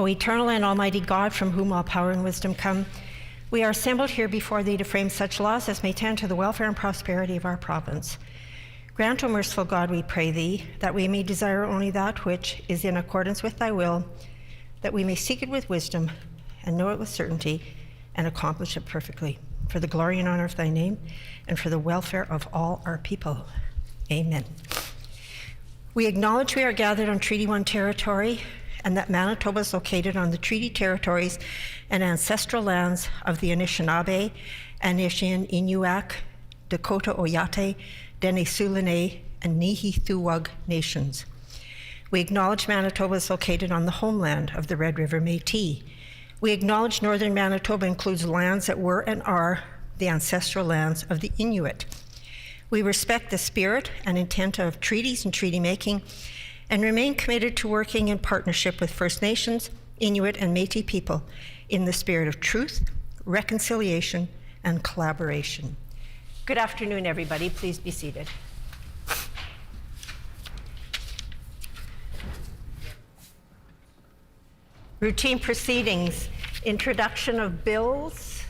O eternal and almighty God, from whom all power and wisdom come, we are assembled here before thee to frame such laws as may tend to the welfare and prosperity of our province. Grant, O merciful God, we pray thee, that we may desire only that which is in accordance with thy will, that we may seek it with wisdom and know it with certainty and accomplish it perfectly, for the glory and honor of thy name and for the welfare of all our people. Amen. We acknowledge we are gathered on Treaty 1 territory and that Manitoba is located on the treaty territories and ancestral lands of the Anishinaabe, Anishin, Inuak, Dakota Oyate, Dene Sulene, and Nihi-Thuwag nations. We acknowledge Manitoba is located on the homeland of the Red River Métis. We acknowledge northern Manitoba includes lands that were and are the ancestral lands of the Inuit. We respect the spirit and intent of treaties and treaty making and remain committed to working in partnership with First Nations, Inuit, and Métis people in the spirit of truth, reconciliation, and collaboration. Good afternoon, everybody. Please be seated. Routine proceedings, introduction of bills,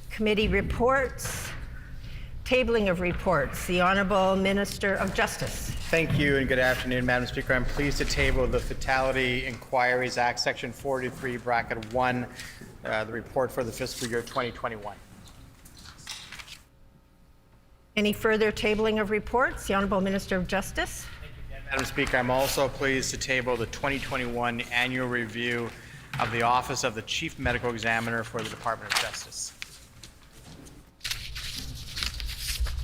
committee reports, tabling of reports. The Honourable Minister of Justice. Thank you and good afternoon, Madam Speaker. I'm pleased to table the Fatality Inquiries Act, Section 43, Bracket 1, the report for the fiscal year 2021. Any further tabling of reports? The Honourable Minister of Justice. Madam Speaker, I'm also pleased to table the 2021 annual review of the Office of the Chief Medical Examiner for the Department of Justice.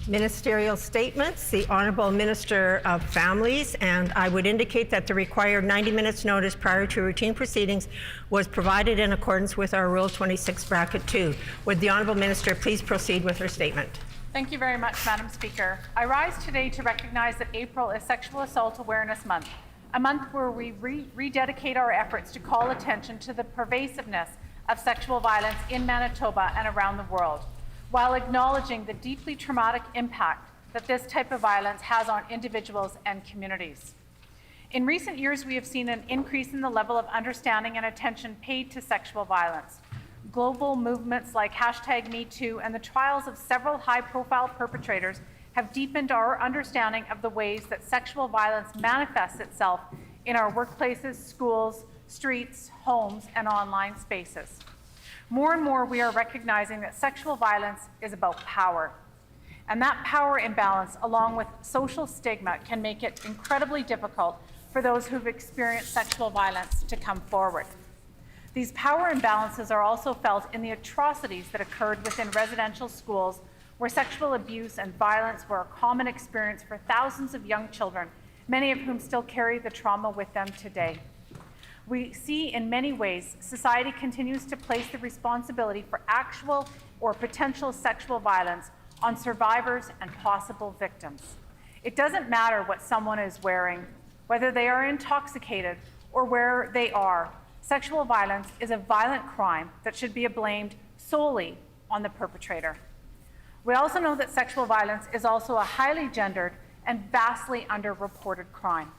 Ministerial statements. The Honourable Minister of Families, and I would indicate that the required 90 minutes notice prior to routine proceedings was provided in accordance with our Rule 26, Bracket 2. Would the Honourable Minister please proceed with her statement? Thank you very much, Madam Speaker. I rise today to recognize that April is Sexual Assault Awareness Month, a month where we rededicate our efforts to call attention to the pervasiveness of sexual violence in Manitoba and around the world, while acknowledging the deeply traumatic impact that this type of violence has on individuals and communities. In recent years, we have seen an increase in the level of understanding and attention paid to sexual violence. Global movements like #MeToo and the trials of several high-profile perpetrators have deepened our understanding of the ways that sexual violence manifests itself in our workplaces, schools, streets, homes, and online spaces. More and more, we are recognizing that sexual violence is about power. And that power imbalance, along with social stigma, can make it incredibly difficult for those who've experienced sexual violence to come forward. These power imbalances are also felt in the atrocities that occurred within residential schools, where sexual abuse and violence were a common experience for thousands of young children, many of whom still carry the trauma with them today. We see in many ways society continues to place the responsibility for actual or potential sexual violence on survivors and possible victims. It doesn't matter what someone is wearing, whether they are intoxicated or where they are. Sexual violence is a violent crime that should be blamed solely on the perpetrator. We also know that sexual violence is also a highly gendered and vastly underreported crime.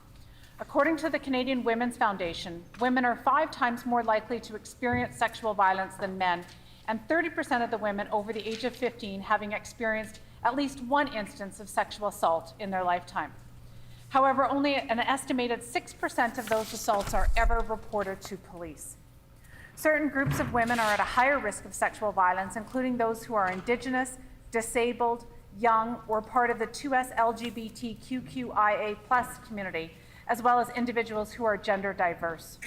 According to the Canadian Women's Foundation, women are 5 times more likely to experience sexual violence than men, and 30% of the women over the age of 15 having experienced at least one instance of sexual assault in their lifetime. However, only an estimated 6% of those assaults are ever reported to police. Certain groups of women are at a higher risk of sexual violence, including those who are Indigenous, disabled, young, or part of the 2S LGBTQIA+ community, as well as individuals who are gender diverse.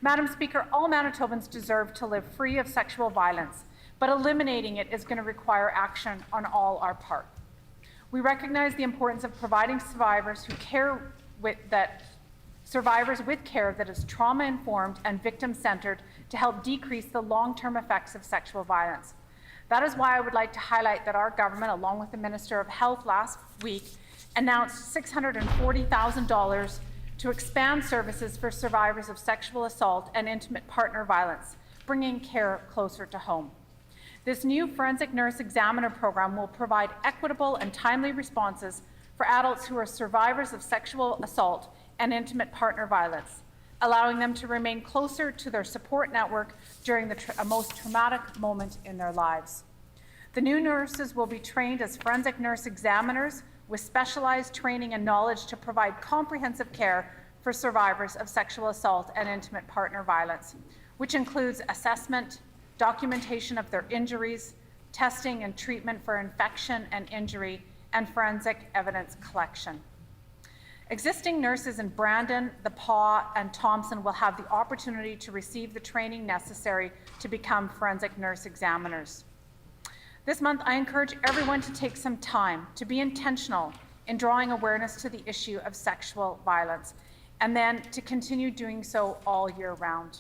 Madam Speaker, all Manitobans deserve to live free of sexual violence, but eliminating it is going to require action on all our part. We recognize the importance of providing survivors with care that is trauma-informed and victim-centered to help decrease the long-term effects of sexual violence. That is why I would like to highlight that our government, along with the Minister of Health last week, announced $640,000 to expand services for survivors of sexual assault and intimate partner violence, bringing care closer to home. This new forensic nurse examiner program will provide equitable and timely responses for adults who are survivors of sexual assault and intimate partner violence, allowing them to remain closer to their support network during the most traumatic moment in their lives. The new nurses will be trained as forensic nurse examiners with specialized training and knowledge to provide comprehensive care for survivors of sexual assault and intimate partner violence, which includes assessment, documentation of their injuries, testing and treatment for infection and injury, and forensic evidence collection. Existing nurses in Brandon, The Paw, and Thompson will have the opportunity to receive the training necessary to become forensic nurse examiners. This month, I encourage everyone to take some time to be intentional in drawing awareness to the issue of sexual violence, and then to continue doing so all year round.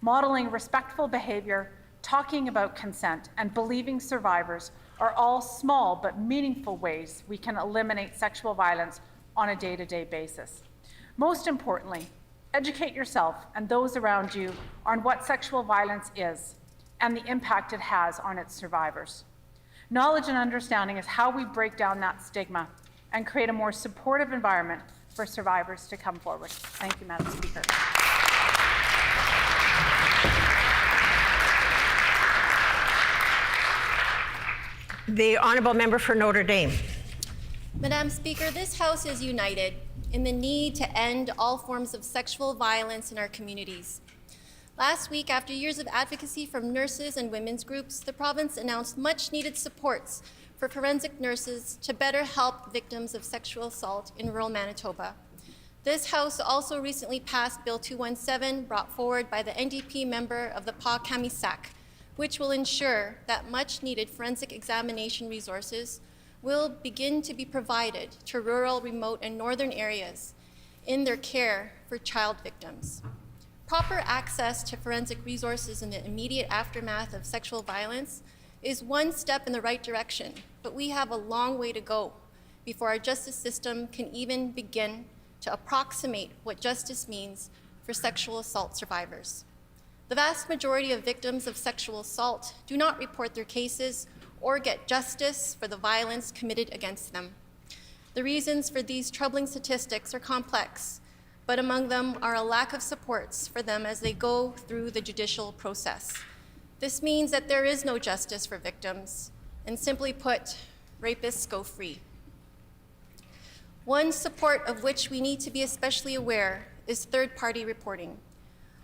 Modeling respectful behavior, talking about consent, and believing survivors are all small but meaningful ways we can eliminate sexual violence on a day-to-day basis. Most importantly, educate yourself and those around you on what sexual violence is and the impact it has on its survivors. Knowledge and understanding is how we break down that stigma and create a more supportive environment for survivors to come forward. Thank you, Madam Speaker. The Honourable Member for Notre Dame. Madam Speaker, this House is united in the need to end all forms of sexual violence in our communities. Last week, after years of advocacy from nurses and women's groups, the province announced much-needed supports for forensic nurses to better help victims of sexual assault in rural Manitoba. This House also recently passed Bill 217, brought forward by the NDP member of the Paw-Kamisak, which will ensure that much-needed forensic examination resources will begin to be provided to rural, remote, and northern areas in their care for child victims. Proper access to forensic resources in the immediate aftermath of sexual violence is one step in the right direction, but we have a long way to go before our justice system can even begin to approximate what justice means for sexual assault survivors. The vast majority of victims of sexual assault do not report their cases or get justice for the violence committed against them. The reasons for these troubling statistics are complex, but among them are a lack of supports for them as they go through the judicial process. This means that there is no justice for victims, and simply put, rapists go free. One support of which we need to be especially aware is third-party reporting.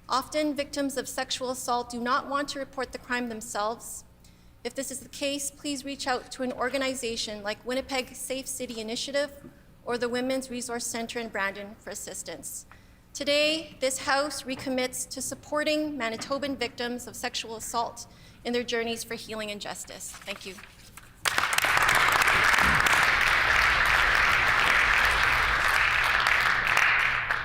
Often, victims of sexual assault do not want to report the crime themselves. If this is the case, please reach out to an organization like Winnipeg Safe City Initiative or the Women's Resource Centre in Brandon for assistance. Today, this House recommits to supporting Manitoban victims of sexual assault in their journeys for healing and justice. Thank you.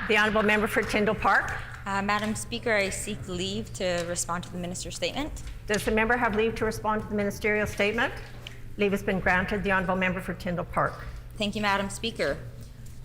The Honourable Member for Tyndall Park. Madam Speaker, I seek leave to respond to the Minister's statement. Does the member have leave to respond to the ministerial statement? Leave has been granted. The Honourable Member for Tyndall Park. Thank you, Madam Speaker.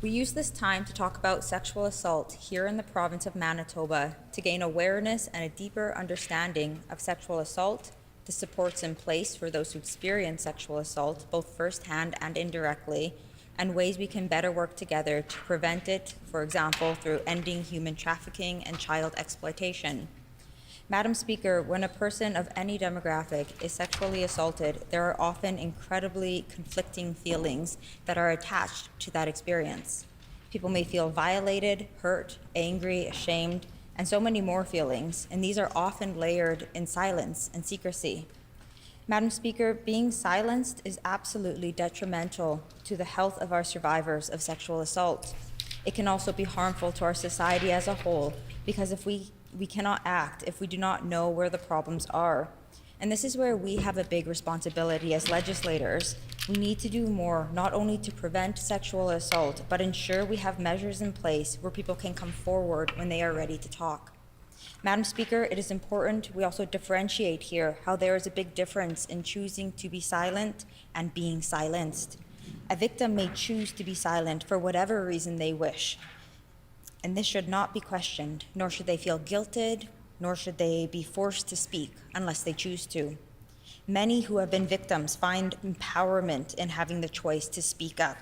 We use this time to talk about sexual assault here in the province of Manitoba to gain awareness and a deeper understanding of sexual assault, the supports in place for those who experience sexual assault, both firsthand and indirectly, and ways we can better work together to prevent it, for example, through ending human trafficking and child exploitation. Madam Speaker, when a person of any demographic is sexually assaulted, there are often incredibly conflicting feelings that are attached to that experience. People may feel violated, hurt, angry, ashamed, and so many more feelings, and these are often layered in silence and secrecy. Madam Speaker, being silenced is absolutely detrimental to the health of our survivors of sexual assault. It can also be harmful to our society as a whole, because if we cannot act if we do not know where the problems are. And this is where we have a big responsibility as legislators. We need to do more, not only to prevent sexual assault, but ensure we have measures in place where people can come forward when they are ready to talk. Madam Speaker, it is important we also differentiate here how there is a big difference in choosing to be silent and being silenced. A victim may choose to be silent for whatever reason they wish, and this should not be questioned, nor should they feel guilted, nor should they be forced to speak unless they choose to. Many who have been victims find empowerment in having the choice to speak up,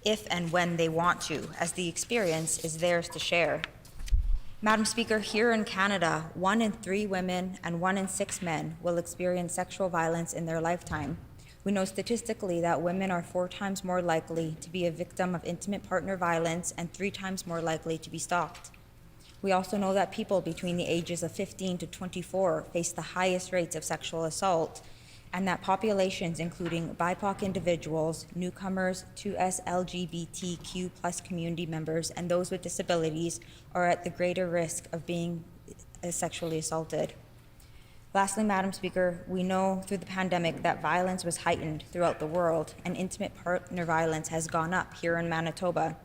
if and when they want to, as the experience is theirs to share. Madam Speaker, here in Canada, 1 in 3 women and 1 in 6 men will experience sexual violence in their lifetime. We know statistically that women are 4 times more likely to be a victim of intimate partner violence and 3 times more likely to be stalked. We also know that people between the ages of 15 to 24 face the highest rates of sexual assault, and that populations including BIPOC individuals, newcomers, 2S LGBTQ+ community members, and those with disabilities are at the greater risk of being sexually assaulted. Lastly, Madam Speaker, we know through the pandemic that violence was heightened throughout the world, and intimate partner violence has gone up here in Manitoba.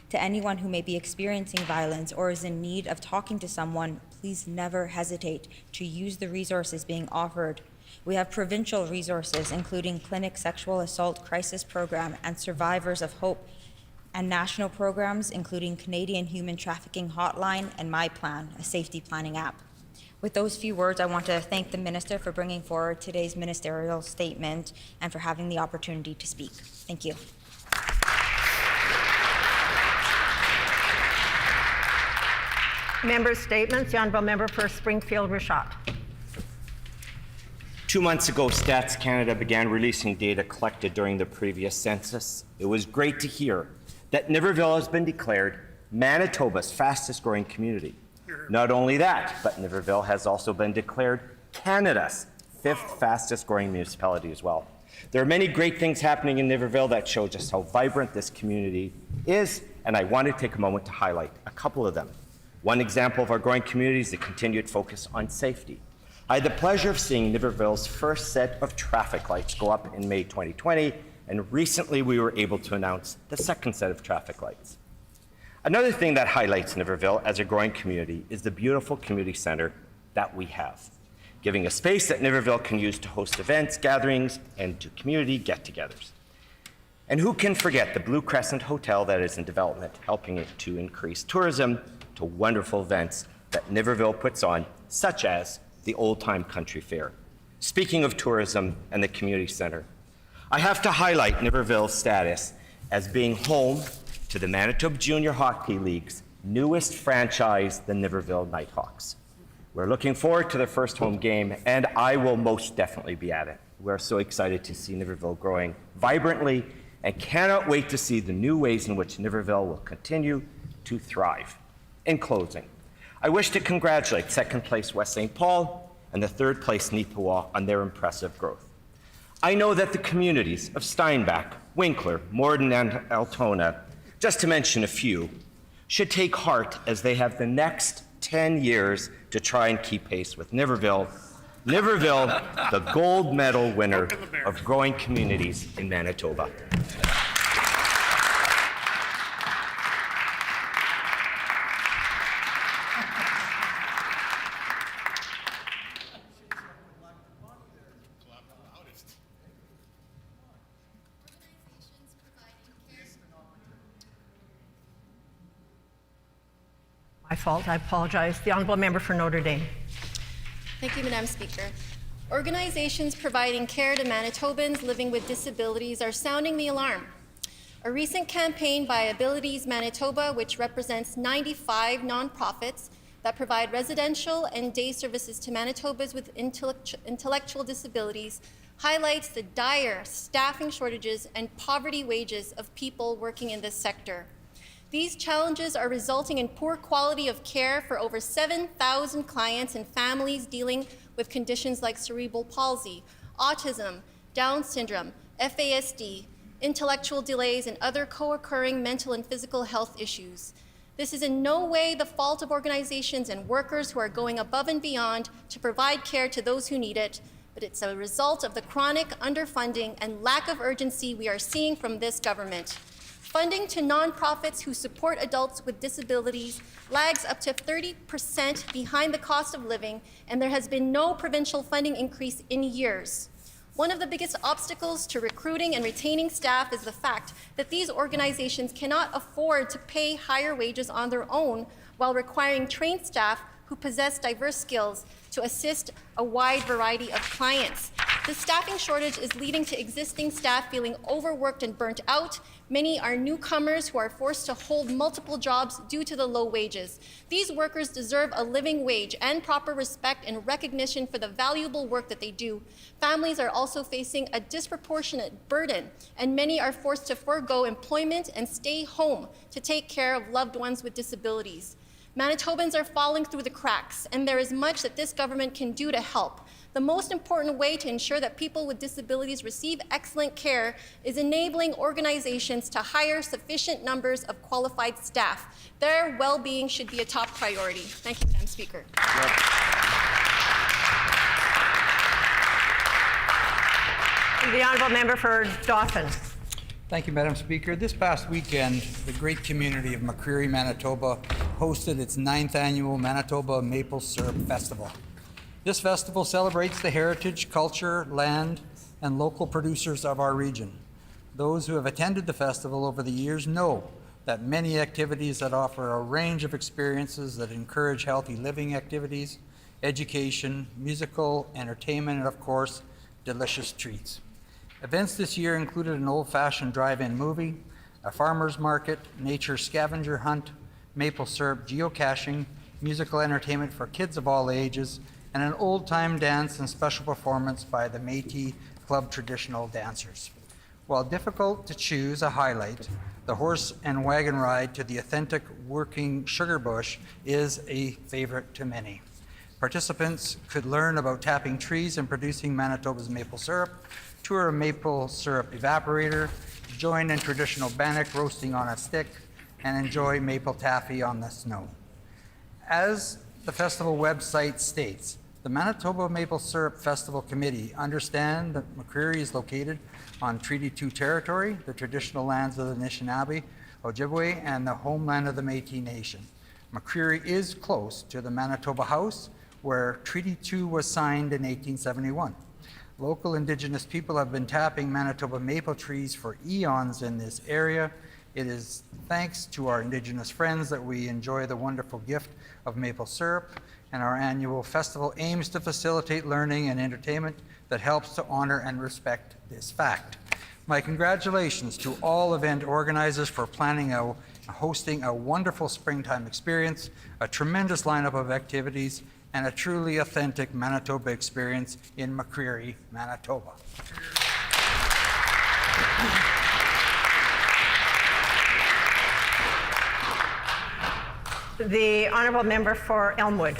To anyone who may be experiencing violence or is in need of talking to someone, please never hesitate to use the resources being offered. We have provincial resources, including Clinic Sexual Assault Crisis Program and Survivors of Hope, and national programs, including Canadian Human Trafficking Hotline and My Plan, a safety planning app. With those few words, I want to thank the Minister for bringing forward today's ministerial statement and for having the opportunity to speak. Thank you. Member statements. The Honourable Member for Springfield-Richat. 2 months ago, Stats Canada began releasing data collected during the previous census. It was great to hear that Niverville has been declared Manitoba's fastest growing community. Not only that, but Niverville has also been declared Canada's 5th fastest growing municipality as well. There are many great things happening in Niverville that show just how vibrant this community is, and I want to take a moment to highlight a couple of them. One example of our growing community is the continued focus on safety. I had the pleasure of seeing Niverville's first set of traffic lights go up in May 2020, and recently we were able to announce the second set of traffic lights. Another thing that highlights Niverville as a growing community is the beautiful community center that we have, giving a space that Niverville can use to host events, gatherings, and to community get-togethers. And who can forget the Blue Crescent Hotel that is in development, helping it to increase tourism to wonderful events that Niverville puts on, such as the Old Time Country Fair. Speaking of tourism and the community center, I have to highlight Niverville's status as being home to the Manitoba Junior Hockey League's newest franchise, the Niverville Nighthawks. We're looking forward to their first home game, and I will most definitely be at it. We're so excited to see Niverville growing vibrantly and cannot wait to see the new ways in which Niverville will continue to thrive. In closing, I wish to congratulate second place West St. Paul and the third place Neepawa on their impressive growth. I know that the communities of Steinbach, Winkler, Morden, and Altona, just to mention a few, should take heart as they have the next 10 years to try and keep pace with Niverville. Niverville, the gold medal winner of growing communities in Manitoba. My fault. I apologize. The Honourable Member for Notre Dame. Thank you, Madam Speaker. Organizations providing care to Manitobans living with disabilities are sounding the alarm. A recent campaign by Abilities Manitoba, which represents 95 nonprofits that provide residential and day services to Manitobans with intellectual disabilities, highlights the dire staffing shortages and poverty wages of people working in this sector. These challenges are resulting in poor quality of care for over 7,000 clients and families dealing with conditions like cerebral palsy, autism, Down syndrome, FASD, intellectual delays, and other co-occurring mental and physical health issues. This is in no way the fault of organizations and workers who are going above and beyond to provide care to those who need it, but it's a result of the chronic underfunding and lack of urgency we are seeing from this government. Funding to nonprofits who support adults with disabilities lags up to 30% behind the cost of living, and there has been no provincial funding increase in years. One of the biggest obstacles to recruiting and retaining staff is the fact that these organizations cannot afford to pay higher wages on their own while requiring trained staff who possess diverse skills to assist a wide variety of clients. The staffing shortage is leading to existing staff feeling overworked and burnt out. Many are newcomers who are forced to hold multiple jobs due to the low wages. These workers deserve a living wage and proper respect and recognition for the valuable work that they do. Families are also facing a disproportionate burden, and many are forced to forego employment and stay home to take care of loved ones with disabilities. Manitobans are falling through the cracks, and there is much that this government can do to help. The most important way to ensure that people with disabilities receive excellent care is enabling organizations to hire sufficient numbers of qualified staff. Their well-being should be a top priority. Thank you, Madam Speaker. The honourable member for Dauphin. Thank you, Madam Speaker. This past weekend, the great community of McCreary, Manitoba, hosted its 9th annual Manitoba Maple Syrup Festival. This festival celebrates the heritage, culture, land, and local producers of our region. Those who have attended the festival over the years know that many activities that offer a range of experiences that encourage healthy living activities, education, musical, entertainment, and of course, delicious treats. Events this year included an old-fashioned drive-in movie, a farmer's market, nature scavenger hunt, maple syrup geocaching, musical entertainment for kids of all ages, and an old-time dance and special performance by the Métis Club traditional dancers. While difficult to choose a highlight, the horse and wagon ride to the authentic working sugar bush is a favorite to many. Participants could learn about tapping trees and producing Manitoba's maple syrup, tour a maple syrup evaporator, join in traditional bannock roasting on a stick, and enjoy maple taffy on the snow. As the festival website states, the Manitoba Maple Syrup Festival Committee understand that McCreary is located on Treaty 2 territory, the traditional lands of the Anishinaabe, Ojibwe, and the homeland of the Métis Nation. McCreary is close to the Manitoba House, where Treaty 2 was signed in 1871. Local Indigenous people have been tapping Manitoba maple trees for eons in this area. It is thanks to our Indigenous friends that we enjoy the wonderful gift of maple syrup, and our annual festival aims to facilitate learning and entertainment that helps to honor and respect this fact. My congratulations to all event organizers for planning hosting a wonderful springtime experience, a tremendous lineup of activities, and a truly authentic Manitoba experience in McCreary, Manitoba. The honourable member for Elmwood.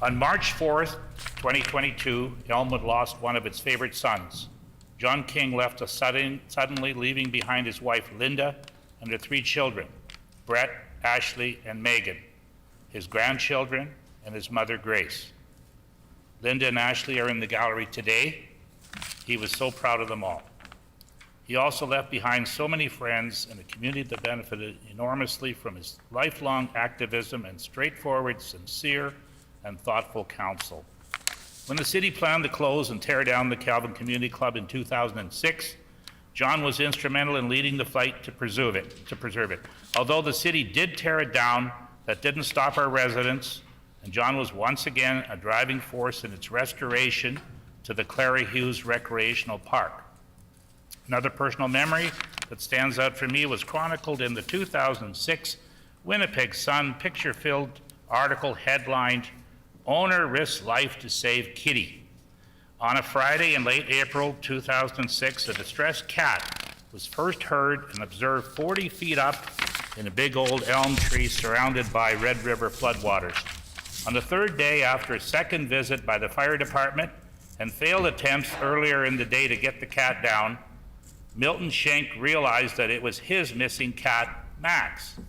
On March 4th, 2022, Elmwood lost one of its favorite sons. John King left us suddenly, leaving behind his wife Linda and their 3 children, Brett, Ashley, and Megan, his grandchildren, and his mother Grace. Linda and Ashley are in the gallery today. He was so proud of them all. He also left behind so many friends and a community that benefited enormously from his lifelong activism and straightforward, sincere, and thoughtful counsel. When the city planned to close and tear down the Calvin Community Club in 2006, John was instrumental in leading the fight to preserve it. Although the city did tear it down, that didn't stop our residents, and John was once again a driving force in its restoration to the Clary Hughes Recreational Park. Another personal memory that stands out for me was chronicled in the 2006 Winnipeg Sun picture-filled article headlined, "Owner Risks Life to Save Kitty." On a Friday in late April 2006, a distressed cat was first heard and observed 40 feet up in a big old elm tree surrounded by Red River floodwaters. On the 3rd day after a second visit by the fire department and failed attempts earlier in the day to get the cat down, Milton Schenk realized that it was his missing cat, Max.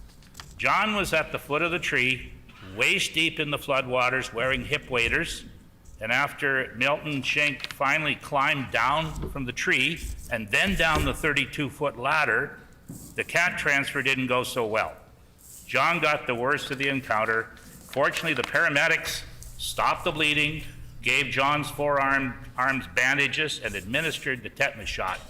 John was at the foot of the tree, waist deep in the floodwaters, wearing hip waders, and after Milton Schenk finally climbed down from the tree and then down the 32-foot ladder, the cat transfer didn't go so well. John got the worst of the encounter. Fortunately, the paramedics stopped the bleeding, gave John's forearms bandages, and administered the tetanus shot.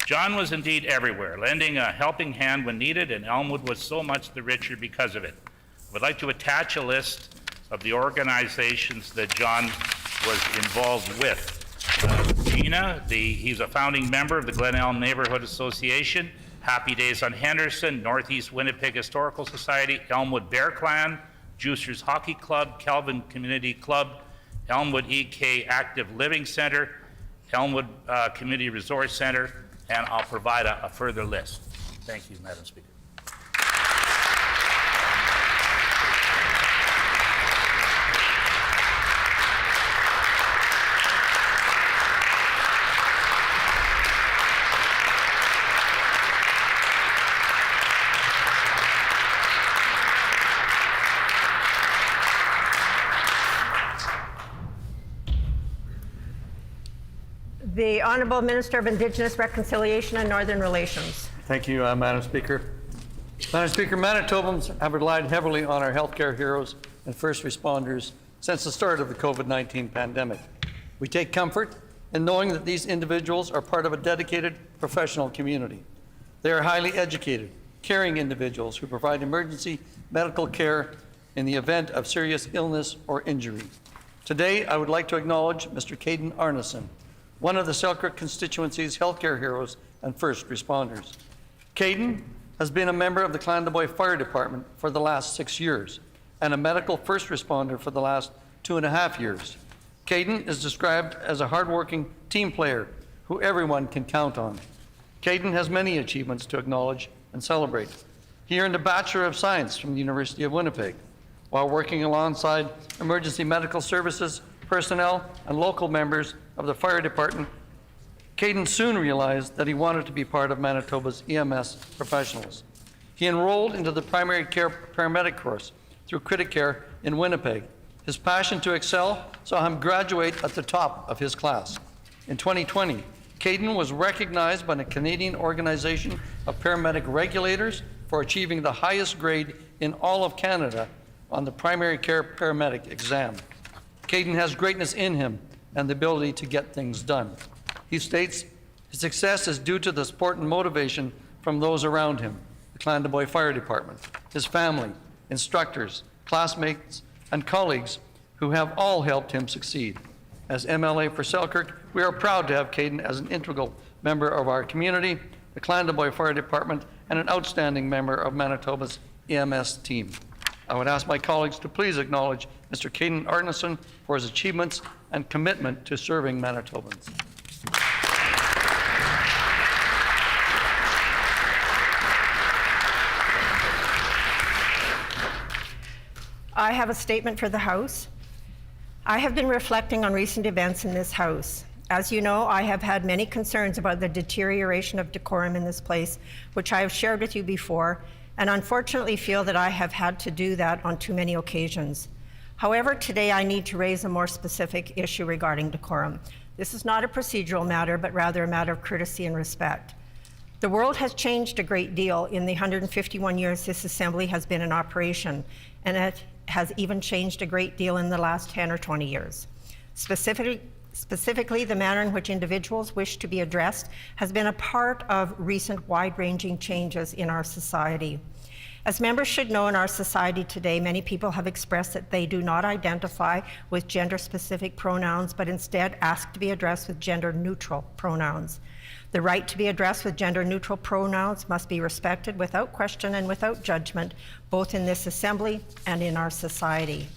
John was indeed everywhere, lending a helping hand when needed, and Elmwood was so much the richer because of it. I would like to attach a list of the organizations that John was involved with. Arena. He's a founding member of the Glen Elm Neighborhood Association, Happy Days on Henderson, Northeast Winnipeg Historical Society, Elmwood Bear Clan, Juicers Hockey Club, Kelvin Community Club, Elmwood EK Active Living Center, Elmwood Community Resource Center, and I'll provide a further list. Thank you, Madam Speaker. The Honourable Minister of Indigenous Reconciliation and Northern Relations. Thank you, Madam Speaker. Madam Speaker, Manitobans have relied heavily on our healthcare heroes and first responders since the start of the COVID-19 pandemic. We take comfort in knowing that these individuals are part of a dedicated professional community. They are highly educated, caring individuals who provide emergency medical care in the event of serious illness or injury. Today, I would like to acknowledge Mr. Caden Arneson, one of the Selkirk constituency's healthcare heroes and first responders. Caden has been a member of the Clandeboye Fire Department for the last 6 years and a medical first responder for the last 2.5 years. Caden is described as a hardworking team player who everyone can count on. Caden has many achievements to acknowledge and celebrate. He earned a Bachelor of Science from the University of Winnipeg. While working alongside emergency medical services personnel and local members of the fire department, Caden soon realized that he wanted to be part of Manitoba's EMS professionals. He enrolled into the primary care paramedic course through Criticare in Winnipeg. His passion to excel saw him graduate at the top of his class. In 2020, Caden was recognized by the Canadian Organization of Paramedic Regulators for achieving the highest grade in all of Canada on the primary care paramedic exam. Caden has greatness in him and the ability to get things done. He states his success is due to the support and motivation from those around him, the Clandeboye Fire Department, his family, instructors, classmates, and colleagues who have all helped him succeed. As MLA for Selkirk, we are proud to have Caden as an integral member of our community, the Clandeboye Fire Department, and an outstanding member of Manitoba's EMS team. I would ask my colleagues to please acknowledge Mr. Caden Arneson for his achievements and commitment to serving Manitobans. I have a statement for the House. I have been reflecting on recent events in this House. As you know, I have had many concerns about the deterioration of decorum in this place, which I have shared with you before, and unfortunately feel that I have had to do that on too many occasions. However, today I need to raise a more specific issue regarding decorum. This is not a procedural matter, but rather a matter of courtesy and respect. The world has changed a great deal in the 151 years this Assembly has been in operation, and it has even changed a great deal in the last 10 or 20 years. Specifically, the manner in which individuals wish to be addressed has been a part of recent wide-ranging changes in our society. As members should know, in our society today, many people have expressed that they do not identify with gender-specific pronouns, but instead ask to be addressed with gender-neutral pronouns. The right to be addressed with gender-neutral pronouns must be respected without question and without judgment, both in this Assembly and in our society.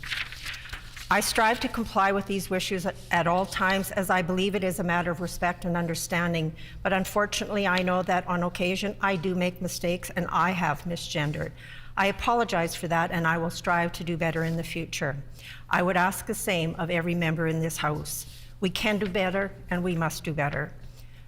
I strive to comply with these wishes at all times, as I believe it is a matter of respect and understanding. But unfortunately, I know that on occasion I do make mistakes and I have misgendered. I apologize for that, and I will strive to do better in the future. I would ask the same of every member in this House. We can do better, and we must do better.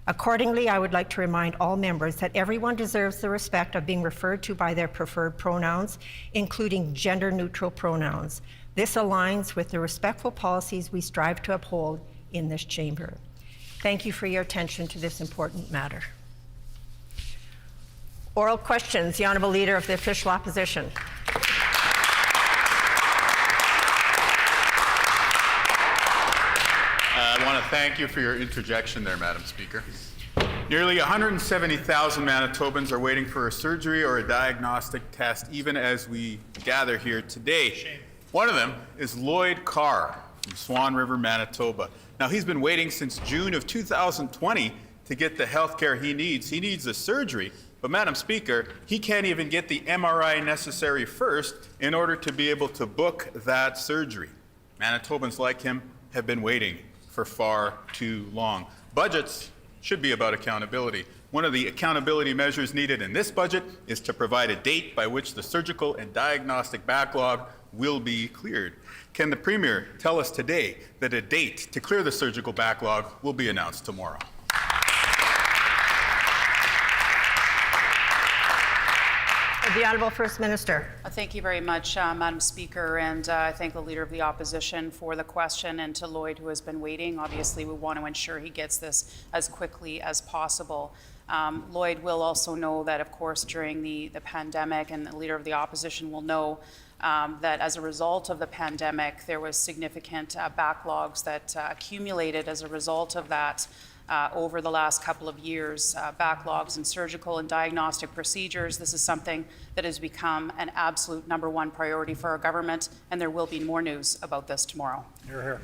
Accordingly, I would like to remind all members that everyone deserves the respect of being referred to by their preferred pronouns, including gender-neutral pronouns. This aligns with the respectful policies we strive to uphold in this chamber. Thank you for your attention to this important matter. Oral questions. The Honourable Leader of the Official Opposition. I want to thank you for your interjection there, Madam Speaker. Nearly 170,000 Manitobans are waiting for a surgery or a diagnostic test even as we gather here today. One of them is Lloyd Carr from Swan River, Manitoba. Now, he's been waiting since June of 2020 to get the health care he needs. He needs a surgery, but Madam Speaker, he can't even get the MRI necessary first in order to be able to book that surgery. Manitobans like him have been waiting for far too long. Budgets should be about accountability. One of the accountability measures needed in this budget is to provide a date by which the surgical and diagnostic backlog will be cleared. Can the Premier tell us today that a date to clear the surgical backlog will be announced tomorrow? The Honourable First Minister. Thank you very much, Madam Speaker, and I thank the Leader of the Opposition for the question, and to Lloyd, who has been waiting. Obviously, we want to ensure he gets this as quickly as possible. Lloyd will also know that, of course, during the pandemic, and the Leader of the Opposition will know that as a result of the pandemic, there was significant backlogs that accumulated as a result of that. Over the last couple of years, backlogs in surgical and diagnostic procedures. This is something that has become an absolute #1 priority for our government, and there will be more news about this tomorrow. Hear, hear.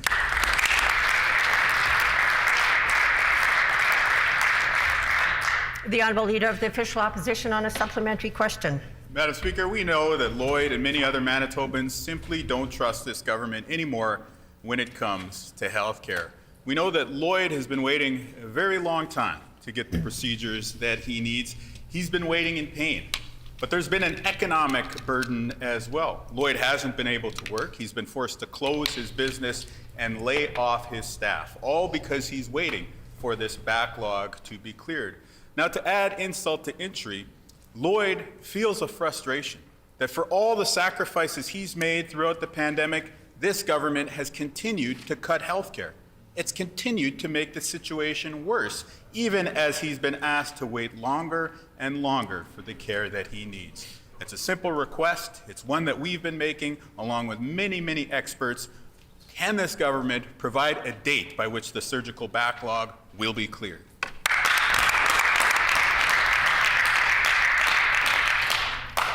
The Honourable Leader of the Official Opposition on a supplementary question. Madam Speaker, we know that Lloyd and many other Manitobans simply don't trust this government anymore when it comes to health care. We know that Lloyd has been waiting a very long time to get the procedures that he needs. He's been waiting in pain. But there's been an economic burden as well. Lloyd hasn't been able to work. He's been forced to close his business and lay off his staff, all because he's waiting for this backlog to be cleared. Now, to add insult to injury, Lloyd feels a frustration that for all the sacrifices he's made throughout the pandemic, this government has continued to cut health care. It's continued to make the situation worse, even as he's been asked to wait longer and longer for the care that he needs. It's a simple request. It's one that we've been making along with many, many experts. Can this government provide a date by which the surgical backlog will be cleared?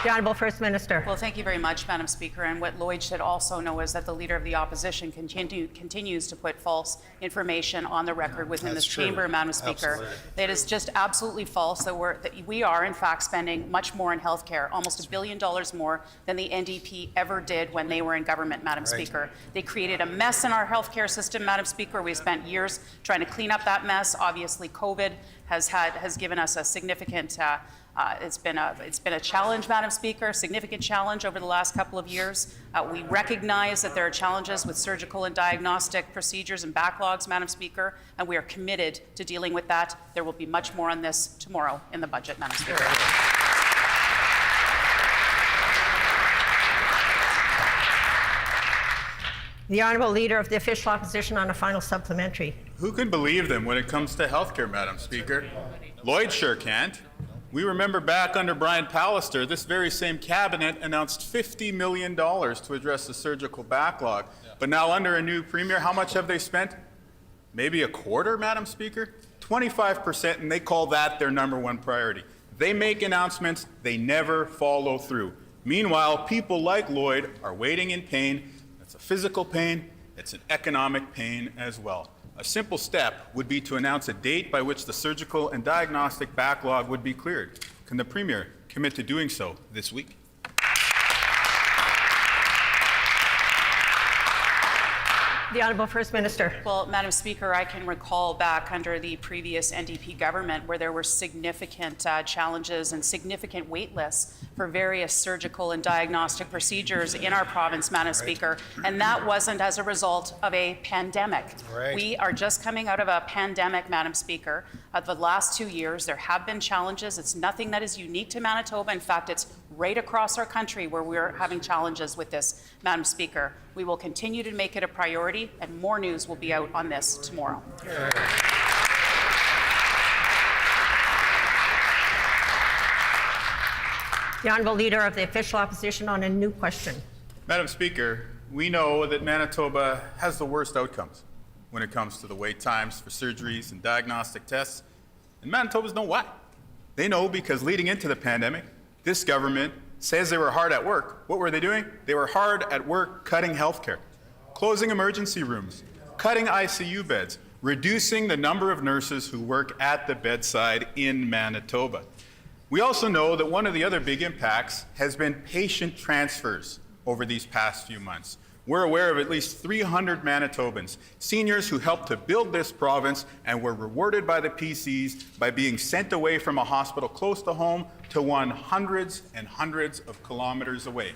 The Honourable First Minister. Well, thank you very much, Madam Speaker. And what Lloyd should also know is that the Leader of the Opposition continues to put false information on the record within this chamber, Madam Speaker. Absolutely. It is just absolutely false that we are, in fact, spending much more in health care, almost $1 billion more than the NDP ever did when they were in government, Madam Speaker. They created a mess in our health care system, Madam Speaker. We spent years trying to clean up that mess. Obviously, COVID has given us a significant it's been a challenge, Madam Speaker, a significant challenge over the last couple of years. We recognize that there are challenges with surgical and diagnostic procedures and backlogs, Madam Speaker, and we are committed to dealing with that. There will be much more on this tomorrow in the budget, Madam Speaker. The Honourable Leader of the Official Opposition on a final supplementary. Who can believe them when it comes to health care, Madam Speaker? Lloyd sure can't. We remember back under Brian Pallister, this very same cabinet announced $50 million to address the surgical backlog. But now under a new premier, how much have they spent? Maybe a quarter, Madam Speaker? 25%, and they call that their #1 priority. They make announcements, they never follow through. Meanwhile, people like Lloyd are waiting in pain. It's a physical pain, it's an economic pain as well. A simple step would be to announce a date by which the surgical and diagnostic backlog would be cleared. Can the Premier commit to doing so this week? The Honourable First Minister. Well, Madam Speaker, I can recall back under the previous NDP government where there were significant challenges and significant wait lists for various surgical and diagnostic procedures in our province, Madam Speaker, and that wasn't as a result of a pandemic. We are just coming out of a pandemic, Madam Speaker. The last 2 years, there have been challenges. It's nothing that is unique to Manitoba. In fact, it's right across our country where we're having challenges with this, Madam Speaker. We will continue to make it a priority, and more news will be out on this tomorrow. The Honourable Leader of the Official Opposition on a new question. Madam Speaker, we know that Manitoba has the worst outcomes when it comes to the wait times for surgeries and diagnostic tests, and Manitobans know why. They know because leading into the pandemic, this government says they were hard at work. What were they doing? They were hard at work cutting health care, closing emergency rooms, cutting ICU beds, reducing the number of nurses who work at the bedside in Manitoba. We also know that one of the other big impacts has been patient transfers over these past few months. We're aware of at least 300 Manitobans, seniors who helped to build this province and were rewarded by the PCs by being sent away from a hospital close to home to one hundreds and hundreds of kilometers away.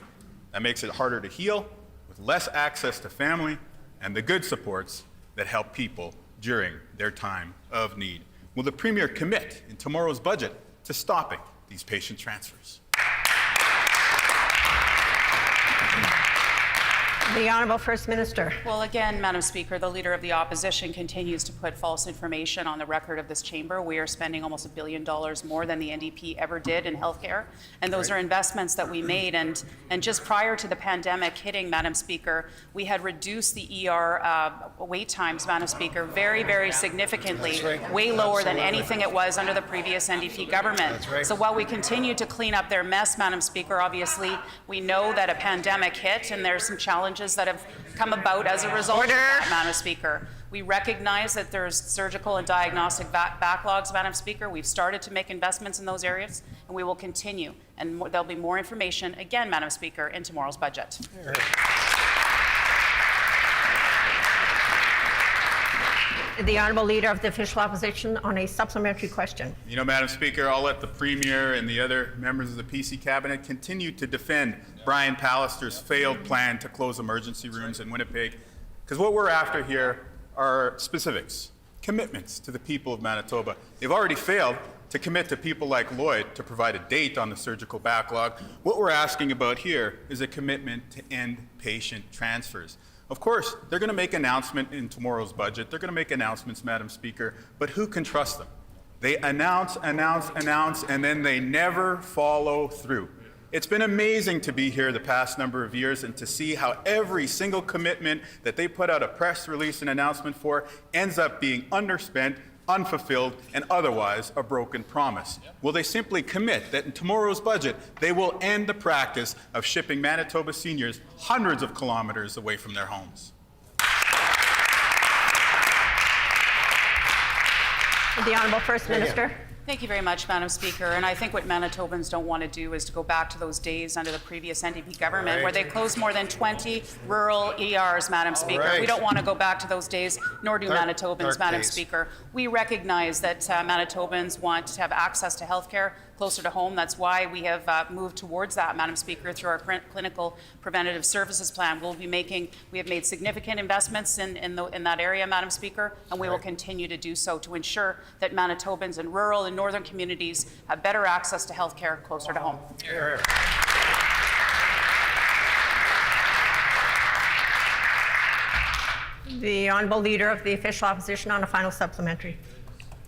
That makes it harder to heal, with less access to family and the good supports that help people during their time of need. Will the Premier commit in tomorrow's budget to stopping these patient transfers? The Honourable First Minister. Well, again, Madam Speaker, the Leader of the Opposition continues to put false information on the record of this chamber. We are spending almost $1 billion more than the NDP ever did in healthcare, and those are investments that we made. And just prior to the pandemic hitting, Madam Speaker, we had reduced the ER wait times, Madam Speaker, very, very significantly, way lower than anything it was under the previous NDP government. So while we continue to clean up their mess, Madam Speaker, obviously we know that a pandemic hit and there's some challenges that have come about as a result of that, Madam Speaker. We recognize that there's surgical and diagnostic backlogs, Madam Speaker. We've started to make investments in those areas, and we will continue. And there'll be more information, again, Madam Speaker, in tomorrow's budget. The Honourable Leader of the Official Opposition on a supplementary question. You know, Madam Speaker, I'll let the Premier and the other members of the PC Cabinet continue to defend Brian Pallister's failed plan to close emergency rooms in Winnipeg, because what we're after here are specifics, commitments to the people of Manitoba. They've already failed to commit to people like Lloyd to provide a date on the surgical backlog. What we're asking about here is a commitment to end patient transfers. Of course, they're going to make an announcement in tomorrow's budget. They're going to make announcements, Madam Speaker, but who can trust them? They announce, and then they never follow through. It's been amazing to be here the past number of years and to see how every single commitment that they put out a press release and announcement for ends up being underspent, unfulfilled, and otherwise a broken promise. Will they simply commit that in tomorrow's budget they will end the practice of shipping Manitoba seniors hundreds of kilometers away from their homes? The Honourable First Minister. Thank you very much, Madam Speaker. And I think what Manitobans don't want to do is to go back to those days under the previous NDP government where they closed more than 20 rural ERs, Madam Speaker. We don't want to go back to those days, nor do Manitobans, Madam Speaker. We recognize that Manitobans want to have access to health care closer to home. That's why we have moved towards that, Madam Speaker, through our clinical preventative services plan. We have made significant investments in that area, Madam Speaker, and we will continue to do so to ensure that Manitobans in rural and northern communities have better access to health care closer to home. The Honourable Leader of the Official Opposition on a final supplementary.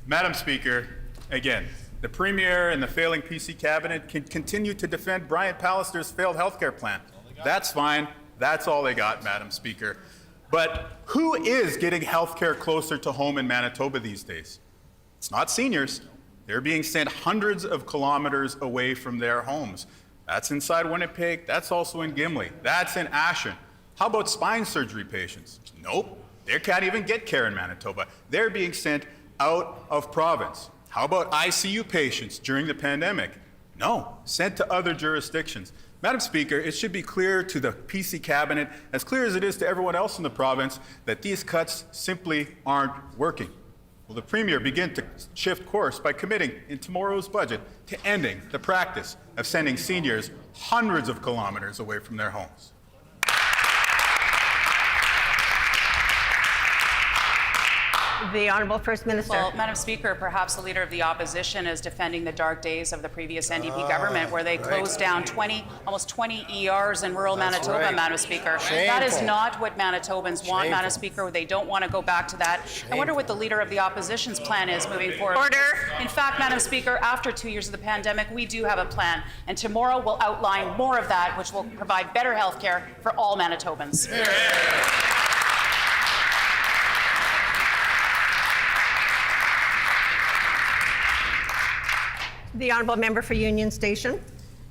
Madam Speaker, again, the Premier and the failing PC Cabinet can continue to defend Brian Pallister's failed healthcare plan. That's fine. That's all they got, Madam Speaker. But who is getting healthcare closer to home in Manitoba these days? It's not seniors. They're being sent hundreds of kilometers away from their homes. That's inside Winnipeg. That's also in Gimli. That's in Ashen. How about spine surgery patients? Nope. They can't even get care in Manitoba. They're being sent out of province. How about ICU patients during the pandemic? No, sent to other jurisdictions. Madam Speaker, it should be clear to the PC Cabinet, as clear as it is to everyone else in the province, that these cuts simply aren't working. Will the Premier begin to shift course by committing in tomorrow's budget to ending the practice of sending seniors hundreds of kilometers away from their homes? The Honourable First Minister. Well, Madam Speaker, perhaps the Leader of the Opposition is defending the dark days of the previous NDP government where they closed down almost 20 ERs in rural Manitoba, Madam Speaker. That is not what Manitobans want, Madam Speaker. They don't want to go back to that. I wonder what the Leader of the Opposition's plan is moving forward. Order. In fact, Madam Speaker, after 2 years of the pandemic, we do have a plan. And tomorrow we'll outline more of that, which will provide better health care for all Manitobans. The Honourable Member for Union Station.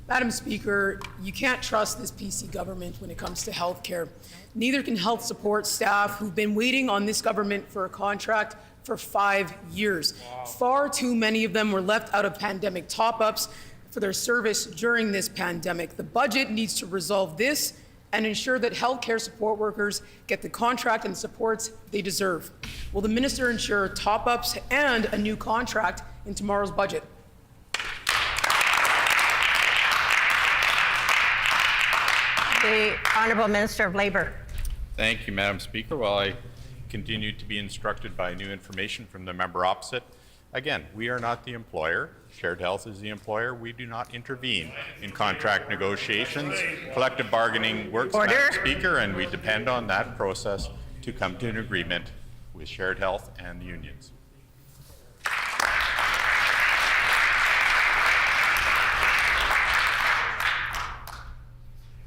Madam Speaker, you can't trust this PC government when it comes to health care. Neither can health support staff who've been waiting on this government for a contract for 5 years. Wow. Far too many of them were left out of pandemic top-ups for their service during this pandemic. The budget needs to resolve this and ensure that healthcare support workers get the contract and supports they deserve. Will the minister ensure top-ups and a new contract in tomorrow's budget? The Honourable Minister of Labour. Thank you, Madam Speaker. While I continue to be instructed by new information from the member opposite, again, we are not the employer. Shared Health is the employer. We do not intervene in contract negotiations. Collective bargaining works, Madam Speaker, and we depend on that process to come to an agreement with Shared Health and the unions.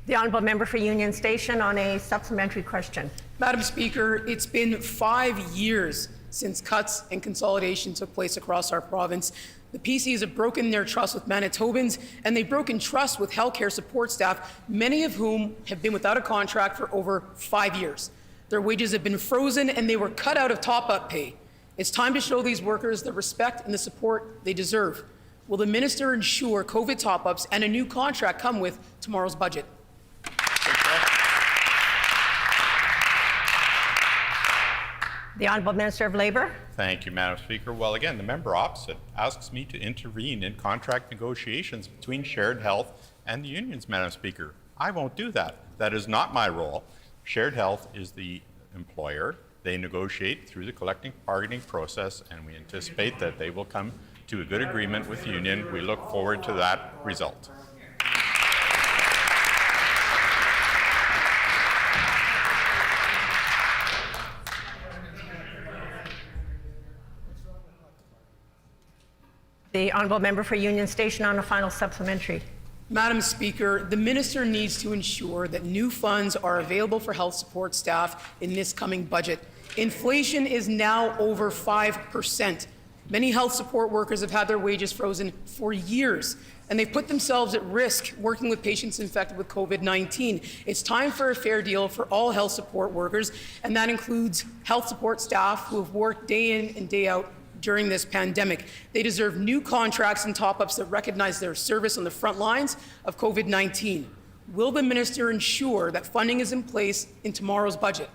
The Honourable Member for Union Station on a supplementary question. Madam Speaker, it's been 5 years since cuts and consolidation took place across our province. The PCs have broken their trust with Manitobans, and they've broken trust with healthcare support staff, many of whom have been without a contract for over 5 years. Their wages have been frozen, and they were cut out of top-up pay. It's time to show these workers the respect and the support they deserve. Will the minister ensure COVID top-ups and a new contract come with tomorrow's budget? The Honourable Minister of Labour. Thank you, Madam Speaker. Well, again, the member opposite asks me to intervene in contract negotiations between Shared Health and the unions, Madam Speaker. I won't do that. That is not my role. Shared Health is the employer. They negotiate through the collective bargaining process, and we anticipate that they will come to a good agreement with the union. We look forward to that result. The Honourable Member for Union Station on a final supplementary. Madam Speaker, the minister needs to ensure that new funds are available for health support staff in this coming budget. Inflation is now over 5%. Many health support workers have had their wages frozen for years, and they've put themselves at risk working with patients infected with COVID-19. It's time for a fair deal for all health support workers, and that includes health support staff who have worked day in and day out during this pandemic. They deserve new contracts and top-ups that recognize their service on the front lines of COVID-19. Will the minister ensure that funding is in place in tomorrow's budget?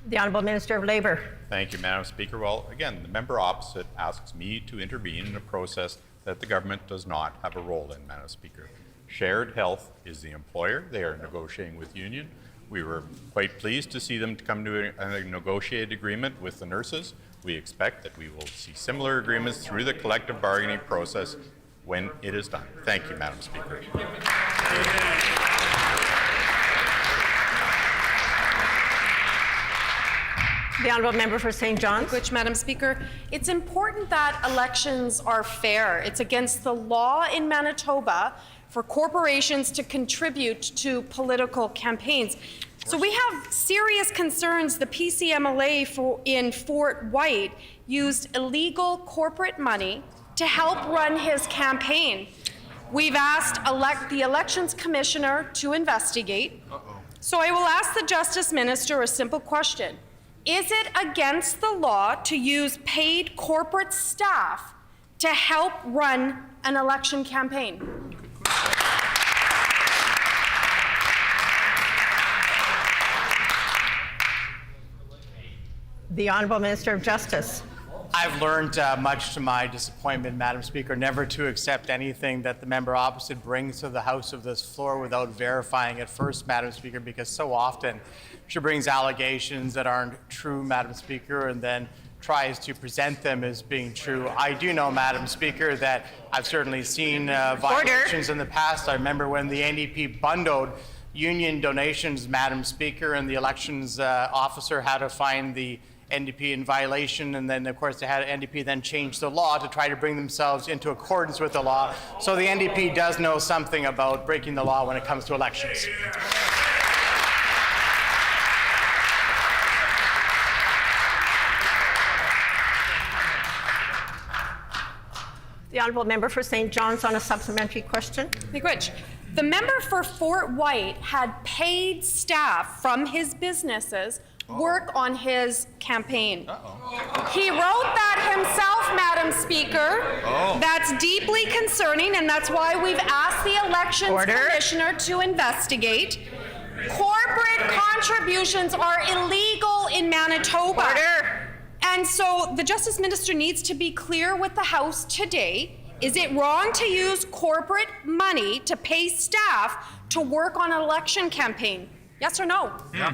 The Honourable Minister of Labour. Thank you, Madam Speaker. Well, again, the member opposite asks me to intervene in a process that the government does not have a role in, Madam Speaker. Shared Health is the employer. They are negotiating with union. We were quite pleased to see them come to a negotiated agreement with the nurses. We expect that we will see similar agreements through the collective bargaining process when it is done. Thank you, Madam Speaker. The Honourable Member for St. John's. Which, Madam Speaker, it's important that elections are fair. It's against the law in Manitoba for corporations to contribute to political campaigns. So we have serious concerns the PCMLA in Fort White used illegal corporate money to help run his campaign. We've asked the Elections Commissioner to investigate. So I will ask the Justice Minister a simple question. Is it against the law to use paid corporate staff to help run an election campaign? The Honourable Minister of Justice. I've learned much to my disappointment, Madam Speaker, never to accept anything that the member opposite brings to the House of this floor without verifying it first, Madam Speaker, because so often she brings allegations that aren't true, Madam Speaker, and then tries to present them as being true. I do know, Madam Speaker, that I've certainly seen violations in the past. I remember when the NDP bundled union donations, Madam Speaker, and the elections officer had to find the NDP in violation, and then of course they had NDP then change the law to try to bring themselves into accordance with the law. So the NDP does know something about breaking the law when it comes to elections. The honourable member for St. John's on a supplementary question. Thank you, Rich. The member for Fort White had paid staff from his businesses work on his campaign. He wrote that himself, Madam Speaker. That's deeply concerning, and that's why we've asked the Elections Commissioner to investigate. Corporate contributions are illegal in Manitoba. And so the Justice Minister needs to be clear with the House today. Is it wrong to use corporate money to pay staff to work on an election campaign? Yes or no? Yeah.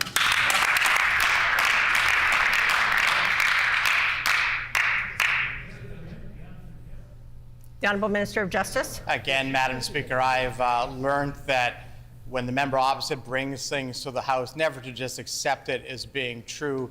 The Honourable Minister of Justice. Again, Madam Speaker, I've learned that when the member opposite brings things to the House, never to just accept it as being true,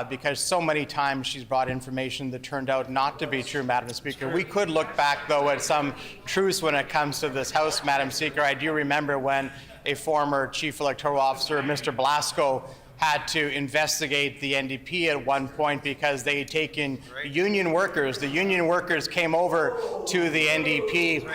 because so many times she's brought information that turned out not to be true, Madam Speaker. We could look back, though, at some truths when it comes to this House, Madam Speaker. I do remember when a former Chief Electoral Officer, Mr. Blasco, had to investigate the NDP at one point because they had taken union workers. The union workers came over to the NDP,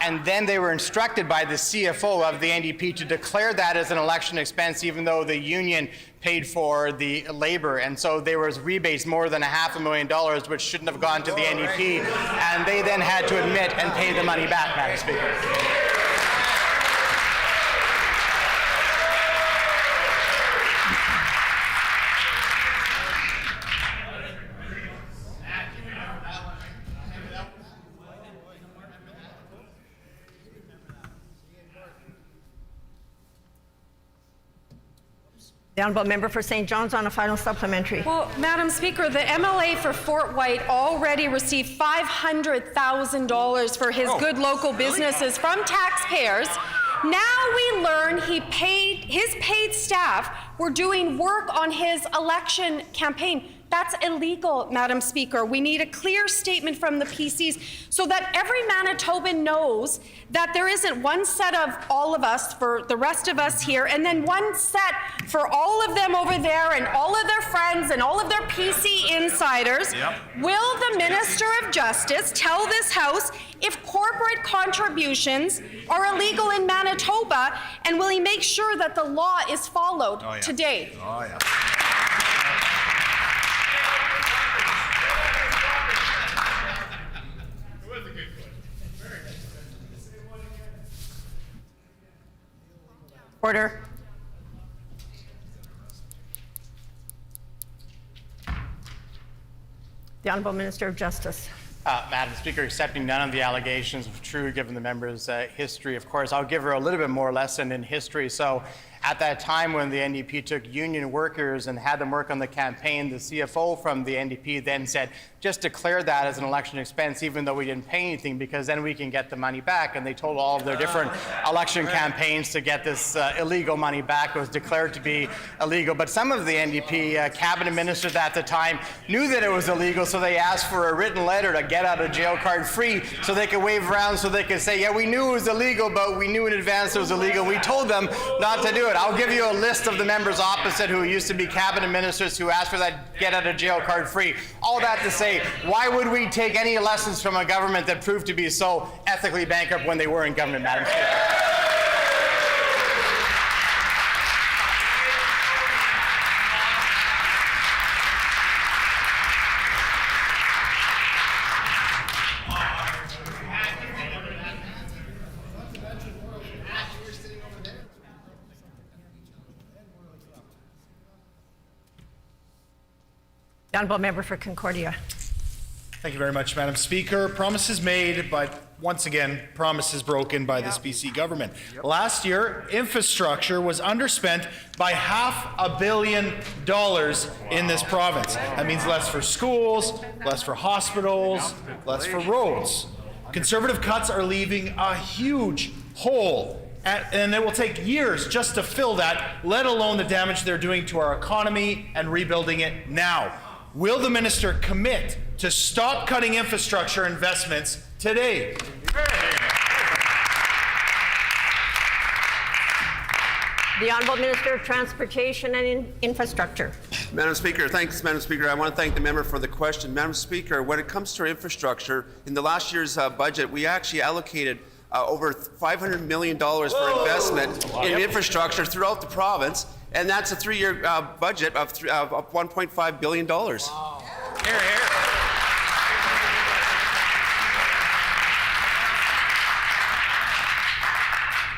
and then they were instructed by the CFO of the NDP to declare that as an election expense, even though the union paid for the labor. And so there was rebates more than $500,000, which shouldn't have gone to the NDP, and they then had to admit and pay the money back, Madam Speaker. The honourable member for St. John's on a final supplementary. Well, Madam Speaker, the MLA for Fort White already received $500,000 for his good local businesses from taxpayers. Now we learn his paid staff were doing work on his election campaign. That's illegal, Madam Speaker. We need a clear statement from the PCs so that every Manitoban knows that there isn't one set of all of us for the rest of us here, and then one set for all of them over there and all of their friends and all of their PC insiders. Will the Minister of Justice tell this House if corporate contributions are illegal in Manitoba, and will he make sure that the law is followed today? Order. The Honourable Minister of Justice. Madam Speaker, accepting none of the allegations of true given the member's history, of course, I'll give her a little bit more lesson in history. So at that time when the NDP took union workers and had them work on the campaign, the CFO from the NDP then said, just declare that as an election expense, even though we didn't pay anything, because then we can get the money back. And they told all of their different election campaigns to get this illegal money back. It was declared to be illegal. But some of the NDP cabinet ministers at the time knew that it was illegal, so they asked for a written letter to get out of jail card free so they could wave around, so they could say, yeah, we knew it was illegal, but we knew in advance it was illegal. We told them not to do it. I'll give you a list of the members opposite who used to be cabinet ministers who asked for that get out of jail card free. All that to say, why would we take any lessons from a government that proved to be so ethically bankrupt when they were in government, Madam Speaker? The honourable member for Concordia. Thank you very much, Madam Speaker. Promises made, but once again, promises broken by this BC government. Last year, infrastructure was underspent by $500 million in this province. That means less for schools, less for hospitals, less for roads. Conservative cuts are leaving a huge hole, and it will take years just to fill that, let alone the damage they're doing to our economy and rebuilding it now. Will the minister commit to stop cutting infrastructure investments today? The Honourable Minister of Transportation and Infrastructure. Madam Speaker, thanks, Madam Speaker. I want to thank the member for the question. Madam Speaker, when it comes to our infrastructure, in the last year's budget, we actually allocated over $500 million for investment in infrastructure throughout the province, and that's a 3-year budget of $1.5 billion. Wow. Here, here.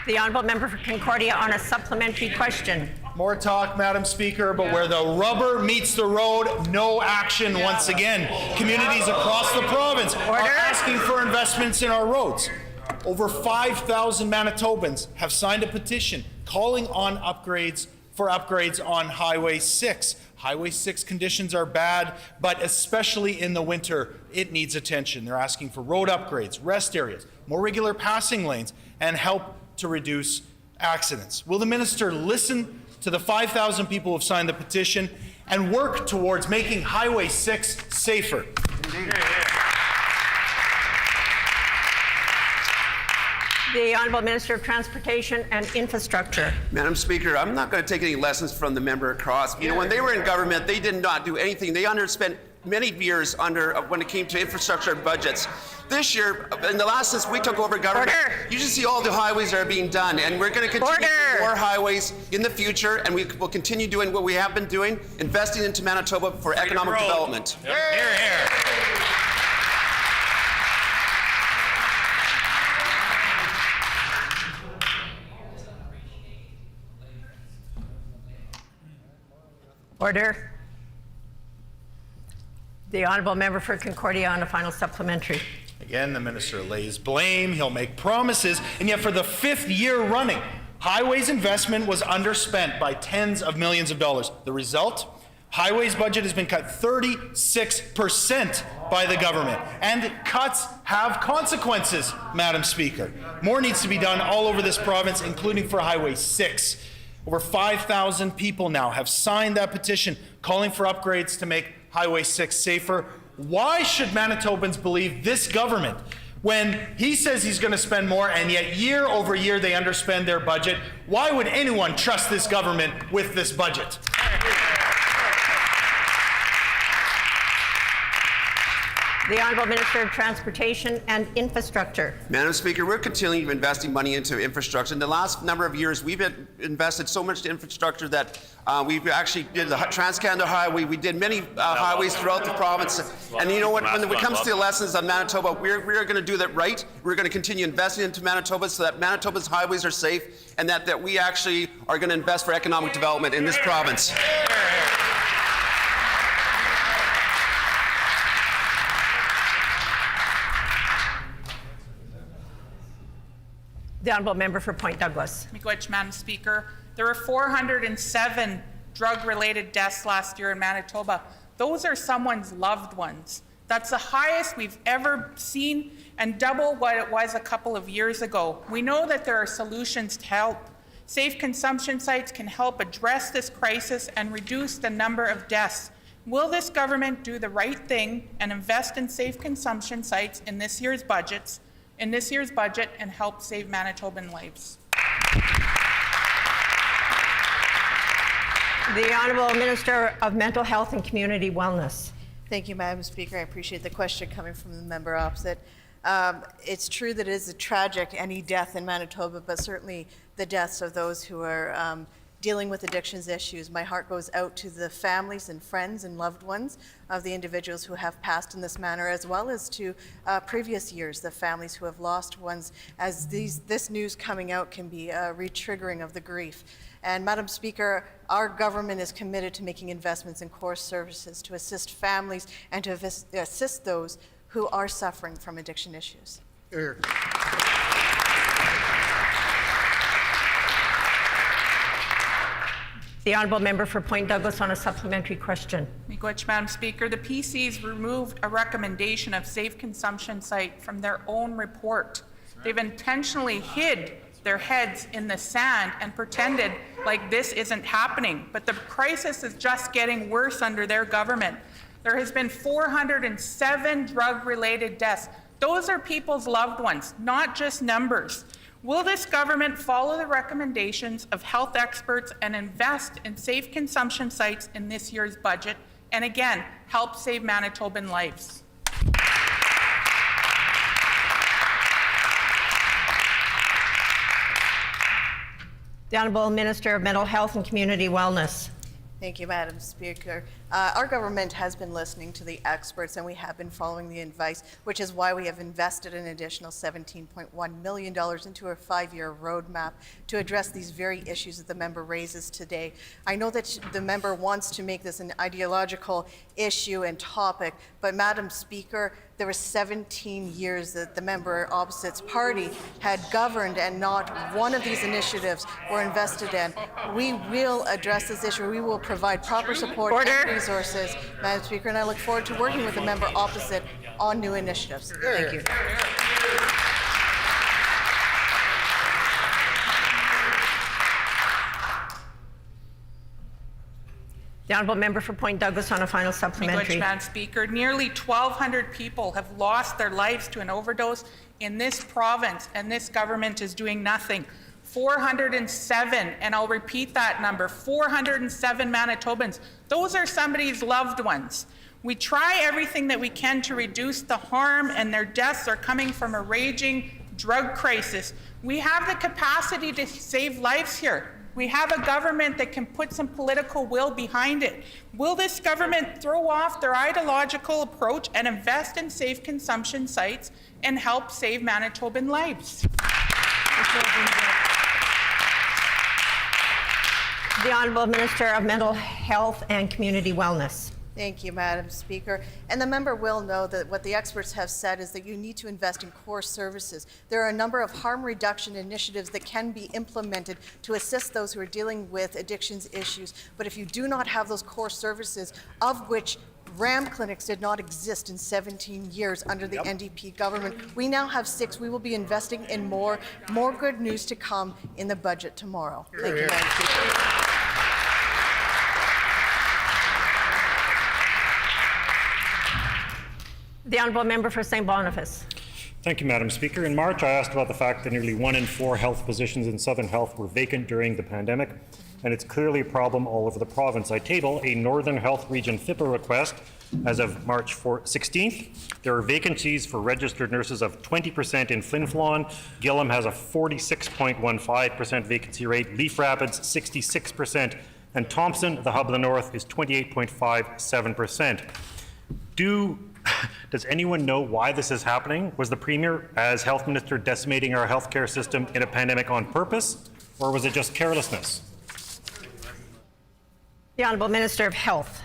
The honourable member for Concordia on a supplementary question. More talk, Madam Speaker, but where the rubber meets the road, no action once again. Communities across the province are asking for investments in our roads. Over 5,000 Manitobans have signed a petition calling on upgrades on Highway 6. Highway 6 conditions are bad, but especially in the winter, it needs attention. They're asking for road upgrades, rest areas, more regular passing lanes, and help to reduce accidents. Will the minister listen to the 5,000 people who have signed the petition and work towards making Highway 6 safer? The Honourable Minister of Transportation and Infrastructure. Madam Speaker, I'm not going to take any lessons from the member across. You know, when they were in government, they did not do anything. They underspent many years when it came to infrastructure budgets. This year, in the last since we took over government, you should see all the highways that are being done, and we're going to continue to do more highways in the future, and we will continue doing what we have been doing, investing into Manitoba for economic development. Yep. Here, here. Order. The honourable member for Concordia on a final supplementary. Again, the minister lays blame, he'll make promises, and yet for the 5th year running, highways investment was underspent by tens of millions of dollars. The result? Highways budget has been cut 36% by the government, and cuts have consequences, Madam Speaker. More needs to be done all over this province, including for Highway 6. Over 5,000 people now have signed that petition calling for upgrades to make Highway 6 safer. Why should Manitobans believe this government when he says he's going to spend more and yet year over year they underspend their budget? Why would anyone trust this government with this budget? The Honourable Minister of Transportation and Infrastructure. Madam Speaker, we're continuing investing money into infrastructure. In the last number of years, we've invested so much in infrastructure that we've actually did the Trans-Canada Highway. We did many highways throughout the province. And you know what? When it comes to the lessons on Manitoba, we're going to do that right. We're going to continue investing into Manitoba so that Manitoba's highways are safe, and that we actually are going to invest for economic development in this province. The honourable member for Point Douglas. Miigwech, Madam Speaker. There were 407 drug-related deaths last year in Manitoba. Those are someone's loved ones. That's the highest we've ever seen and double what it was a couple of years ago. We know that there are solutions to help. Safe consumption sites can help address this crisis and reduce the number of deaths. Will this government do the right thing and invest in safe consumption sites in this year's budget and help save Manitoban lives? The Honourable Minister of Mental Health and Community Wellness. Thank you, Madam Speaker. I appreciate the question coming from the member opposite. It's true that it is a tragic, any death in Manitoba, but certainly the deaths of those who are dealing with addictions issues. My heart goes out to the families and friends and loved ones of the individuals who have passed in this manner, as well as to previous years, the families who have lost ones, as this news coming out can be a re-triggering of the grief. And Madam Speaker, our government is committed to making investments in core services to assist families and to assist those who are suffering from addiction issues. The honourable member for Point Douglas on a supplementary question. Miigwech, Madam Speaker. The PCs removed a recommendation of safe consumption site from their own report. They've intentionally hid their heads in the sand and pretended like this isn't happening. But the crisis is just getting worse under their government. There has been 407 drug-related deaths. Those are people's loved ones, not just numbers. Will this government follow the recommendations of health experts and invest in safe consumption sites in this year's budget, and again, help save Manitoban lives? The Honourable Minister of Mental Health and Community Wellness. Thank you, Madam Speaker. Our government has been listening to the experts, and we have been following the advice, which is why we have invested an additional $17.1 million into a 5-year roadmap to address these very issues that the member raises today. I know that the member wants to make this an ideological issue and topic, but Madam Speaker, there were 17 years that the member opposite's party had governed, and not one of these initiatives were invested in. We will address this issue. We will provide proper support and resources, Madam Speaker, and I look forward to working with the member opposite on new initiatives. Thank you. The Honourable Member for Point Douglas on a final supplementary. Madam Speaker, nearly 1,200 people have lost their lives to an overdose in this province, and this government is doing nothing. 407, and I'll repeat that number, 407 Manitobans. Those are somebody's loved ones. We try everything that we can to reduce the harm, and their deaths are coming from a raging drug crisis. We have the capacity to save lives here. We have a government that can put some political will behind it. Will this government throw off their ideological approach and invest in safe consumption sites and help save Manitoban lives? The Honourable Minister of Mental Health and Community Wellness. Thank you, Madam Speaker. And the member will know that what the experts have said is that you need to invest in core services. There are a number of harm reduction initiatives that can be implemented to assist those who are dealing with addictions issues. But if you do not have those core services, of which RAM clinics did not exist in 17 years under the NDP government, we now have 6. We will be investing in more. More good news to come in the budget tomorrow. Thank you, Madam Speaker. The Honourable Member for St. Boniface. Thank you, Madam Speaker. In March, I asked about the fact that nearly 1 in 4 health positions in Southern Health were vacant during the pandemic, and it's clearly a problem all over the province. I table a Northern Health Region FIPA request as of March 16th. There are vacancies for registered nurses of 20% in Flin Flon. Gillam has a 46.15% vacancy rate. Leaf Rapids, 66%. And Thompson, the hub of the North, is 28.57%. Does anyone know why this is happening? Was the Premier, as Health Minister, decimating our healthcare system in a pandemic on purpose, or was it just carelessness? The Honourable Minister of Health.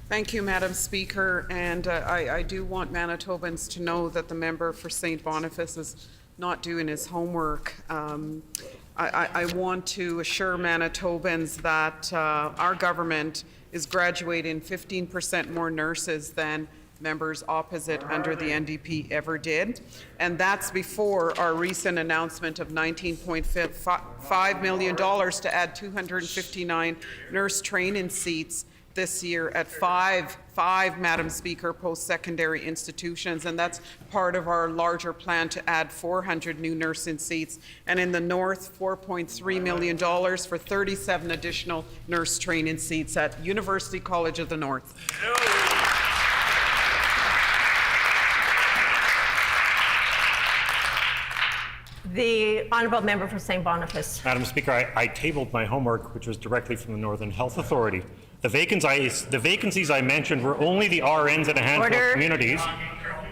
Thank you, Madam Speaker, and I do want Manitobans to know that the member for St. Boniface is not doing his homework. I want to assure Manitobans that our government is graduating 15% more nurses than members opposite under the NDP ever did. And that's before our recent announcement of $19.5 million to add 259 nurse training seats this year at five, Madam Speaker, post-secondary institutions, and that's part of our larger plan to add 400 new nursing seats. And in the North, $4.3 million for 37 additional nurse training seats at University College of the North. The Honourable Member for St. Boniface. Madam Speaker, I tabled my homework, which was directly from the Northern Health Authority. The vacancies I mentioned were only the RNs in a handful of communities,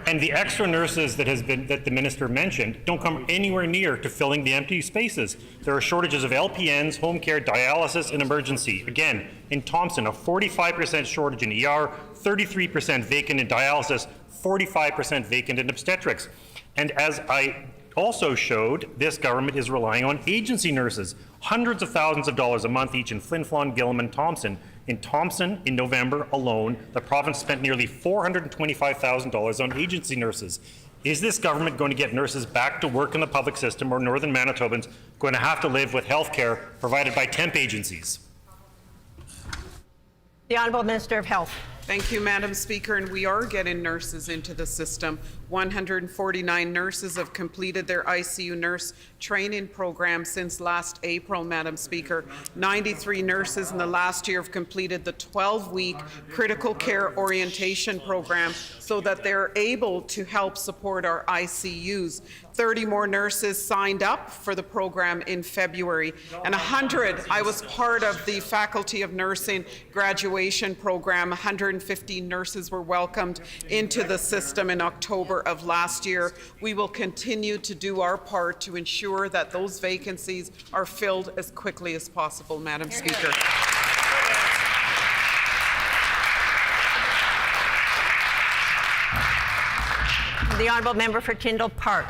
and the extra nurses that the minister mentioned don't come anywhere near to filling the empty spaces. There are shortages of LPNs, home care, dialysis, and emergency. Again, in Thompson, a 45% shortage in ER, 33% vacant in dialysis, 45% vacant in obstetrics. And as I also showed, this government is relying on agency nurses, hundreds of thousands of dollars a month each in Flin Flon, Gillam, and Thompson. In Thompson, in November alone, the province spent nearly $425,000 on agency nurses. Is this government going to get nurses back to work in the public system, or Northern Manitobans going to have to live with health care provided by temp agencies? The Honourable Minister of Health. Thank you, Madam Speaker, and we are getting nurses into the system. 149 nurses have completed their ICU nurse training program since last April, Madam Speaker. 93 nurses in the last year have completed the 12-week critical care orientation program so that they're able to help support our ICUs. 30 more nurses signed up for the program in February, and 100, I was part of the Faculty of Nursing graduation program. 115 nurses were welcomed into the system in October of last year. We will continue to do our part to ensure that those vacancies are filled as quickly as possible, Madam Speaker. The honourable member for Tyndall Park.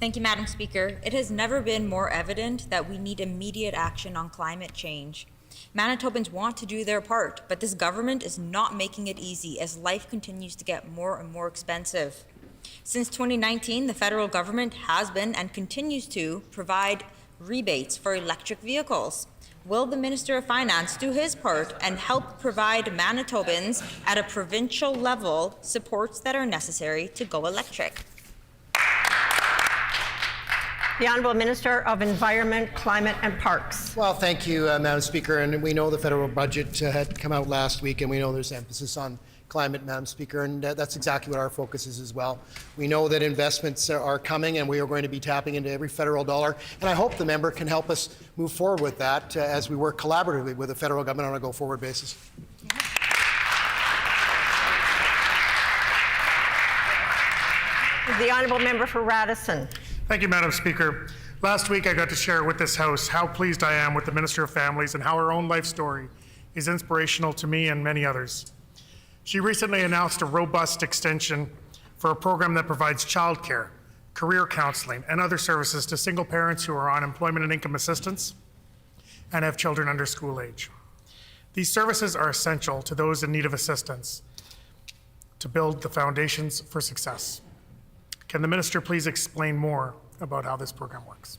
Thank you, Madam Speaker. It has never been more evident that we need immediate action on climate change. Manitobans want to do their part, but this government is not making it easy as life continues to get more and more expensive. Since 2019, the federal government has been and continues to provide rebates for electric vehicles. Will the Minister of Finance do his part and help provide Manitobans at a provincial level supports that are necessary to go electric? The Honourable Minister of Environment, Climate and Parks. Well, thank you, Madam Speaker. And we know the federal budget had come out last week, and we know there's emphasis on climate, Madam Speaker, and that's exactly what our focus is as well. We know that investments are coming, and we are going to be tapping into every federal dollar. And I hope the member can help us move forward with that as we work collaboratively with the federal government on a go-forward basis. The Honourable Member for Radisson. Thank you, Madam Speaker. Last week, I got to share with this House how pleased I am with the Minister of Families and how her own life story is inspirational to me and many others. She recently announced a robust extension for a program that provides childcare, career counseling, and other services to single parents who are on employment and income assistance and have children under school age. These services are essential to those in need of assistance to build the foundations for success. Can the Minister please explain more about how this program works?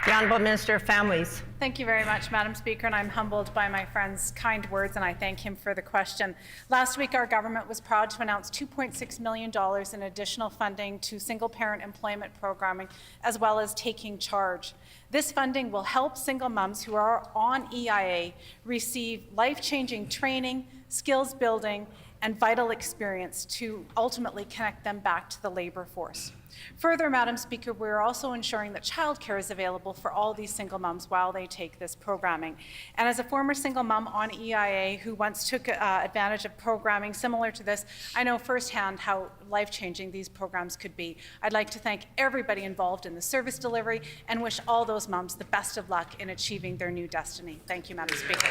The Honourable Minister of Families. Thank you very much, Madam Speaker, and I'm humbled by my friend's kind words, and I thank him for the question. Last week, our government was proud to announce $2.6 million in additional funding to single-parent employment programming, as well as taking charge. This funding will help single moms who are on EIA receive life-changing training, skills building, and vital experience to ultimately connect them back to the labour force. Further, Madam Speaker, we're also ensuring that childcare is available for all these single moms while they take this programming. And as a former single mom on EIA who once took advantage of programming similar to this, I know firsthand how life-changing these programs could be. I'd like to thank everybody involved in the service delivery and wish all those moms the best of luck in achieving their new destiny. Thank you, Madam Speaker.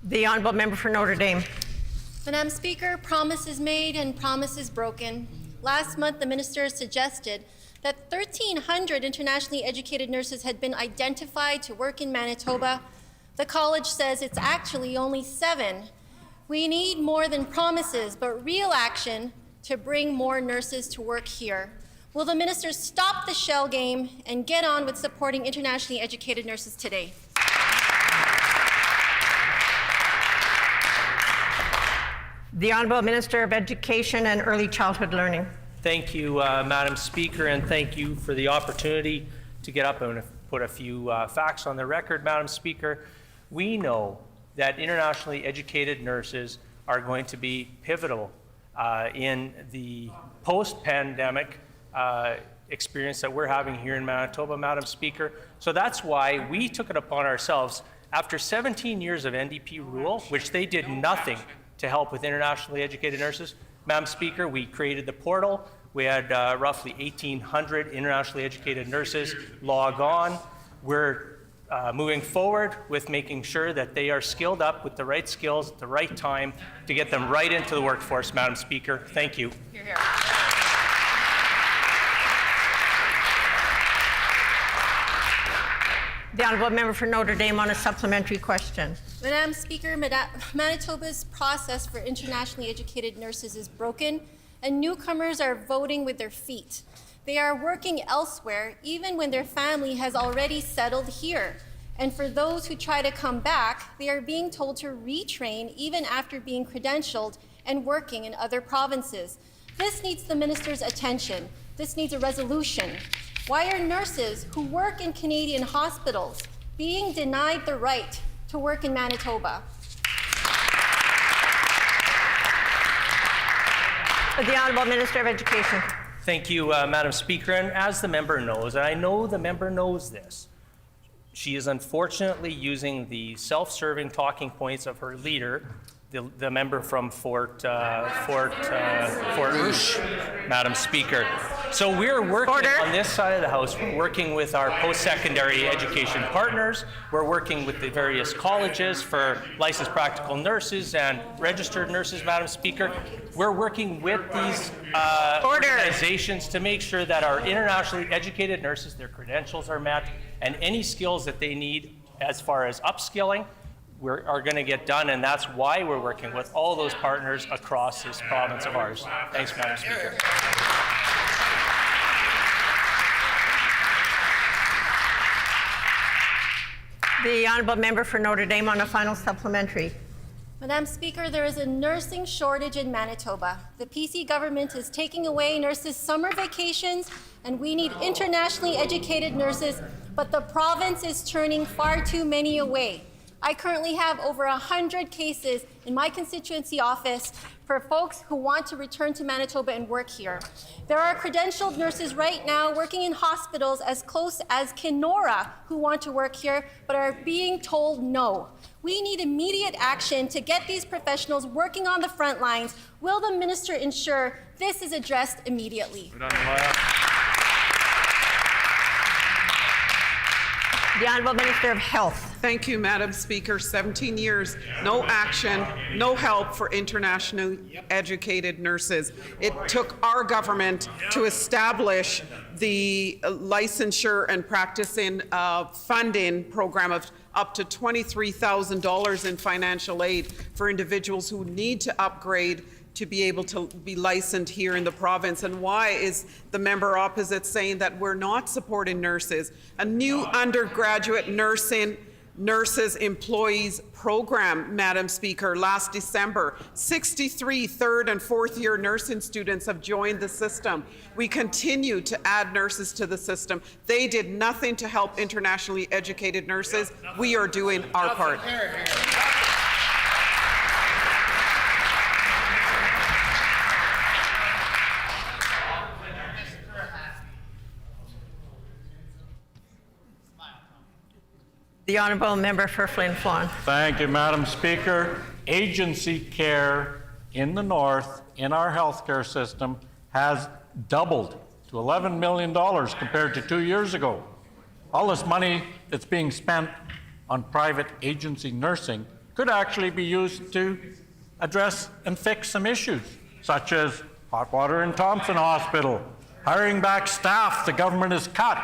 The Honourable Member for Notre Dame. Madam Speaker, promises made and promises broken. Last month, the minister suggested that 1,300 internationally educated nurses had been identified to work in Manitoba. The college says it's actually only 7. We need more than promises, but real action to bring more nurses to work here. Will the minister stop the shell game and get on with supporting internationally educated nurses today? The Honourable Minister of Education and Early Childhood Learning. Thank you, Madam Speaker, and thank you for the opportunity to get up and put a few facts on the record, Madam Speaker. We know that internationally educated nurses are going to be pivotal in the post-pandemic experience that we're having here in Manitoba, Madam Speaker. So that's why we took it upon ourselves, after 17 years of NDP rule, which they did nothing to help with internationally educated nurses. Madam Speaker, we created the portal. We had roughly 1,800 internationally educated nurses log on. We're moving forward with making sure that they are skilled up with the right skills at the right time to get them right into the workforce, Madam Speaker. Thank you. Hear, hear. The Honourable Member for Notre Dame on a supplementary question. Madam Speaker, Manitoba's process for internationally educated nurses is broken, and newcomers are voting with their feet. They are working elsewhere, even when their family has already settled here. And for those who try to come back, they are being told to retrain even after being credentialed and working in other provinces. This needs the minister's attention. This needs a resolution. Why are nurses who work in Canadian hospitals being denied the right to work in Manitoba? The Honourable Minister of Education. Thank you, Madam Speaker. And as the member knows, and I know the member knows this, she is unfortunately using the self-serving talking points of her leader, the member from Fort Rouge, Madam Speaker. So we're working on this side of the House. We're working with our post-secondary education partners. We're working with the various colleges for licensed practical nurses and registered nurses, Madam Speaker. We're working with these organizations to make sure that our internationally educated nurses, their credentials are met, and any skills that they need as far as upskilling are going to get done, and that's why we're working with all those partners across this province of ours. Thanks, Madam Speaker. The Honourable Member for Notre Dame on a final supplementary. Madam Speaker, there is a nursing shortage in Manitoba. The PC government is taking away nurses' summer vacations, and we need internationally educated nurses, but the province is turning far too many away. I currently have over 100 cases in my constituency office for folks who want to return to Manitoba and work here. There are credentialed nurses right now working in hospitals as close as Kenora who want to work here but are being told no. We need immediate action to get these professionals working on the front lines. Will the minister ensure this is addressed immediately? The Honourable Minister of Health. Thank you, Madam Speaker. 17 years, no action, no help for internationally educated nurses. It took our government to establish the licensure and practicing funding program of up to $23,000 in financial aid for individuals who need to upgrade to be able to be licensed here in the province. And why is the member opposite saying that we're not supporting nurses? A new undergraduate nurses employees program, Madam Speaker, last December. 63 third and fourth year nursing students have joined the system. We continue to add nurses to the system. They did nothing to help internationally educated nurses. We are doing our part. The Honourable Member for Flin Flon. Thank you, Madam Speaker. Agency care in the north in our healthcare system has doubled to $11 million compared to 2 years ago. All this money that's being spent on private agency nursing could actually be used to address and fix some issues, such as hot water in Thompson Hospital, hiring back staff the government has cut,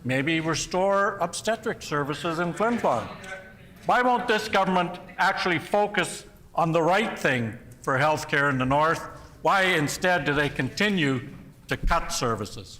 maybe restore obstetric services in Flin Flon. Why won't this government actually focus on the right thing for healthcare in the north? Why instead do they continue to cut services?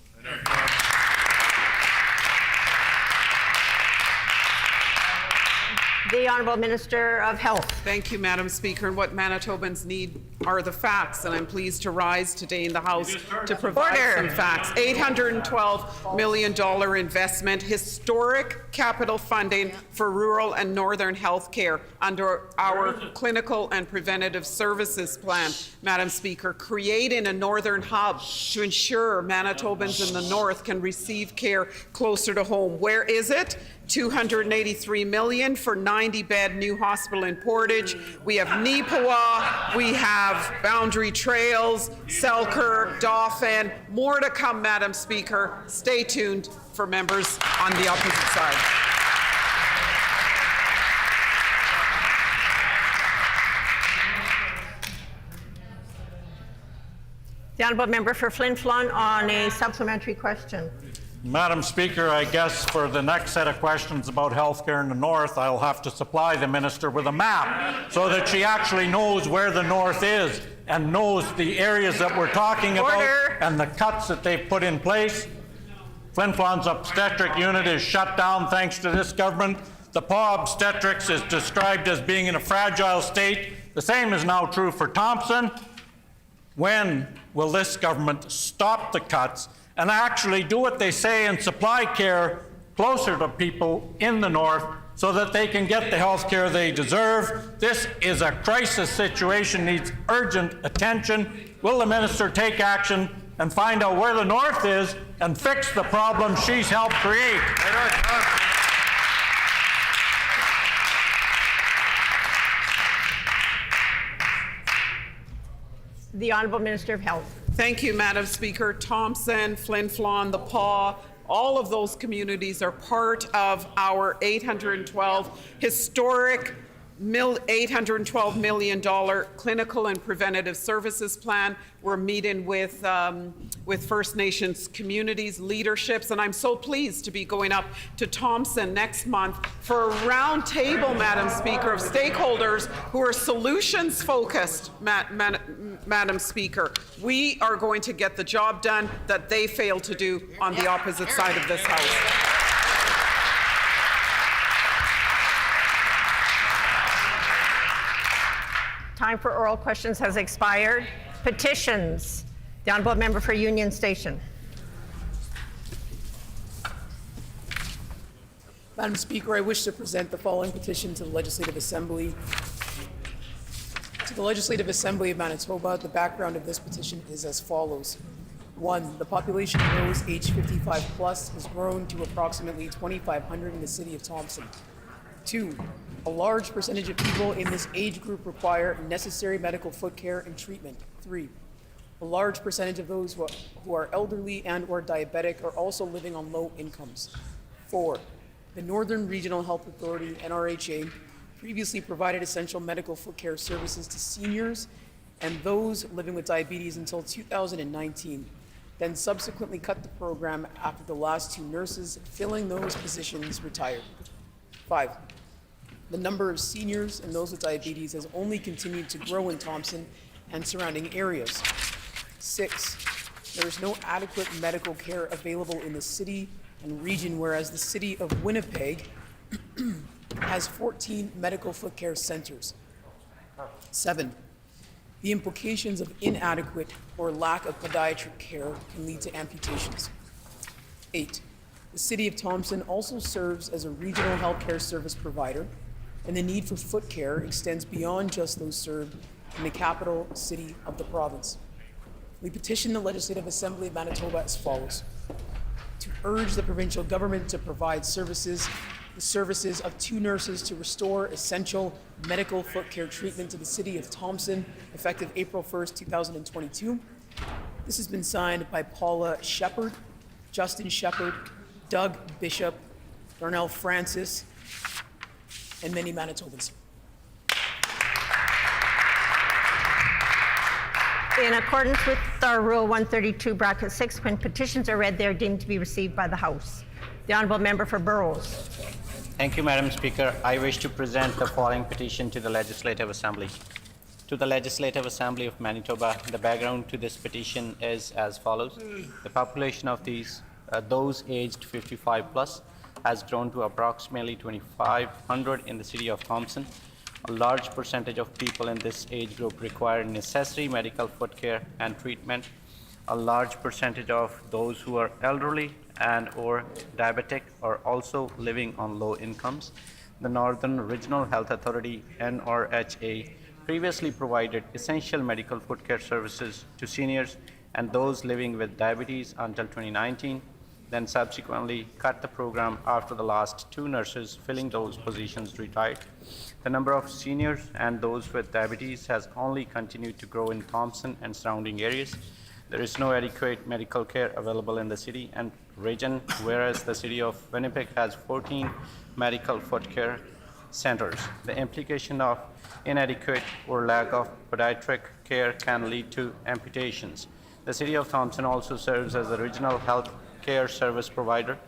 The Honourable Minister of Health. Thank you, Madam Speaker. And what Manitobans need are the facts, and I'm pleased to rise today in the House to provide some facts. $812 million investment, historic capital funding for rural and northern health care under our clinical and preventative services plan, Madam Speaker, creating a northern hub to ensure Manitobans in the north can receive care closer to home. Where is it? $283 million for 90-bed new hospital in Portage. We have Neepawa, we have Boundary Trails, Selkirk, Dauphin. More to come, Madam Speaker. Stay tuned for members on the opposite side. The Honourable Member for Flin Flon on a supplementary question. Madam Speaker, I guess for the next set of questions about healthcare in the north, I'll have to supply the minister with a map so that she actually knows where the north is and knows the areas that we're talking about and the cuts that they've put in place. Flin Flon's obstetric unit is shut down thanks to this government. The PAW obstetrics is described as being in a fragile state. The same is now true for Thompson. When will this government stop the cuts and actually do what they say and supply care closer to people in the north so that they can get the health care they deserve? This is a crisis situation, needs urgent attention. Will the minister take action and find out where the north is and fix the problem she's helped create? The Honourable Minister of Health. Thank you, Madam Speaker. Thompson, Flin Flon, the PAW, all of those communities are part of our 812 historic $812 million clinical and preventative services plan. We're meeting with First Nations communities, leaderships, and I'm so pleased to be going up to Thompson next month for a round table, Madam Speaker, of stakeholders who are solutions focused, Madam Speaker. We are going to get the job done that they failed to do on the opposite side of this House. Time for oral questions has expired. Petitions. The Honourable Member for Union Station. Madam Speaker, I wish to present the following petition to the Legislative Assembly. To the Legislative Assembly of Manitoba, the background of this petition is as follows. 1. The population of those aged 55 plus has grown to approximately 2,500 in the city of Thompson. 2. A large percentage of people in this age group require necessary medical foot care and treatment. 3. A large percentage of those who are elderly and or diabetic are also living on low incomes. 4. The Northern Regional Health Authority, NRHA, previously provided essential medical foot care services to seniors and those living with diabetes until 2019, then subsequently cut the program after the last 2 nurses filling those positions retired. 5. The number of seniors and those with diabetes has only continued to grow in Thompson and surrounding areas. 6. There is no adequate medical care available in the city and region, whereas the city of Winnipeg has 14 medical foot care centers. 7. The implications of inadequate or lack of podiatric care can lead to amputations. 8. The city of Thompson also serves as a regional healthcare service provider, and the need for foot care extends beyond just those served in the capital city of the province. We petition the Legislative Assembly of Manitoba as follows. To urge the provincial government to provide the services of 2 nurses to restore essential medical foot care treatment to the city of Thompson, effective April 1st, 2022. This has been signed by Paula Shepard, Justin Shepard, Doug Bishop, Darnell Francis, and many Manitobans. In accordance with our Rule 132(6), when petitions are read, they are deemed to be received by the House. The Honourable Member for Burrows. Thank you, Madam Speaker. I wish to present the following petition to the Legislative Assembly. To the Legislative Assembly of Manitoba, the background to this petition is as follows. The population of those aged 55 plus has grown to approximately 2,500 in the city of Thompson. A large percentage of people in this age group require necessary medical foot care and treatment. A large percentage of those who are elderly and or diabetic are also living on low incomes. The Northern Regional Health Authority, NRHA, previously provided essential medical foot care services to seniors and those living with diabetes until 2019, then subsequently cut the program after the last 2 nurses filling those positions retired. The number of seniors and those with diabetes has only continued to grow in Thompson and surrounding areas. There is no adequate medical care available in the city and region, whereas the city of Winnipeg has 14 medical foot care centers. The implication of inadequate or lack of podiatric care can lead to amputations. The city of Thompson also serves as a regional health care service provider,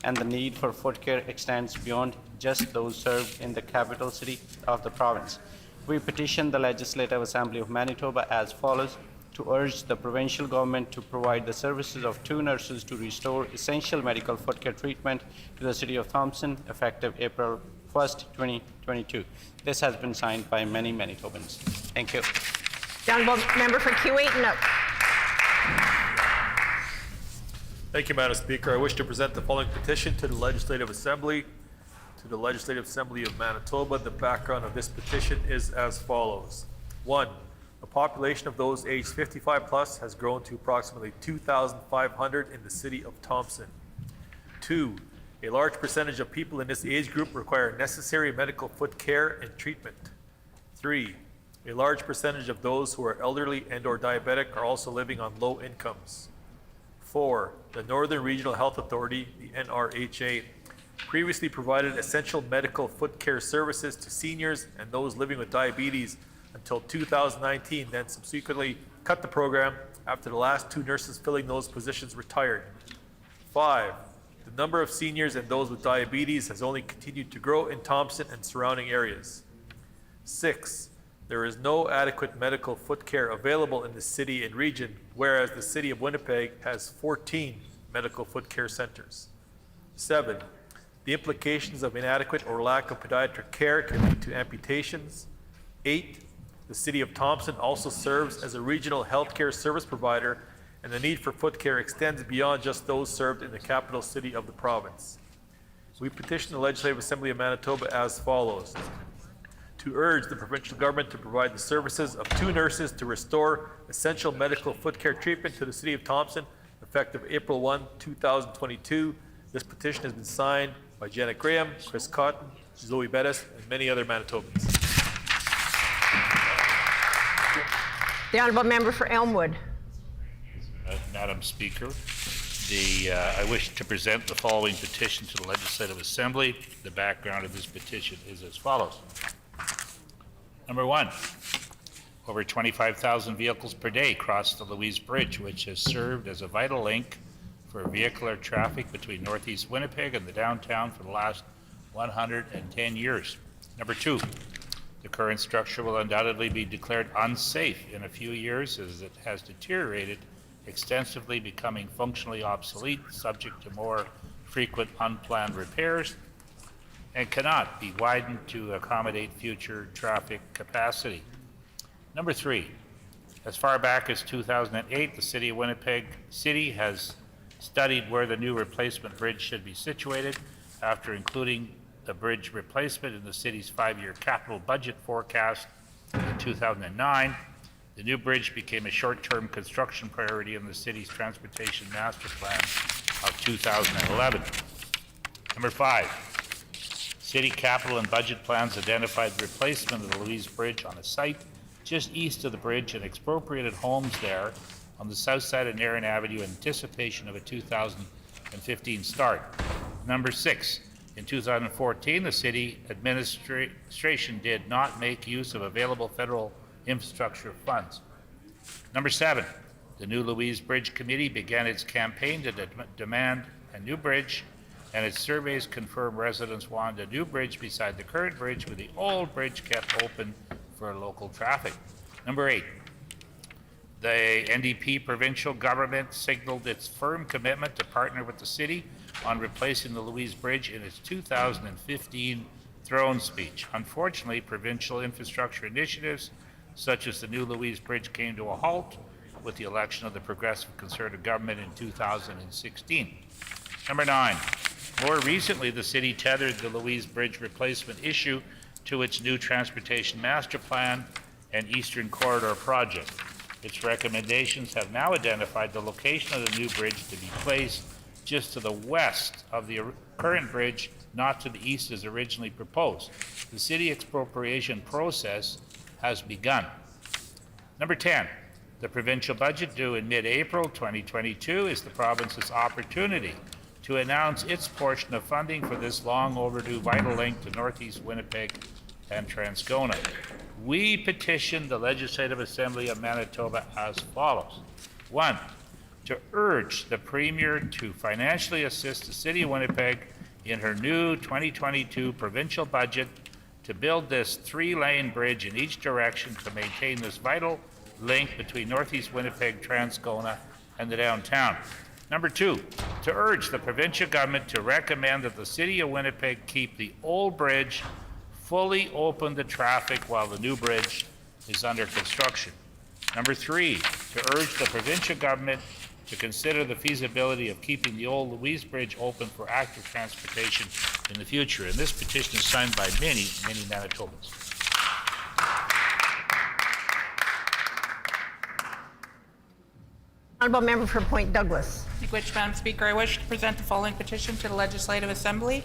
and the need for foot care extends beyond just those served in the capital city of the province. We petition the Legislative Assembly of Manitoba as follows: to urge the provincial government to provide the services of 2 nurses to restore essential medical foot care treatment to the city of Thompson effective April 1st, 2022. This has been signed by many Manitobans. Thank you. The honourable member for Q8 and up. Thank you, Madam Speaker. I wish to present the following petition to the Legislative Assembly. To the Legislative Assembly of Manitoba, the background of this petition is as follows. 1. The population of those aged 55 plus has grown to approximately 2,500 in the city of Thompson. 2. A large percentage of people in this age group require necessary medical foot care and treatment. 3. A large percentage of those who are elderly and/or diabetic are also living on low incomes. 4. The Northern Regional Health Authority, the NRHA, previously provided essential medical foot care services to seniors and those living with diabetes until 2019, then subsequently cut the program after the last 2 nurses filling those positions retired. 5. The number of seniors and those with diabetes has only continued to grow in Thompson and surrounding areas. 6. There is no adequate medical foot care available in the city and region, whereas the city of Winnipeg has 14 medical foot care centers. 7. The implications of inadequate or lack of podiatric care can lead to amputations. 8. The city of Thompson also serves as a regional healthcare service provider, and the need for foot care extends beyond just those served in the capital city of the province. We petition the Legislative Assembly of Manitoba as follows: to urge the provincial government to provide the services of 2 nurses to restore essential medical foot care treatment to the city of Thompson effective April 1, 2022. This petition has been signed by Janet Graham, Chris Cotton, Zoe Bettis, and many other Manitobans. The honourable member for Elmwood. Madam Speaker, I wish to present the following petition to the Legislative Assembly. The background of this petition is as follows. Number 1, over 25,000 vehicles per day cross the Louise Bridge, which has served as a vital link for vehicular traffic between northeast Winnipeg and the downtown for the last 110 years. Number 2, the current structure will undoubtedly be declared unsafe in a few years as it has deteriorated extensively, becoming functionally obsolete, subject to more frequent unplanned repairs, and cannot be widened to accommodate future traffic capacity. Number 3, as far back as 2008, the City of Winnipeg City has studied where the new replacement bridge should be situated. After including the bridge replacement in the city's 5-year capital budget forecast in 2009, the new bridge became a short-term construction priority in the city's transportation master plan of 2011. Number 5, city capital and budget plans identified the replacement of the Louise Bridge on a site just east of the bridge and expropriated homes there on the south side of Narron Avenue in anticipation of a 2015 start. Number 6, in 2014, the city administration did not make use of available federal infrastructure funds. Number 7, the new Louise Bridge Committee began its campaign to demand a new bridge, and its surveys confirm residents wanted a new bridge beside the current bridge, with the old bridge kept open for local traffic. Number 8, the NDP provincial government signaled its firm commitment to partner with the city on replacing the Louise Bridge in its 2015 throne speech. Unfortunately, provincial infrastructure initiatives such as the new Louise Bridge came to a halt with the election of the Progressive Conservative government in 2016. Number 9, more recently, the city tethered the Louise Bridge replacement issue to its new transportation master plan and Eastern Corridor project. Its recommendations have now identified the location of the new bridge to be placed just to the west of the current bridge, not to the east as originally proposed. The city expropriation process has begun. Number 10, the provincial budget due in mid-April 2022 is the province's opportunity to announce its portion of funding for this long overdue vital link to northeast Winnipeg and Transcona. We petition the Legislative Assembly of Manitoba as follows. 1, to urge the Premier to financially assist the City of Winnipeg in her new 2022 provincial budget to build this 3-lane bridge in each direction to maintain this vital link between Northeast Winnipeg, Transcona, and the downtown. Number 2, to urge the provincial government to recommend that the City of Winnipeg keep the old bridge fully open to traffic while the new bridge is under construction. Number 3, to urge the provincial government to consider the feasibility of keeping the old Louise Bridge open for active transportation in the future. And this petition is signed by many, many Manitobans. Honourable Member for Point Douglas. Thank you, Madam Speaker. I wish to present the following petition to the Legislative Assembly.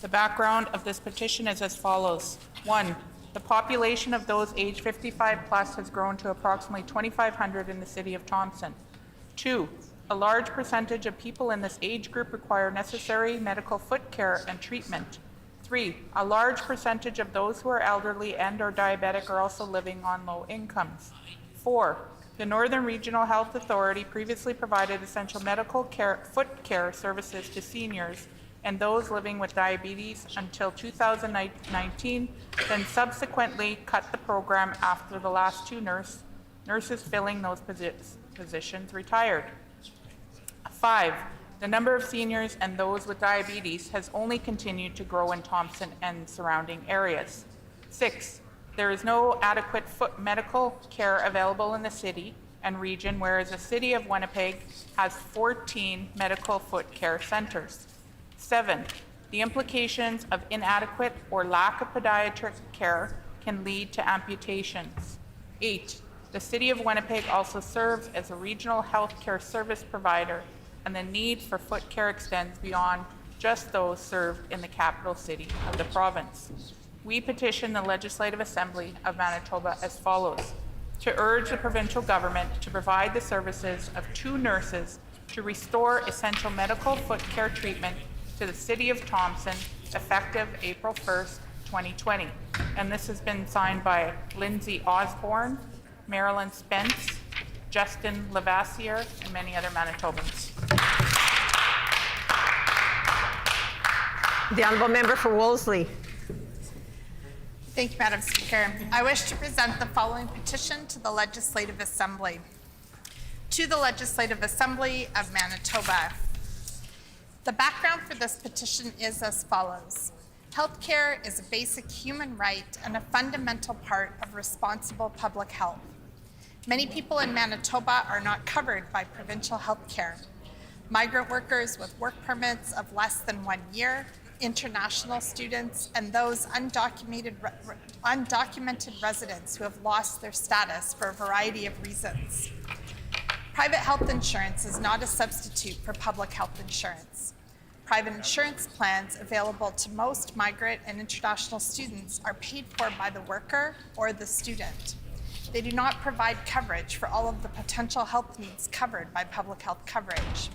The background of this petition is as follows. 1. The population of those aged 55 plus has grown to approximately 2,500 in the City of Thompson. 2. A large percentage of people in this age group require necessary medical foot care and treatment. 3. A large percentage of those who are elderly and or diabetic are also living on low incomes. 4. The Northern Regional Health Authority previously provided essential medical care, foot care services to seniors and those living with diabetes until 2019, then subsequently cut the program after the last 2 nurses filling those positions retired. 5. The number of seniors and those with diabetes has only continued to grow in Thompson and surrounding areas. 6. There is no adequate foot medical care available in the city and region, whereas the City of Winnipeg has 14 medical foot care centers. 7. The implications of inadequate or lack of podiatric care can lead to amputations. 8. The City of Winnipeg also serves as a regional health care service provider, and the need for foot care extends beyond just those served in the capital city of the province. We petition the Legislative Assembly of Manitoba as follows: to urge the provincial government to provide the services of 2 nurses to restore essential medical foot care treatment to the City of Thompson effective April 1st, 2020. And this has been signed by Lindsay Osborne, Marilyn Spence, Justin Lavassier, and many other Manitobans. The Honourable Member for Wolseley. Thank you, Madam Speaker. I wish to present the following petition to the Legislative Assembly. To the Legislative Assembly of Manitoba. The background for this petition is as follows. Healthcare is a basic human right and a fundamental part of responsible public health. Many people in Manitoba are not covered by provincial health care. Migrant workers with work permits of less than 1 year, international students, and those undocumented residents who have lost their status for a variety of reasons. Private health insurance is not a substitute for public health insurance. Private insurance plans available to most migrant and international students are paid for by the worker or the student. They do not provide coverage for all of the potential health needs covered by public health coverage.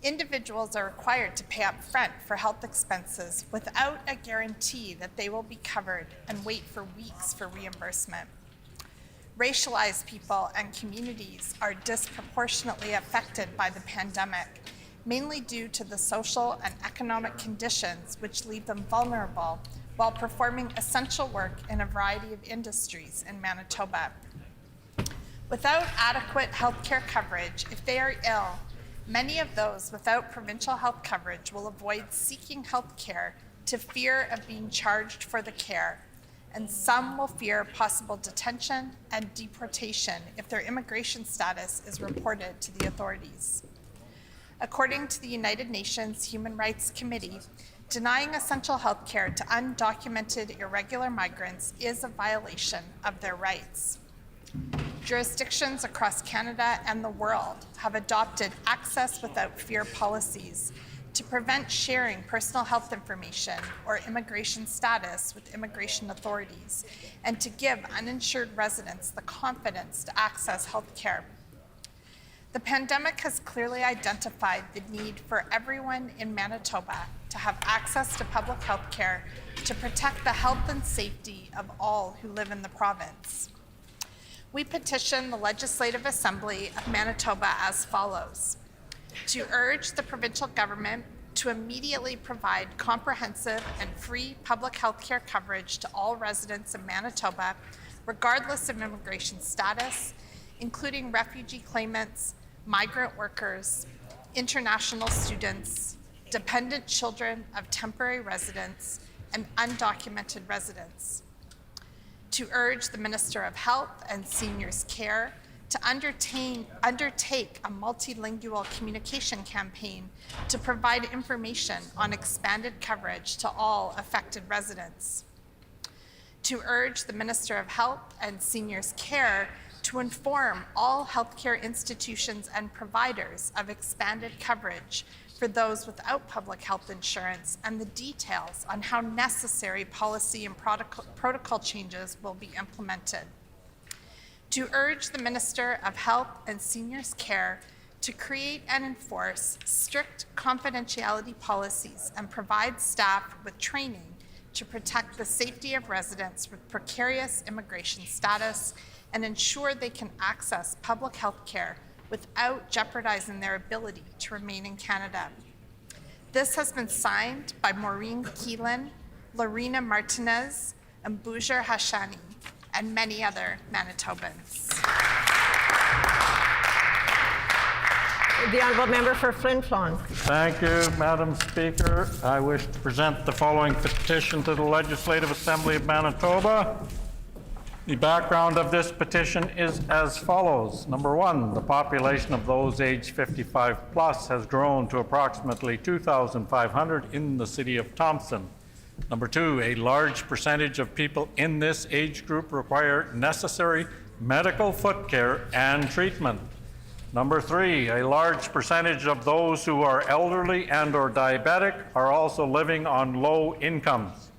Individuals are required to pay up front for health expenses without a guarantee that they will be covered and wait for weeks for reimbursement. Racialized people and communities are disproportionately affected by the pandemic, mainly due to the social and economic conditions which leave them vulnerable while performing essential work in a variety of industries in Manitoba. Without adequate health care coverage, if they are ill, many of those without provincial health coverage will avoid seeking health care to fear of being charged for the care, and some will fear possible detention and deportation if their immigration status is reported to the authorities. According to the United Nations Human Rights Committee, denying essential health care to undocumented irregular migrants is a violation of their rights. Jurisdictions across Canada and the world have adopted access without fear policies to prevent sharing personal health information or immigration status with immigration authorities, and to give uninsured residents the confidence to access health care. The pandemic has clearly identified the need for everyone in Manitoba to have access to public health care to protect the health and safety of all who live in the province. we petition the Legislative Assembly of Manitoba as follows. To urge the provincial government to immediately provide comprehensive and free public health care coverage to all residents of Manitoba, regardless of immigration status, including refugee claimants, migrant workers, international students, dependent children of temporary residents, and undocumented residents. To urge the Minister of Health and Seniors Care to undertake a multilingual communication campaign to provide information on expanded coverage to all affected residents. To urge the Minister of Health and Seniors Care to inform all healthcare institutions and providers of expanded coverage for those without public health insurance and the details on how necessary policy and protocol changes will be implemented. To urge the Minister of Health and Seniors Care to create and enforce strict confidentiality policies and provide staff with training to protect the safety of residents with precarious immigration status and ensure they can access public health care without jeopardizing their ability to remain in Canada. This has been signed by Maureen Keelan, Lorena Martinez, and Boujar Hashani, and many other Manitobans. The Honourable Member for Flin Flon. Thank you, Madam Speaker. I wish to present the following petition to the Legislative Assembly of Manitoba. The background of this petition is as follows. Number one, the population of those aged 55 plus has grown to approximately 2,500 in the city of Thompson. Number two, a large percentage of people in this age group require necessary medical foot care and treatment. Number three, a large percentage of those who are elderly and/or diabetic are also living on low incomes.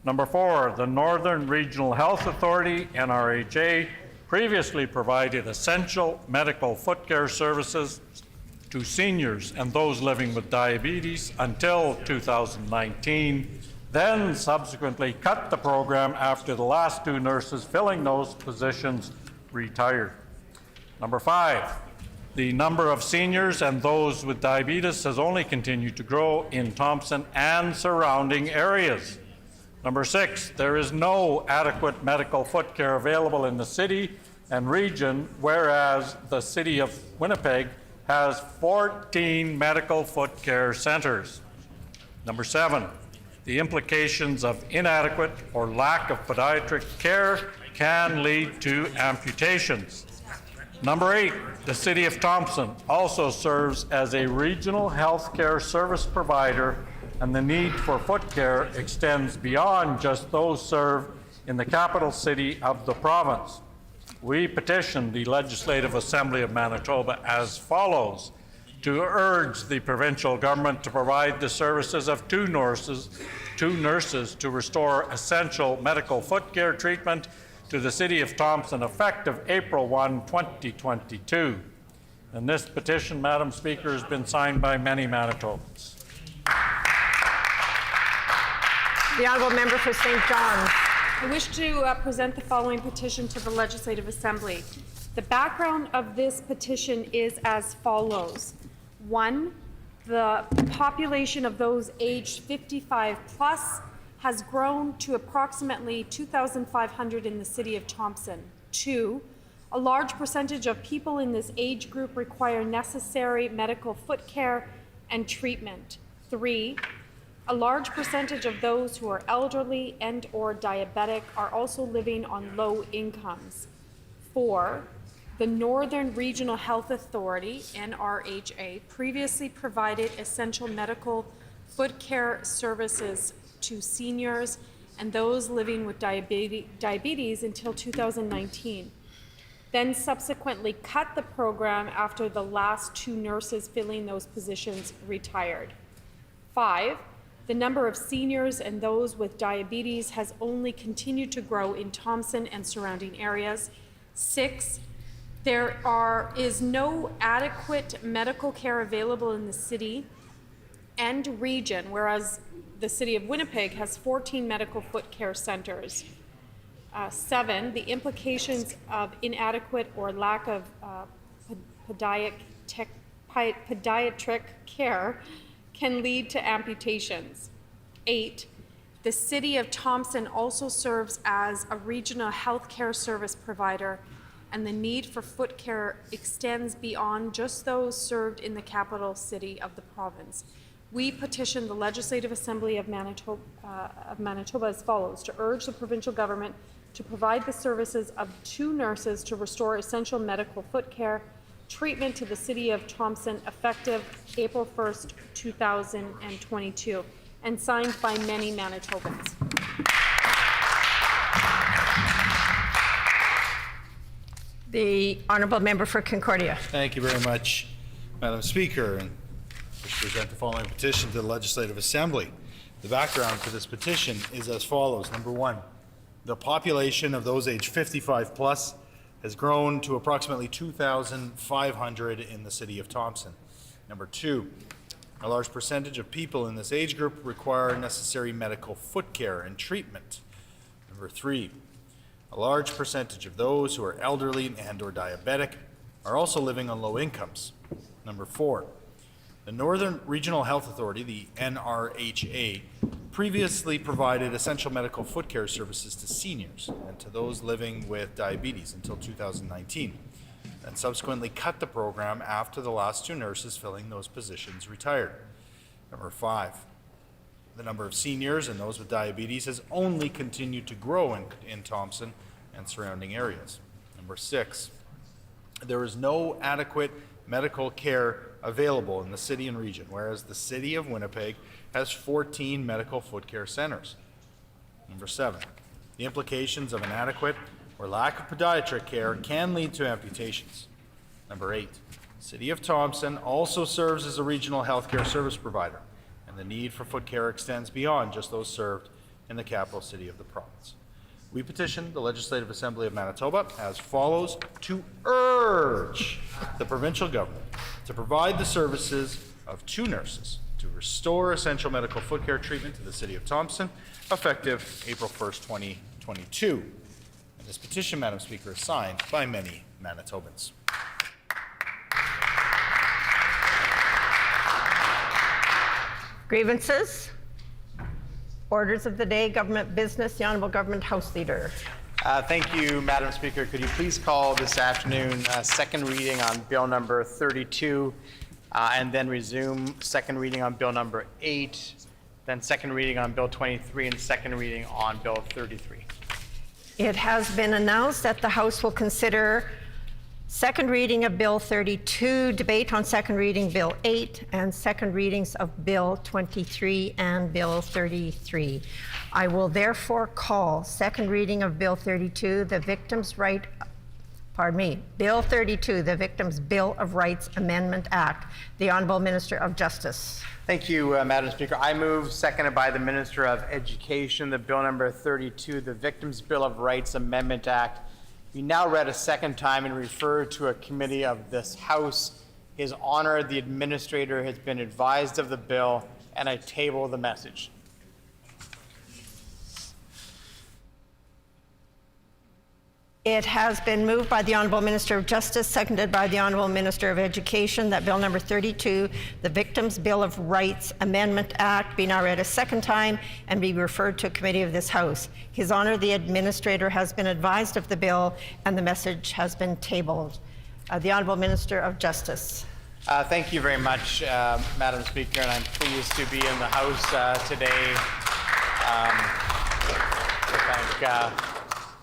Number four, the Northern Regional Health Authority, NRHA, previously provided essential medical foot care services to seniors and those living with diabetes until 2019, then subsequently cut the program after the last two nurses filling those positions retired. Number five, the number of seniors and those with diabetes has only continued to grow in Thompson and surrounding areas. Number six, there is no adequate medical foot care available in the city and region, whereas the city of Winnipeg has 14 medical foot care centers. Number seven, the implications of inadequate or lack of podiatric care can lead to amputations. Number eight, the city of Thompson also serves as a regional health care service provider, and the need for foot care extends beyond just those served in the capital city of the province. We petition the Legislative Assembly of Manitoba as follows: to urge the provincial government to provide the services of two nurses to restore essential medical foot care treatment to the city of Thompson effective April 1, 2022. And this petition, Madam Speaker, has been signed by many Manitobans. The Honourable Member for St. John's. I wish to present the following petition to the Legislative Assembly. The background of this petition is as follows. One, the population of those aged 55 plus has grown to approximately 2,500 in the city of Thompson. Two, a large percentage of people in this age group require necessary medical foot care and treatment. Three, a large percentage of those who are elderly and/or diabetic are also living on low incomes. Four, the Northern Regional Health Authority, NRHA, previously provided essential medical foot care services to seniors and those living with diabetes until 2019, then subsequently cut the program after the last two nurses filling those positions retired. Five, the number of seniors and those with diabetes has only continued to grow in Thompson and surrounding areas. Six, there is no adequate medical care available in the city and region, whereas the city of Winnipeg has 14 medical foot care centers. 7, the implications of inadequate or lack of pediatric care can lead to amputations. 8, the City of Thompson also serves as a regional healthcare service provider, and the need for foot care extends beyond just those served in the capital city of the province. We petition the Legislative Assembly of Manitoba as follows: to urge the provincial government to provide the services of 2 nurses to restore essential medical foot care treatment to the City of Thompson effective April 1st, 2022, and signed by many Manitobans. The Honourable Member for Concordia. Thank you very much, Madam Speaker, and I present the following petition to the Legislative Assembly. The background to this petition is as follows. Number 1, the population of those aged 55 plus has grown to approximately 2,500 in the City of Thompson. Number 2, a large percentage of people in this age group require necessary medical foot care and treatment. Number 3, a large percentage of those who are elderly and/or diabetic are also living on low incomes. Number 4, the Northern Regional Health Authority, the NRHA, previously provided essential medical foot care services to seniors and to those living with diabetes until 2019, and subsequently cut the program after the last 2 nurses filling those positions retired. Number 5, the number of seniors and those with diabetes has only continued to grow in Thompson and surrounding areas. Number 6, there is no adequate medical care available in the city and region, whereas the City of Winnipeg has 14 medical foot care centers. Number 7, the implications of inadequate or lack of pediatric care can lead to amputations. Number 8, the City of Thompson also serves as a regional healthcare service provider, and the need for foot care extends beyond just those served in the capital city of the province. We petition the Legislative Assembly of Manitoba as follows: to urge the provincial government to provide the services of 2 nurses to restore essential medical foot care treatment to the City of Thompson, effective April 1st, 2022. And this petition, Madam Speaker, is signed by many Manitobans. Grievances. Orders of the day, government business. The Honourable Government House Leader. Thank you, Madam Speaker. Could you please call this afternoon second reading on Bill number 32, and then resume second reading on Bill number 8, then second reading on Bill 23, and second reading on Bill 33. It has been announced that the House will consider second reading of Bill 32, debate on second reading Bill 8, and second readings of Bill 23 and Bill 33. I will therefore call second reading of Bill 32, Bill 32, the Victims' Bill of Rights Amendment Act. The Honourable Minister of Justice. Thank you, Madam Speaker. I move, seconded by the Minister of Education, that Bill number 32, the Victims' Bill of Rights Amendment Act, be now read a second time and referred to a committee of this House. His Honor, the Administrator, has been advised of the bill, and I table the message. It has been moved by the Honourable Minister of Justice, seconded by the Honourable Minister of Education, that Bill number 32, the Victims' Bill of Rights Amendment Act, be now read a second time and be referred to a committee of this House. His Honour, the Administrator, has been advised of the bill and the message has been tabled. The Honourable Minister of Justice. Thank you very much, Madam Speaker, and I'm pleased to be in the House today.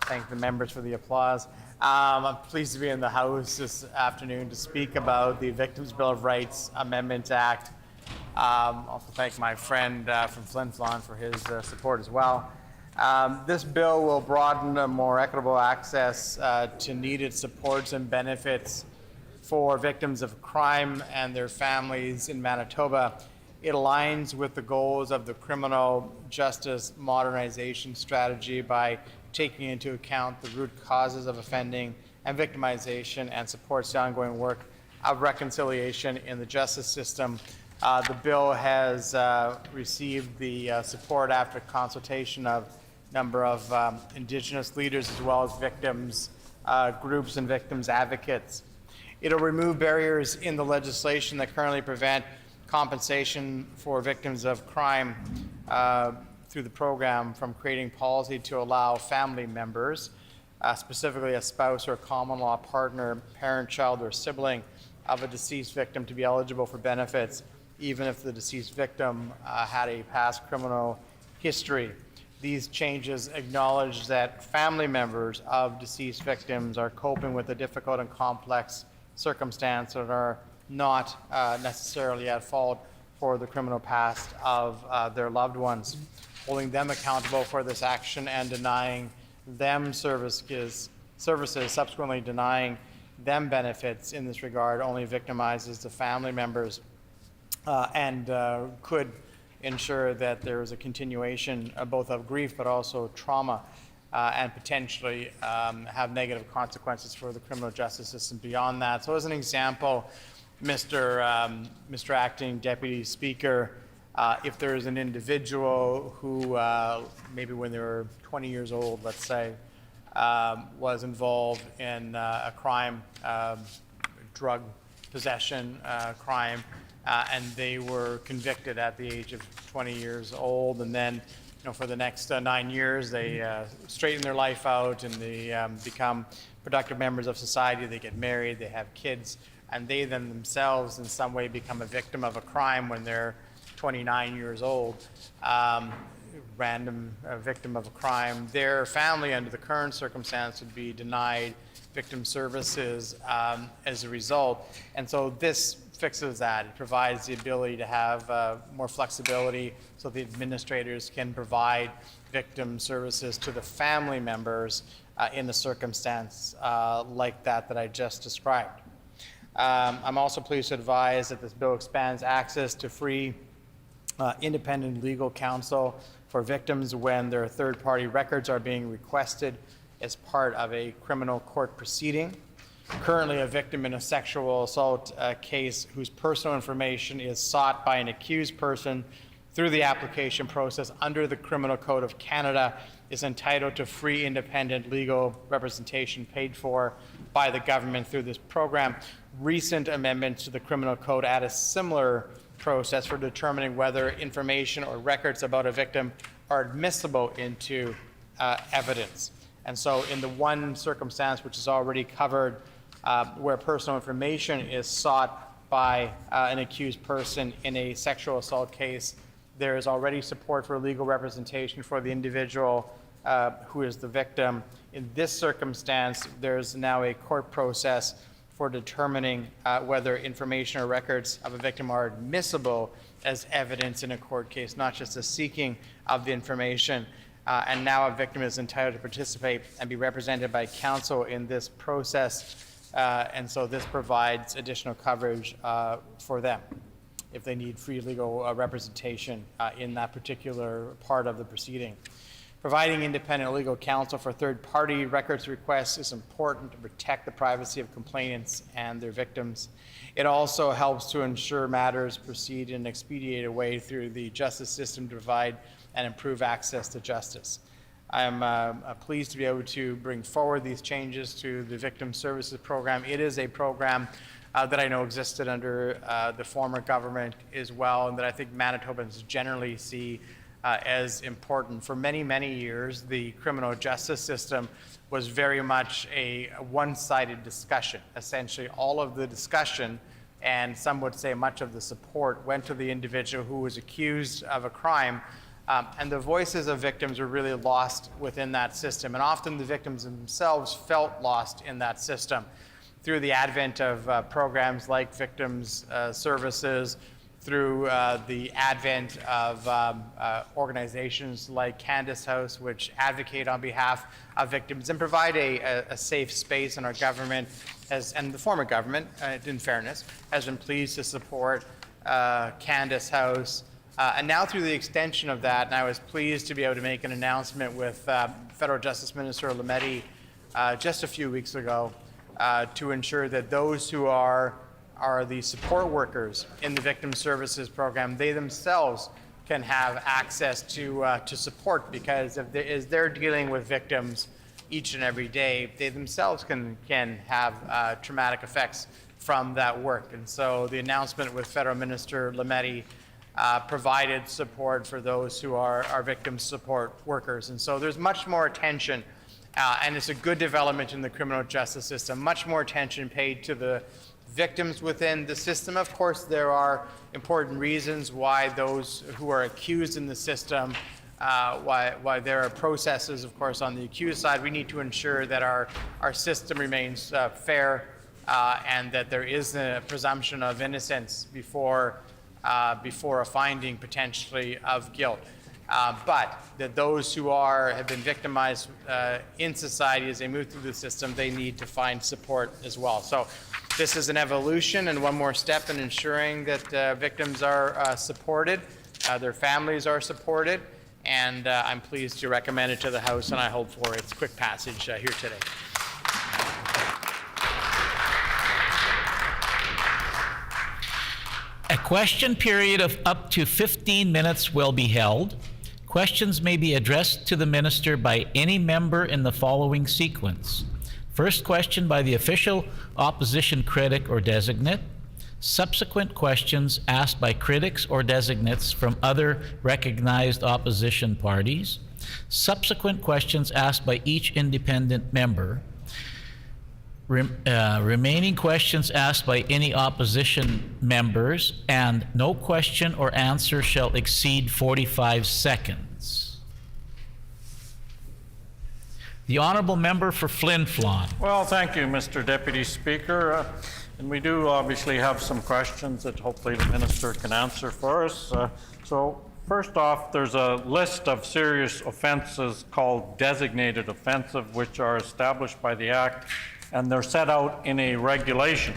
Thank the members for the applause. I'm pleased to be in the House this afternoon to speak about the Victims' Bill of Rights Amendment Act. Also thank my friend from Flin Flon for his support as well. This bill will broaden a more equitable access to needed supports and benefits for victims of crime and their families in Manitoba. It aligns with the goals of the criminal justice modernization strategy by taking into account the root causes of offending and victimization, and supports the ongoing work of reconciliation in the justice system. The bill has received the support after consultation of number of Indigenous leaders as well as victims groups and victims advocates. It'll remove barriers in the legislation that currently prevent compensation for victims of crime through the program from creating policy to allow family members, specifically a spouse or common law partner, parent, child, or sibling of a deceased victim to be eligible for benefits, even if the deceased victim had a past criminal history. These changes acknowledge that family members of deceased victims are coping with a difficult and complex circumstance and are not necessarily at fault for the criminal past of their loved ones. Holding them accountable for this action and denying them services, subsequently denying them benefits in this regard, only victimizes the family members and could ensure that there is a continuation both of grief but also trauma and potentially have negative consequences for the criminal justice system beyond that. So as an example, Mr. Acting Deputy Speaker, if there is an individual who maybe when they were 20 years old, let's say, was involved in a crime, drug possession crime, and they were convicted at the age of 20 years old, and then for the next 9 years they straighten their life out and they become productive members of society, they get married, they have kids, and they then themselves in some way become a victim of a crime when they're 29 years old, random victim of a crime. Their family under the current circumstance would be denied victim services as a result, and so this fixes that. It provides the ability to have more flexibility so the administrators can provide victim services to the family members in a circumstance like that I just described. I'm also pleased to advise that this bill expands access to free independent legal counsel for victims when their third-party records are being requested as part of a criminal court proceeding. Currently, a victim in a sexual assault case whose personal information is sought by an accused person through the application process under the Criminal Code of Canada is entitled to free independent legal representation paid for by the government through this program. Recent amendments to the Criminal Code add a similar process for determining whether information or records about a victim are admissible into evidence. And so in the one circumstance which is already covered where personal information is sought by an accused person in a sexual assault case, there is already support for legal representation for the individual who is the victim. In this circumstance, there's now a court process for determining whether information or records of a victim are admissible as evidence in a court case, not just a seeking of the information. And now a victim is entitled to participate and be represented by counsel in this process. And so this provides additional coverage for them if they need free legal representation in that particular part of the proceeding. Providing independent legal counsel for third-party records requests is important to protect the privacy of complainants and their victims. It also helps to ensure matters proceed in an expedited way through the justice system to provide and improve access to justice. I am pleased to be able to bring forward these changes to the Victim Services Program. It is a program that I know existed under the former government as well, and that I think Manitobans generally see as important. For many, many years, the criminal justice system was very much a one-sided discussion. Essentially, all of the discussion, and some would say much of the support, went to the individual who was accused of a crime, and the voices of victims were really lost within that system. And often the victims themselves felt lost in that system. Through the advent of programs like Victims Services, through the advent of organizations like Candace House, which advocate on behalf of victims and provide a safe space in our government, and the former government, in fairness, has been pleased to support Candace House. And now through the extension of that, and I was pleased to be able to make an announcement with Federal Justice Minister Lametti just a few weeks ago to ensure that those who are the support workers in the Victim Services Program, they themselves can have access to support, because as they're dealing with victims each and every day, they themselves can have traumatic effects from that work. And so the announcement with Federal Minister Lametti provided support for those who are victim support workers. And so there's much more attention, and it's a good development in the criminal justice system, much more attention paid to the victims within the system. Of course, there are important reasons why those who are accused in the system, why there are processes, of course, on the accused side. We need to ensure that our system remains fair, and that there is a presumption of innocence before a finding potentially of guilt. But that those who have been victimized in society as they move through the system, they need to find support as well. So this is an evolution and one more step in ensuring that victims are supported, their families are supported, and I'm pleased to recommend it to the House, and I hope for its quick passage here today. A question period of up to 15 minutes will be held. Questions may be addressed to the minister by any member in the following sequence. First question by the official opposition critic or designate. Subsequent questions asked by critics or designates from other recognized opposition parties. Subsequent questions asked by each independent member. Remaining questions asked by any opposition members, and no question or answer shall exceed 45 seconds. The honourable member for Flin Flon. Well, thank you, Mr. Deputy Speaker. And we do obviously have some questions that hopefully the minister can answer for us. So first off, there's a list of serious offenses called designated offensive, which are established by the Act, and they're set out in a regulation.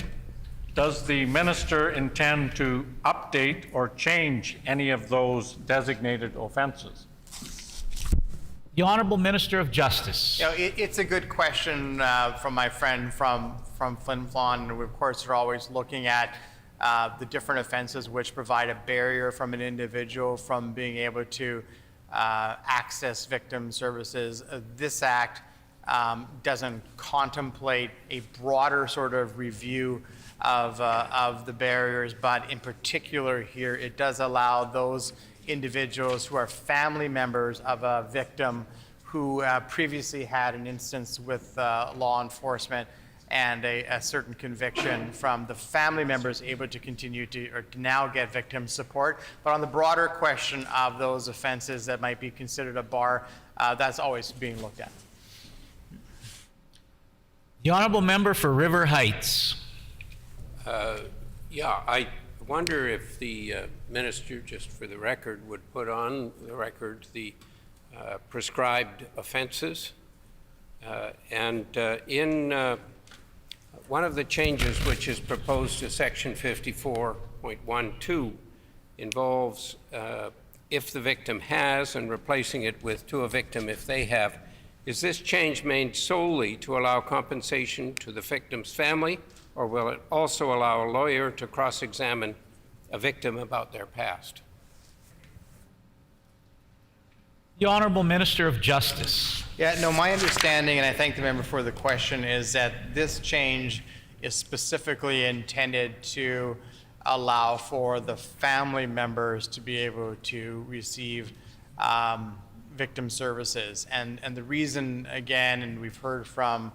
Does the minister intend to update or change any of those designated offenses? The Honourable Minister of Justice. You know, it's a good question from my friend from Flin Flon. And we, of course, are always looking at the different offenses which provide a barrier from an individual from being able to access victim services. This Act doesn't contemplate a broader sort of review of the barriers, but in particular here, it does allow those individuals who are family members of a victim who previously had an instance with law enforcement and a certain conviction from the family members able to continue to or to now get victim support. But on the broader question of those offenses that might be considered a bar, that's always being looked at. The Honourable Member for River Heights. Yeah, I wonder if the minister, just for the record, would put on the record the prescribed offenses. In one of the changes which is proposed to section 54.12 involves if the victim has and replacing it with to a victim if they have. Is this change made solely to allow compensation to the victim's family, or will it also allow a lawyer to cross-examine a victim about their past? The Honourable Minister of Justice. Yeah, no, my understanding, and I thank the member for the question, is that this change is specifically intended to allow for the family members to be able to receive victim services. And the reason, again, and we've heard from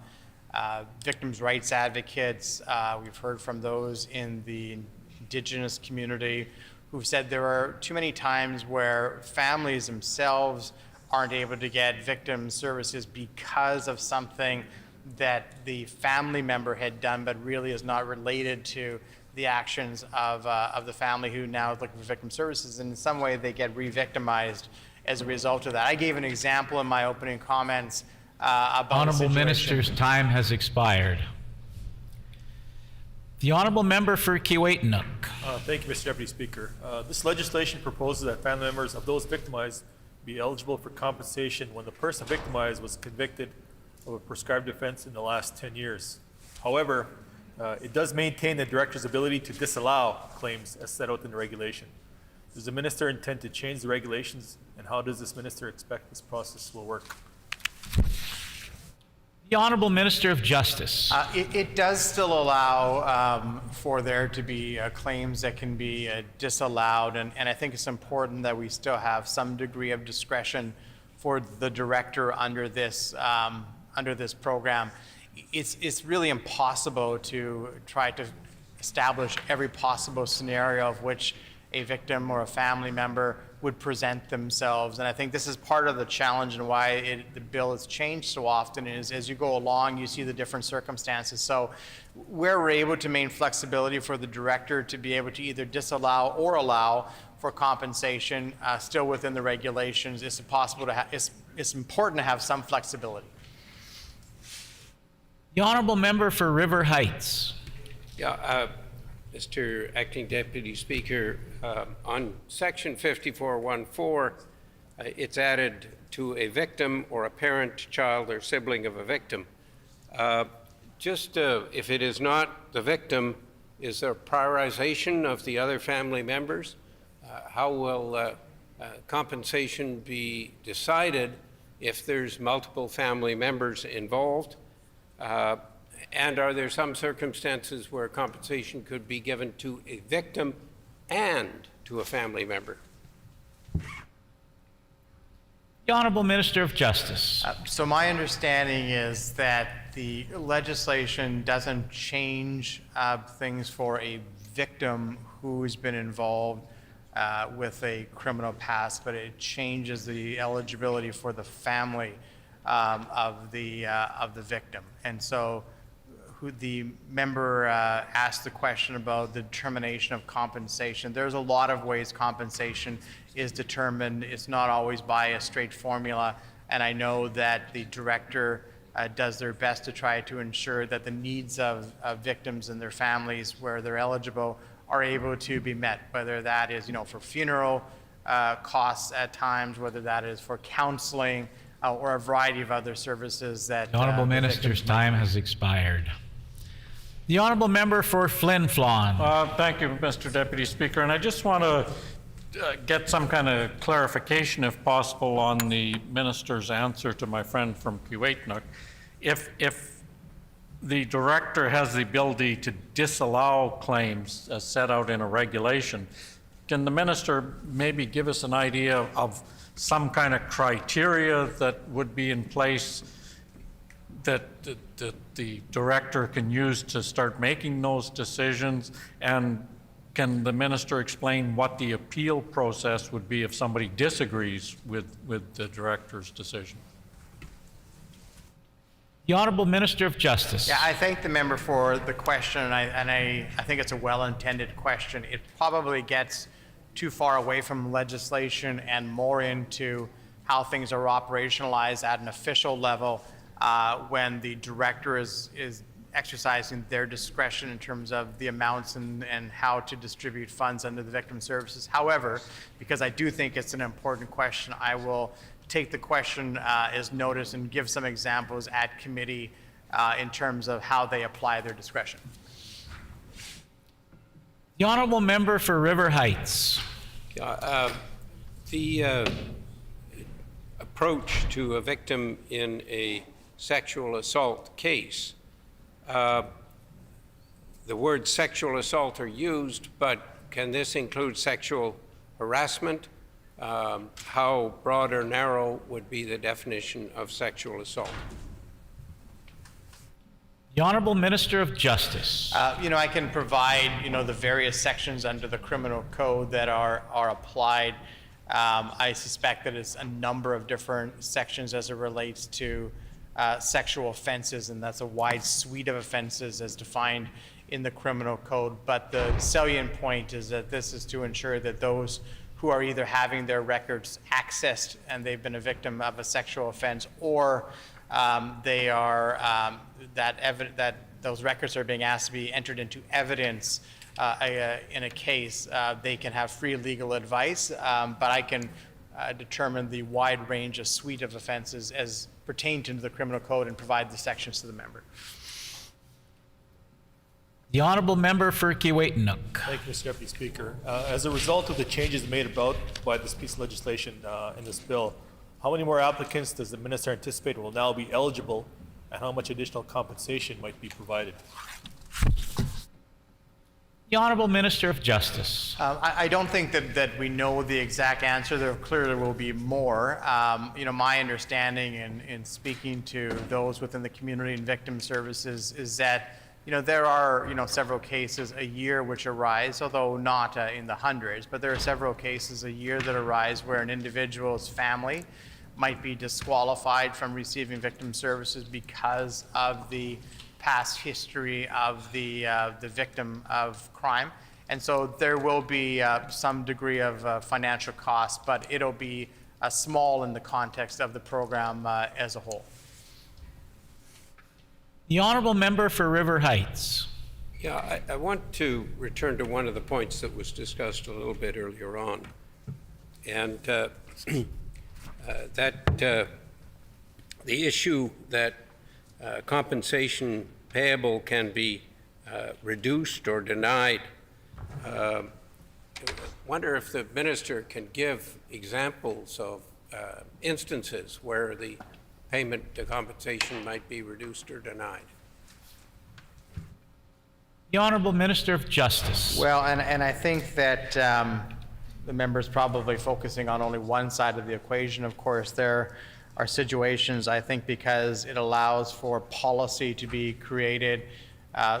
victims' rights advocates, we've heard from those in the Indigenous community who've said there are too many times where families themselves aren't able to get victim services because of something that the family member had done but really is not related to the actions of the family who now is looking for victim services. And in some way they get re-victimized as a result of that. I gave an example in my opening comments about Honourable Minister's time has expired. The Honourable Member for Kiiwetinoong. Thank you, Mr. Deputy Speaker. This legislation proposes that family members of those victimized be eligible for compensation when the person victimized was convicted of a prescribed offense in the last 10 years. However, it does maintain the director's ability to disallow claims as set out in the regulation. Does the minister intend to change the regulations, and how does this minister expect this process will work? The Honourable Minister of Justice. It does still allow for there to be claims that can be disallowed, and I think it's important that we still have some degree of discretion for the director under this program. It's really impossible to try to establish every possible scenario of which a victim or a family member would present themselves. And I think this is part of the challenge and why the bill has changed so often is as you go along, you see the different circumstances. So where we're able to maintain flexibility for the director to be able to either disallow or allow for compensation still within the regulations, it's possible to it's important to have some flexibility. The Honourable Member for River Heights. Yeah, Mr. Acting Deputy Speaker, on Section 54.1.4, it's added to a victim or a parent, child, or sibling of a victim. If it is not the victim, is there prioritization of the other family members? How will compensation be decided if there's multiple family members involved? And are there some circumstances where compensation could be given to a victim and to a family member? The Honourable Minister of Justice. So my understanding is that the legislation doesn't change things for a victim who's been involved with a criminal past, but it changes the eligibility for the family of the victim. And so who the member asked the question about the determination of compensation. There's a lot of ways compensation is determined. It's not always by a straight formula, and I know that the director does their best to try to ensure that the needs of victims and their families where they're eligible are able to be met, whether that is, for funeral costs at times, whether that is for counseling or a variety of other services that The Honourable Minister's time has expired. The Honourable Member for Flin Flon. Thank you, Mr. Deputy Speaker. And I just want to get some kind of clarification, if possible, on the minister's answer to my friend from Kuwaitnuk. If the director has the ability to disallow claims as set out in a regulation, can the minister maybe give us an idea of some kind of criteria that would be in place that the director can use to start making those decisions? And can the minister explain what the appeal process would be if somebody disagrees with the director's decision? The Honourable Minister of Justice. Yeah, I thank the member for the question, and I think it's a well-intended question. It probably gets too far away from legislation and more into how things are operationalized at an official level when the director is exercising their discretion in terms of the amounts and how to distribute funds under the victim services. However, because I do think it's an important question, I will take the question as notice and give some examples at committee in terms of how they apply their discretion. The Honourable Member for River Heights. The approach to a victim in a sexual assault case, the words sexual assault are used, but can this include sexual harassment? How broad or narrow would be the definition of sexual assault? The Honourable Minister of Justice. I can provide, the various sections under the criminal code that are applied. I suspect that it's a number of different sections as it relates to sexual offenses, and that's a wide suite of offenses as defined in the criminal code. But the salient point is that this is to ensure that those who are either having their records accessed and they've been a victim of a sexual offense, or they are that those records are being asked to be entered into evidence in a case, they can have free legal advice, but I can determine the wide range of suite of offenses as pertain to the criminal code and provide the sections to the member. The Honourable Member for Kiiwetinoong. Thank you, Mr. Deputy Speaker. As a result of the changes made about by this piece of legislation in this bill, how many more applicants does the minister anticipate will now be eligible, and how much additional compensation might be provided? The Honourable Minister of Justice. I don't think that we know the exact answer. There clearly will be more. My understanding in speaking to those within the community and victim services is that there are several cases a year which arise, although not in the hundreds, but there are several cases a year that arise where an individual's family might be disqualified from receiving victim services because of the past history of the victim of crime. And so there will be some degree of financial cost, but it'll be small in the context of the program as a whole. The Honourable Member for River Heights. Yeah, I want to return to one of the points that was discussed a little bit earlier on. And the issue that compensation payable can be reduced or denied. I wonder if the minister can give examples of instances where the payment to compensation might be reduced or denied. The Honourable Minister of Justice. Well, and I think that the member's probably focusing on only one side of the equation. Of course, there are situations, I think, because it allows for policy to be created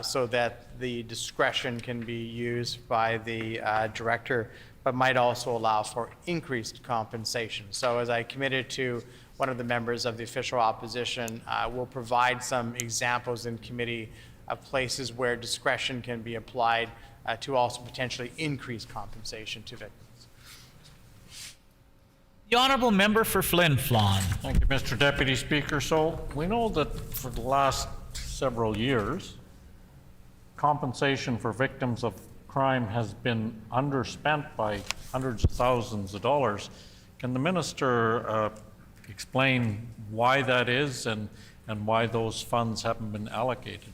so that the discretion can be used by the director, but might also allow for increased compensation. So as I committed to one of the members of the official opposition, will provide some examples in committee of places where discretion can be applied to also potentially increase compensation to victims. The Honourable Member for Flin Flon. Thank you, Mr. Deputy Speaker. So we know that for the last several years, compensation for victims of crime has been underspent by hundreds of thousands of dollars. Can the minister explain why that is and why those funds haven't been allocated?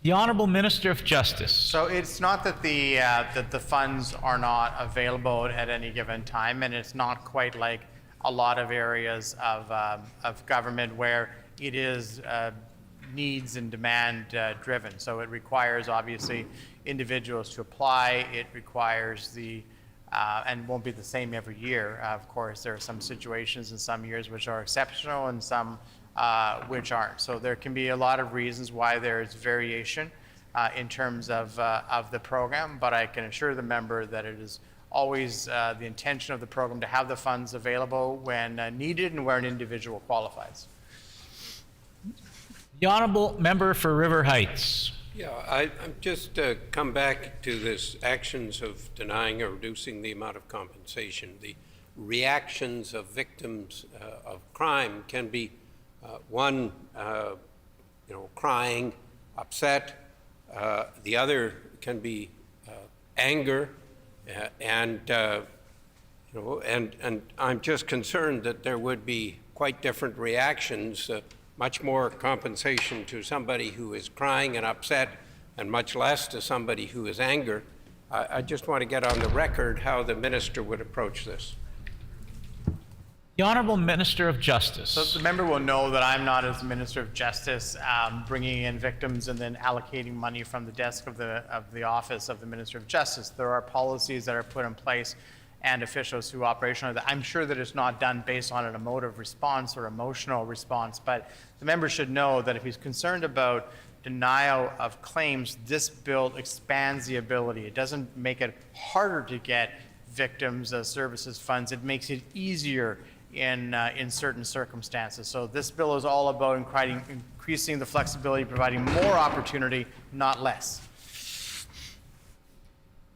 The Honourable Minister of Justice. So it's not that the funds are not available at any given time, and it's not quite like a lot of areas of government where it is needs and demand driven. So it requires obviously individuals to apply. It requires the and won't be the same every year. Of course, there are some situations in some years which are exceptional and some which aren't. So there can be a lot of reasons why there is variation in terms of the program, but I can assure the member that it is always the intention of the program to have the funds available when needed and where an individual qualifies. The Honourable Member for River Heights. Yeah, I'm just come back to this actions of denying or reducing the amount of compensation. The reactions of victims of crime can be one, crying, upset. The other can be anger, and I'm just concerned that there would be quite different reactions. Much more compensation to somebody who is crying and upset, and much less to somebody who is angry. I just want to get on the record how the minister would approach this. The Honourable Minister of Justice. So the member will know that I'm not, as Minister of Justice, bringing in victims and then allocating money from the desk of the office of the Minister of Justice. There are policies that are put in place and officials who operationalize that. I'm sure that it's not done based on an emotive response or emotional response, but the member should know that if he's concerned about denial of claims, this bill expands the ability. It doesn't make it harder to get victims services funds. It makes it easier in certain circumstances. So this bill is all about increasing the flexibility, providing more opportunity, not less.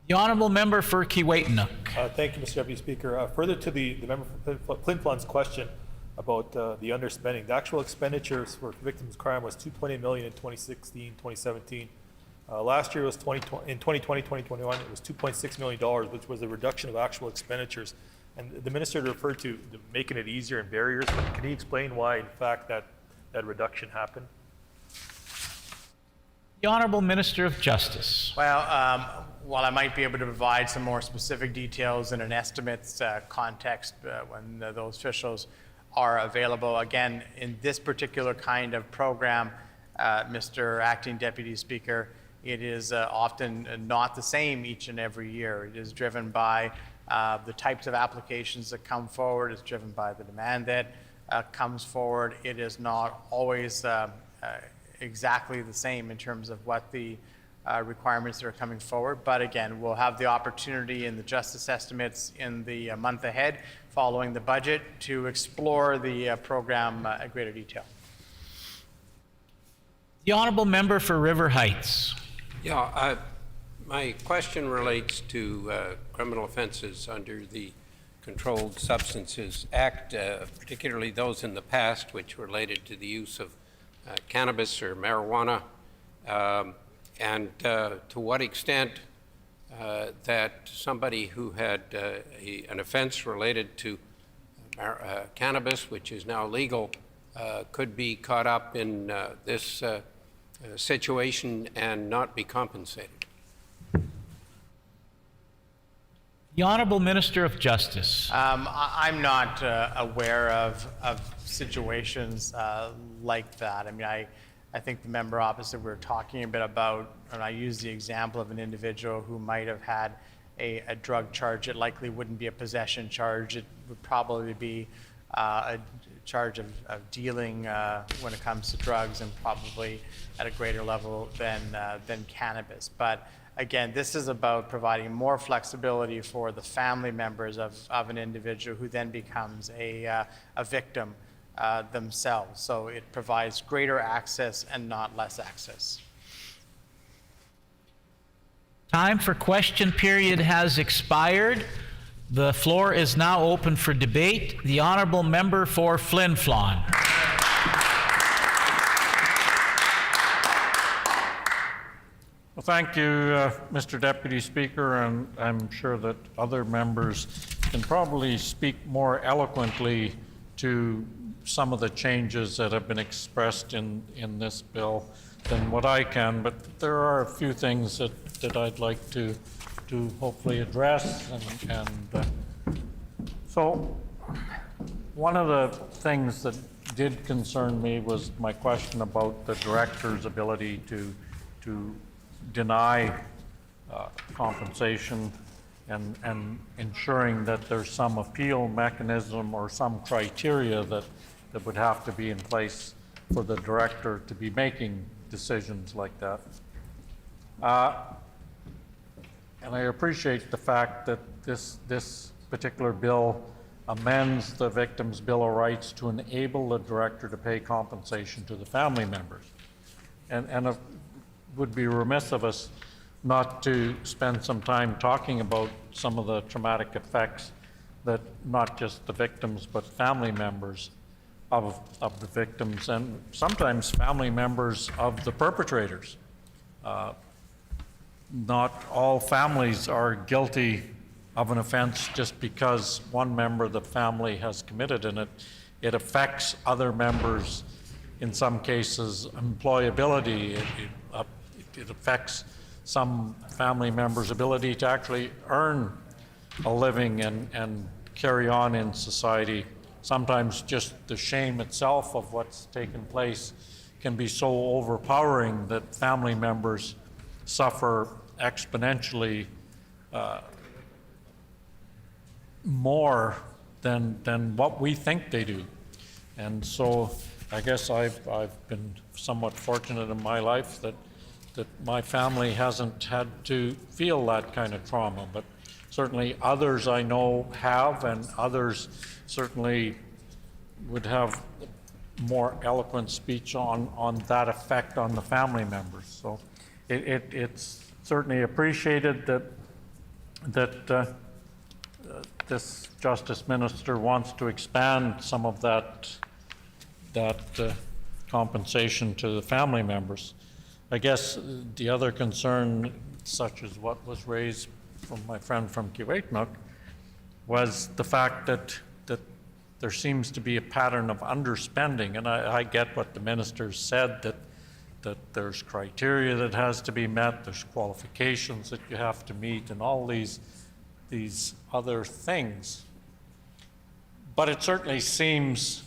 The Honourable Member for Kiiwetinoong. Thank you, Mr. Deputy Speaker. Further to the member for Flin Flon's question about the underspending, the actual expenditures for victims of crime was $2.8 million in 2016, 2017. Last year was in 2020, 2021, it was $2.6 million, which was a reduction of actual expenditures. And the minister referred to making it easier and barriers. Can he explain why, in fact, that reduction happened? The Honourable Minister of Justice. Well, while I might be able to provide some more specific details in an estimates context when those officials are available, again, in this particular kind of program, Mr. Acting Deputy Speaker, it is often not the same each and every year. It is driven by the types of applications that come forward. It's driven by the demand that comes forward. It is not always exactly the same in terms of what the requirements that are coming forward. But again, we'll have the opportunity in the justice estimates in the month ahead following the budget to explore the program in greater detail. The Honourable Member for River Heights. Yeah, my question relates to criminal offenses under the Controlled Substances Act, particularly those in the past which related to the use of cannabis or marijuana, and to what extent that somebody who had an offense related to cannabis, which is now legal, could be caught up in this situation and not be compensated. The Honourable Minister of Justice. I'm not aware of situations like that. I mean, I think the member opposite we were talking a bit about, and I used the example of an individual who might have had a drug charge. It likely wouldn't be a possession charge. It would probably be a charge of dealing when it comes to drugs, and probably at a greater level than cannabis. But again, this is about providing more flexibility for the family members of an individual who then becomes a victim themselves. So it provides greater access and not less access. Time for question period has expired. The floor is now open for debate. The Honourable Member for Flin Flon. Well, thank you, Mr. Deputy Speaker, and I'm sure that other members can probably speak more eloquently to some of the changes that have been expressed in this bill than what I can, but there are a few things that I'd like to hopefully address. So one of the things that did concern me was my question about the director's ability to deny compensation and ensuring that there's some appeal mechanism or some criteria that would have to be in place for the director to be making decisions like that. And I appreciate the fact that this particular bill amends the Victims' Bill of Rights to enable the director to pay compensation to the family members. And it would be remiss of us not to spend some time talking about some of the traumatic effects that not just the victims but family members of the victims, and sometimes family members of the perpetrators. Not all families are guilty of an offense just because one member of the family has committed, and it affects other members, in some cases, employability. It affects some family members' ability to actually earn a living and carry on in society. Sometimes just the shame itself of what's taken place can be so overpowering that family members suffer exponentially more than what we think they do. And so I guess I've been somewhat fortunate in my life that my family hasn't had to feel that kind of trauma, but certainly others I know have, and others certainly would have more eloquent speech on that effect on the family members. So it's certainly appreciated that this Justice Minister wants to expand some of that compensation to the family members. I guess the other concern, such as what was raised from my friend from Kiewitnuk, was the fact that there seems to be a pattern of underspending, and I get what the minister said, that there's criteria that has to be met, there's qualifications that you have to meet, and all these other things. But it certainly seems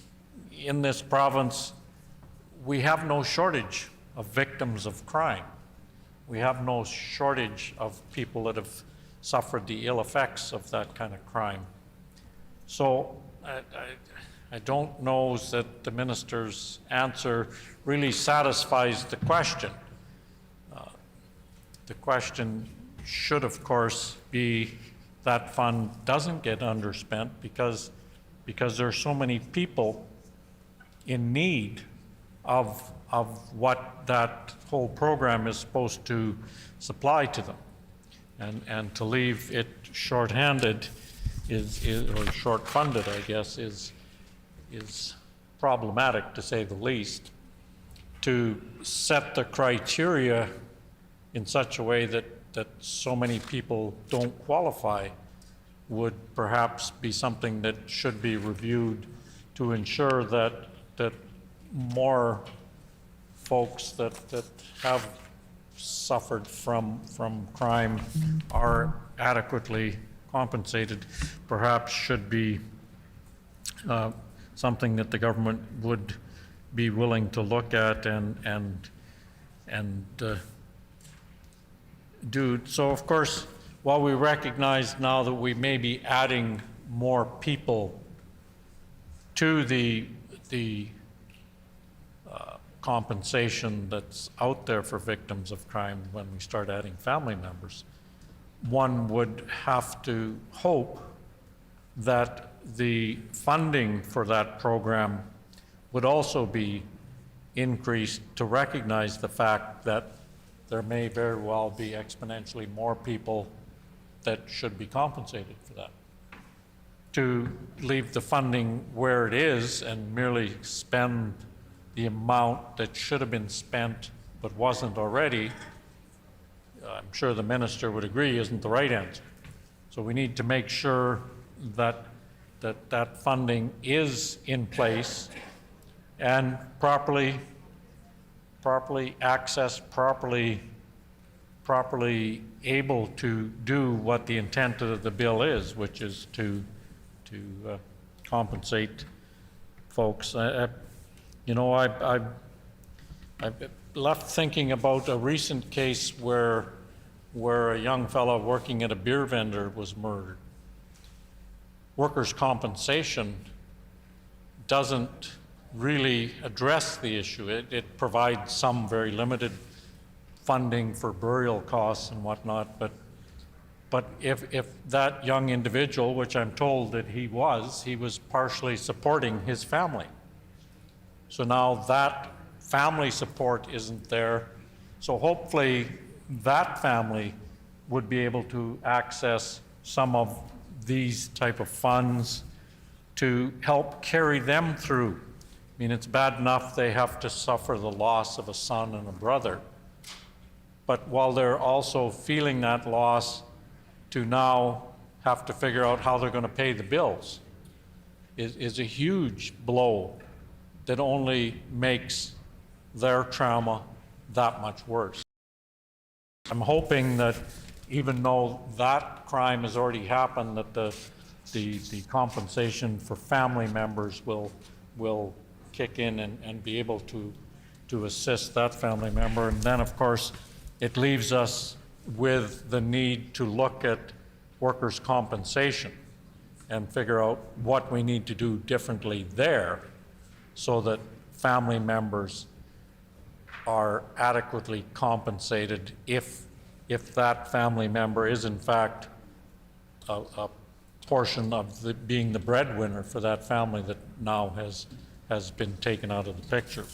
in this province we have no shortage of victims of crime. We have no shortage of people that have suffered the ill effects of that kind of crime. So I don't know that the minister's answer really satisfies the question. The question should, of course, be that fund doesn't get underspent because there are so many people in need of what that whole program is supposed to supply to them. And to leave it short-handed or short-funded, I guess, is problematic, to say the least. To set the criteria in such a way that so many people don't qualify would perhaps be something that should be reviewed to ensure that more folks that have suffered from crime are adequately compensated. Perhaps should be something that the government would be willing to look at and do. So of course, while we recognize now that we may be adding more people to the compensation that's out there for victims of crime when we start adding family members, one would have to hope that the funding for that program would also be increased to recognize the fact that there may very well be exponentially more people that should be compensated for that. To leave the funding where it is and merely spend the amount that should have been spent but wasn't already, I'm sure the minister would agree, isn't the right answer. So we need to make sure that funding is in place and properly accessed, properly able to do what the intent of the bill is, which is to compensate folks. You know, I've left thinking about a recent case where a young fellow working at a beer vendor was murdered. Workers' compensation doesn't really address the issue. It provides some very limited funding for burial costs and whatnot, but if that young individual, which I'm told that he was partially supporting his family. So now that family support isn't there. So hopefully that family would be able to access some of these type of funds to help carry them through. I mean, it's bad enough they have to suffer the loss of a son and a brother, but while they're also feeling that loss, to now have to figure out how they're going to pay the bills is a huge blow that only makes their trauma that much worse. I'm hoping that even though that crime has already happened, that the compensation for family members will kick in and be able to assist that family member. And then, of course, it leaves us with the need to look at workers' compensation and figure out what we need to do differently there so that family members are adequately compensated if that family member is in fact a portion of being the breadwinner for that family that now has been taken out of the picture.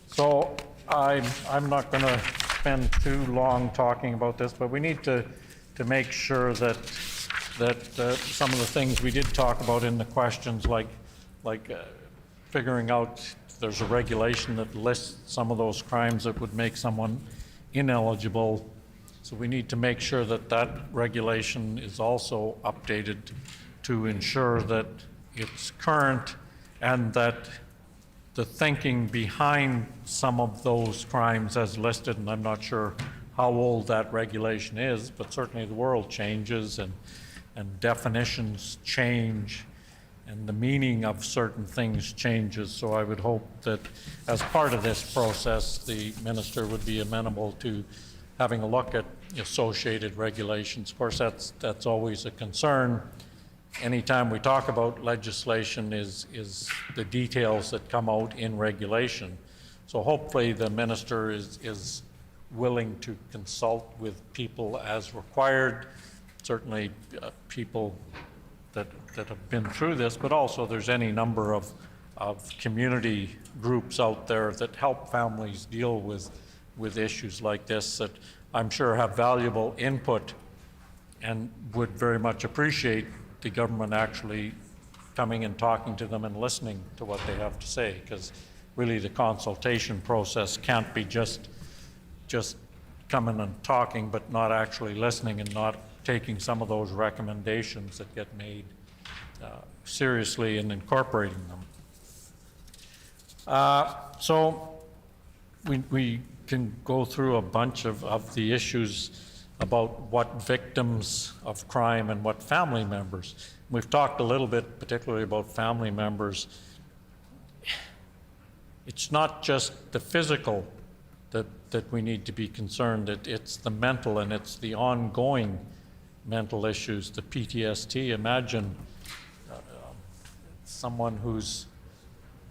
So I'm not going to spend too long talking about this, but we need to make sure that some of the things we did talk about in the questions, like figuring out if there's a regulation that lists some of those crimes that would make someone ineligible. So we need to make sure that regulation is also updated to ensure that it's current and that the thinking behind some of those crimes as listed, and I'm not sure how old that regulation is, but certainly the world changes and definitions change and the meaning of certain things changes. So I would hope that as part of this process, the minister would be amenable to having a look at associated regulations. Of course, that's always a concern. Anytime we talk about legislation is the details that come out in regulation. So hopefully the minister is willing to consult with people as required, certainly people that have been through this, but also there's any number of community groups out there that help families deal with issues like this that I'm sure have valuable input and would very much appreciate the government actually coming and talking to them and listening to what they have to say, because really the consultation process can't be just coming and talking but not actually listening and not taking some of those recommendations that get made seriously and incorporating them. So we can go through a bunch of the issues about what victims of crime and what family members. We've talked a little bit particularly about family members. It's not just the physical that we need to be concerned. It's the mental and it's the ongoing mental issues, the PTSD. Imagine someone whose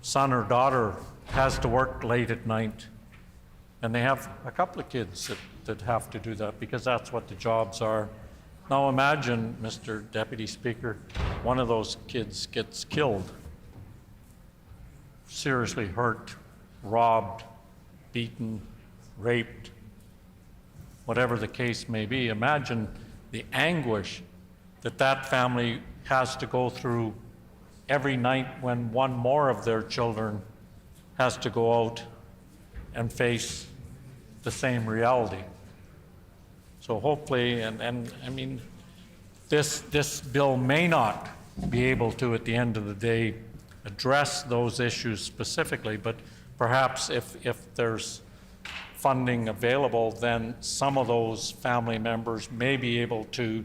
son or daughter has to work late at night, and they have a couple of kids that have to do that because that's what the jobs are. Now imagine, Mr. Deputy Speaker, one of those kids gets killed, seriously hurt, robbed, beaten, raped, whatever the case may be. Imagine the anguish that family has to go through every night when one more of their children has to go out and face the same reality. So hopefully, and I mean, this bill may not be able to, at the end of the day, address those issues specifically, but perhaps if there's funding available, then some of those family members may be able to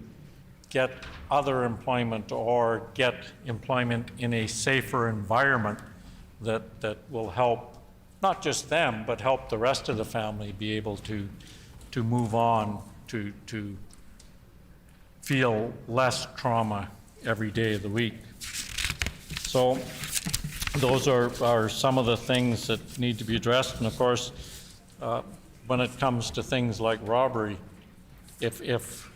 get other employment or get employment in a safer environment that will help not just them, but help the rest of the family be able to move on, to feel less trauma every day of the week. So those are some of the things that need to be addressed. And of course, when it comes to things like robbery, if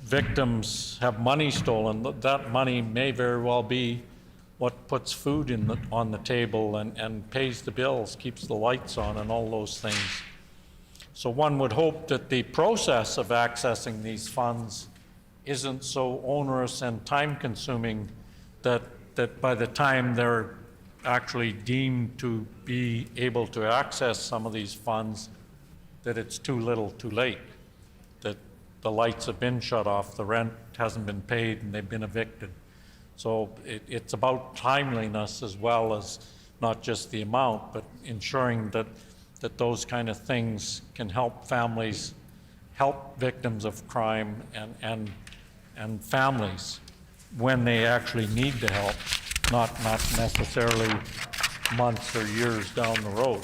victims have money stolen, that money may very well be what puts food on the table and pays the bills, keeps the lights on and all those things. So one would hope that the process of accessing these funds isn't so onerous and time-consuming that by the time they're actually deemed to be able to access some of these funds, that it's too little too late, that the lights have been shut off, the rent hasn't been paid, and they've been evicted. So it's about timeliness as well as not just the amount, but ensuring that those kind of things can help families, help victims of crime and families when they actually need the help, not necessarily months or years down the road.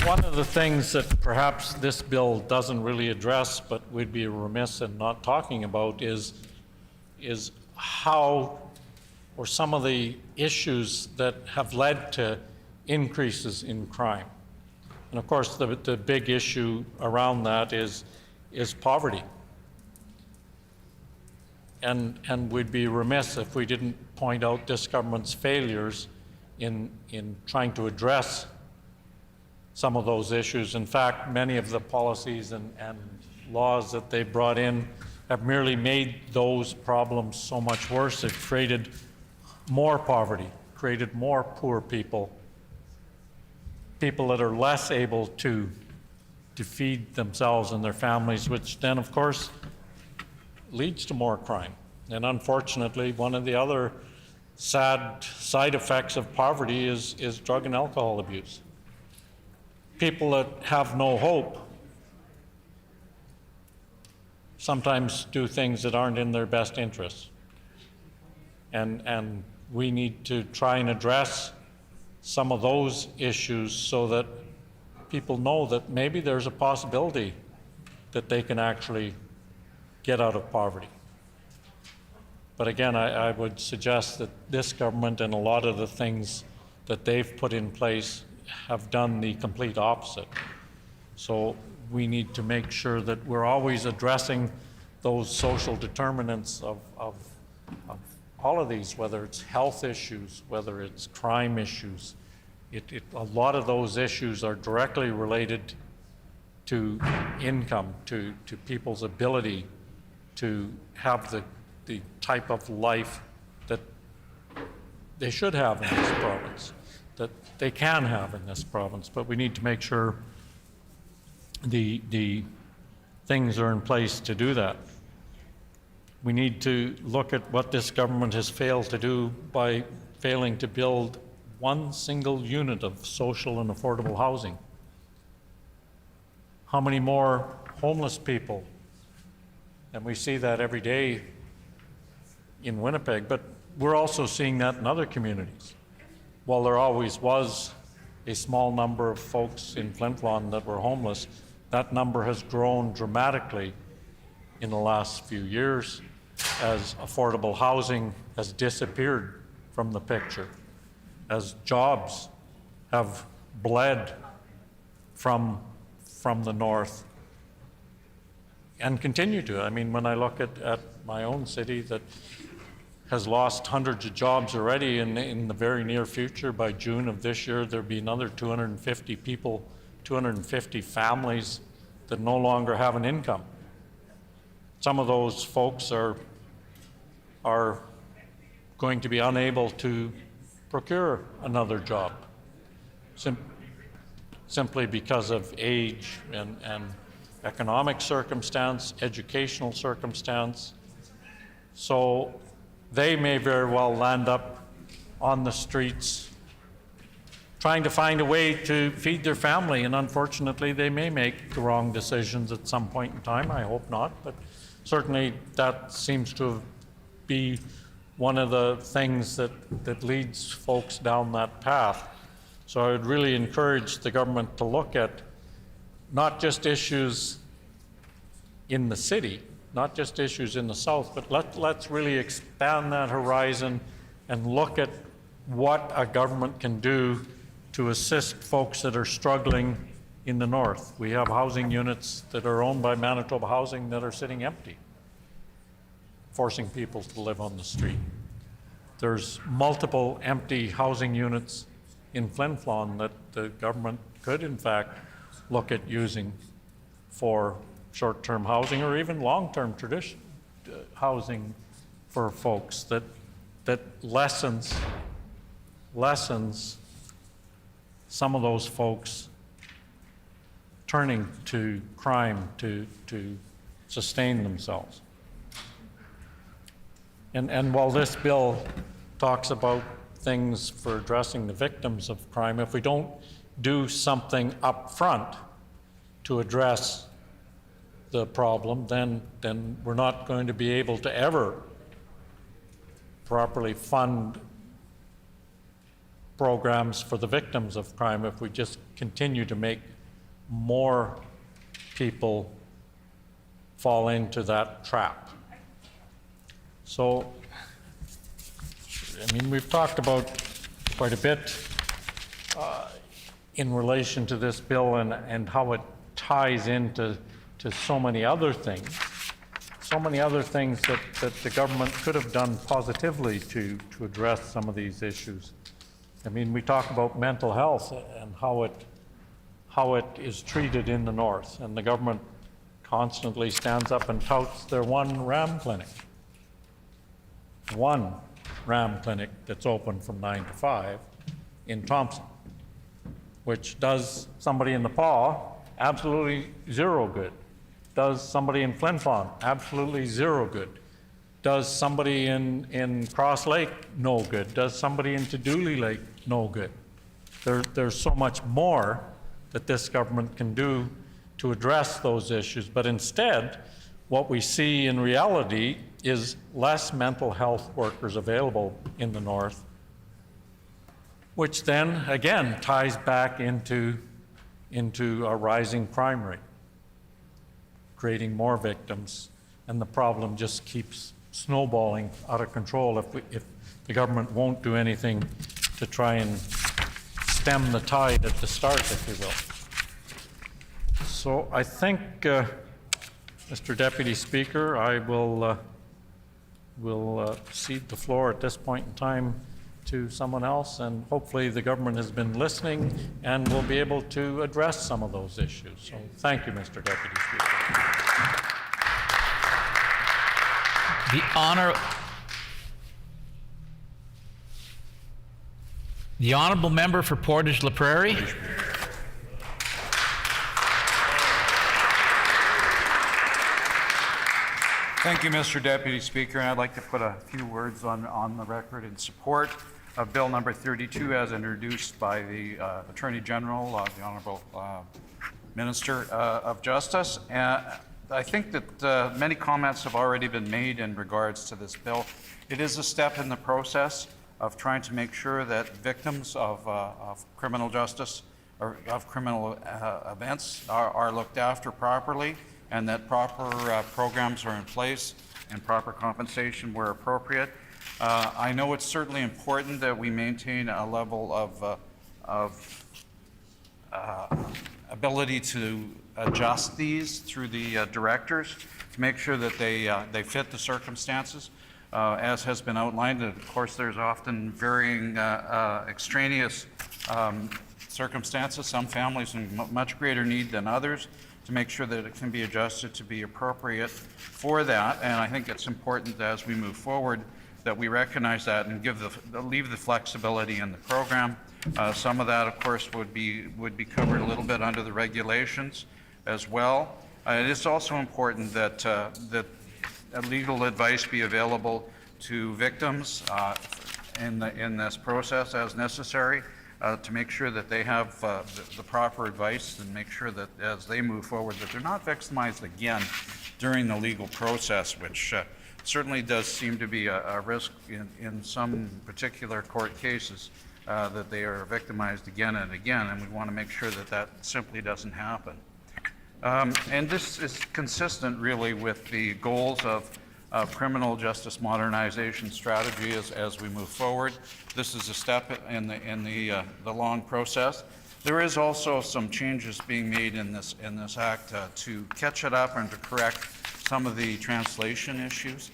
One of the things that perhaps this bill doesn't really address, but we'd be remiss in not talking about, is how, or some of the issues that have led to increases in crime. And of course, the big issue around that is poverty. And we'd be remiss if we didn't point out this government's failures in trying to address some of those issues. In fact, many of the policies and laws that they brought in have merely made those problems so much worse. They've created more poverty, created more poor people that are less able to feed themselves and their families, which then, of course, leads to more crime. And unfortunately, one of the other sad side effects of poverty is drug and alcohol abuse. People that have no hope sometimes do things that aren't in their best interests. And we need to try and address some of those issues so that people know that maybe there's a possibility that they can actually get out of poverty. But again, I would suggest that this government and a lot of the things that they've put in place have done the complete opposite. So we need to make sure that we're always addressing those social determinants of all of these, whether it's health issues, whether it's crime issues. A lot of those issues are directly related to income, to people's ability to have the type of life that they should have in this province, that they can have in this province. But we need to make sure the things are in place to do that. We need to look at what this government has failed to do by failing to build one single unit of social and affordable housing. How many more homeless people? And we see that every day in Winnipeg, but we're also seeing that in other communities. While there always was a small number of folks in Flin Flon that were homeless, that number has grown dramatically in the last few years as affordable housing has disappeared from the picture, as jobs have bled from the north and continue to. I mean, when I look at my own city that has lost hundreds of jobs already in the very near future, by June of this year, there'll be another 250 people, 250 families that no longer have an income. Some of those folks are going to be unable to procure another job simply because of age and economic circumstance, educational circumstance. So they may very well land up on the streets trying to find a way to feed their family, and unfortunately they may make the wrong decisions at some point in time. I hope not, but certainly that seems to be one of the things that leads folks down that path. So I would really encourage the government to look at not just issues in the city, not just issues in the south, but let's really expand that horizon and look at what a government can do to assist folks that are struggling in the north. We have housing units that are owned by Manitoba Housing that are sitting empty, forcing people to live on the street. There's multiple empty housing units in Flin Flon that the government could in fact look at using for short-term housing or even long-term housing for folks that lessens some of those folks turning to crime to sustain themselves. And while this bill talks about things for addressing the victims of crime, if we don't do something up front to address the problem, then we're not going to be able to ever properly fund programs for the victims of crime if we just continue to make more people fall into that trap. So, I mean, we've talked about quite a bit in relation to this bill and how it ties into so many other things that the government could have done positively to address some of these issues. I mean, we talk about mental health and how it is treated in the north, and the government constantly stands up and touts their one RAM clinic that's open from 9 to 5 in Thompson, which does somebody in the paw absolutely zero good, does somebody in Flin Flon absolutely zero good. Does somebody in Cross Lake no good? Does somebody in Dooley Lake no good? There's so much more that this government can do to address those issues, but instead, what we see in reality is less mental health workers available in the north, which then again ties back into a rising crime rate, creating more victims, and the problem just keeps snowballing out of control if the government won't do anything to try and stem the tide at the start, if you will. So I think, Mr. Deputy Speaker, I will cede the floor at this point in time to someone else, and hopefully the government has been listening and will be able to address some of those issues. So thank you, Mr. Deputy Speaker. The honourable member for Portage La Prairie. Thank you, Mr. Deputy Speaker. And I'd like to put a few words on the record in support of Bill number 32 as introduced by the Attorney General, the Honourable Minister of Justice. I think that many comments have already been made in regards to this bill. It is a step in the process of trying to make sure that victims of criminal justice or of criminal events are looked after properly, and that proper programs are in place and proper compensation where appropriate. I know it's certainly important that we maintain a level of ability to adjust these through the directors to make sure that they fit the circumstances. As has been outlined, of course, there's often varying extraneous circumstances, some families in much greater need than others, to make sure that it can be adjusted to be appropriate for that. And I think it's important as we move forward that we recognize that and leave the flexibility in the program. Some of that, of course, would be covered a little bit under the regulations as well. It is also important that legal advice be available to victims in this process as necessary, to make sure that they have the proper advice and make sure that as they move forward that they're not victimized again during the legal process, which certainly does seem to be a risk in some particular court cases, that they are victimized again and again, and we want to make sure that that simply doesn't happen. And this is consistent really with the goals of criminal justice modernization strategy as we move forward. This is a step in the long process. There is also some changes being made in this act to catch it up and to correct some of the translation issues.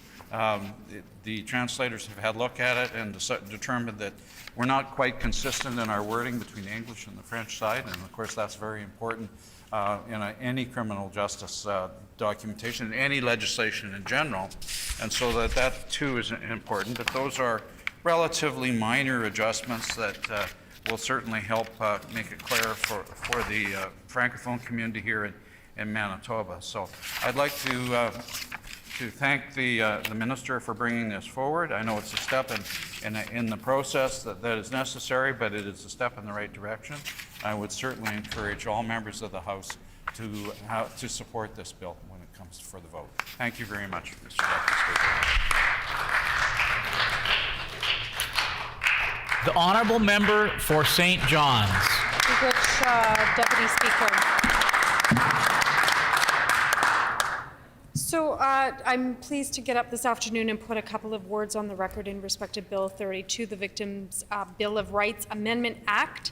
The translators have had a look at it and determined that we're not quite consistent in our wording between the English and the French side, and of course that's very important in any criminal justice documentation, any legislation in general, and so that too is important. But those are relatively minor adjustments that will certainly help make it clear for the Francophone community here in Manitoba. So I'd like to thank the Minister for bringing this forward. I know it's a step in the process that is necessary, but it is a step in the right direction. I would certainly encourage all members of the House to support this bill when it comes for the vote. Thank you very much, Mr. Deputy Speaker. The honourable member for St. John's. Deputy Speaker. So I'm pleased to get up this afternoon and put a couple of words on the record in respect to Bill 32, the Victims' Bill of Rights Amendment Act.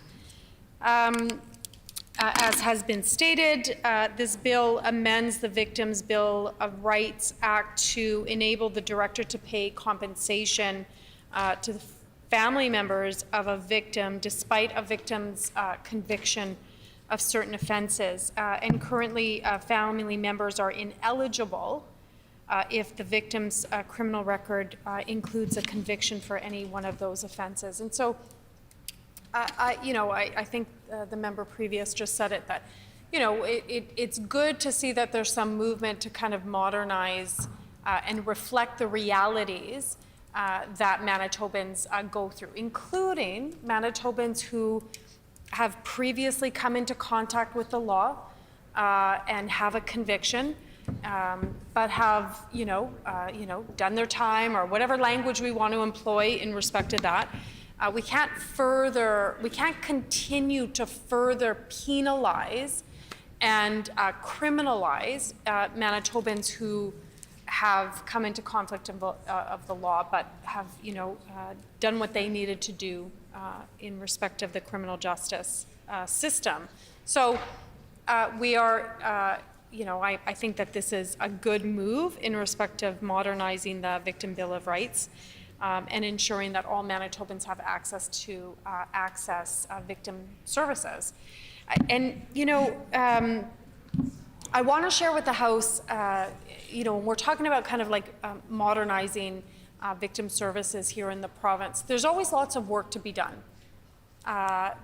As has been stated, this bill amends the Victims' Bill of Rights Act to enable the director to pay compensation to the family members of a victim despite a victim's conviction of certain offenses. And currently, family members are ineligible if the victim's criminal record includes a conviction for any one of those offenses. And so, I think the member previous just said it, that, it's good to see that there's some movement to kind of modernize and reflect the realities that Manitobans go through, including Manitobans who have previously come into contact with the law and have a conviction, but have, done their time, or whatever language we want to employ in respect to that. We can't continue to further penalize and criminalize Manitobans who have come into conflict of the law, but have, done what they needed to do in respect of the criminal justice system. So we are, I think that this is a good move in respect of modernizing the Victim Bill of Rights and ensuring that all Manitobans have access to victim services. And, I want to share with the House, when we're talking about kind of like modernizing victim services here in the province, there's always lots of work to be done.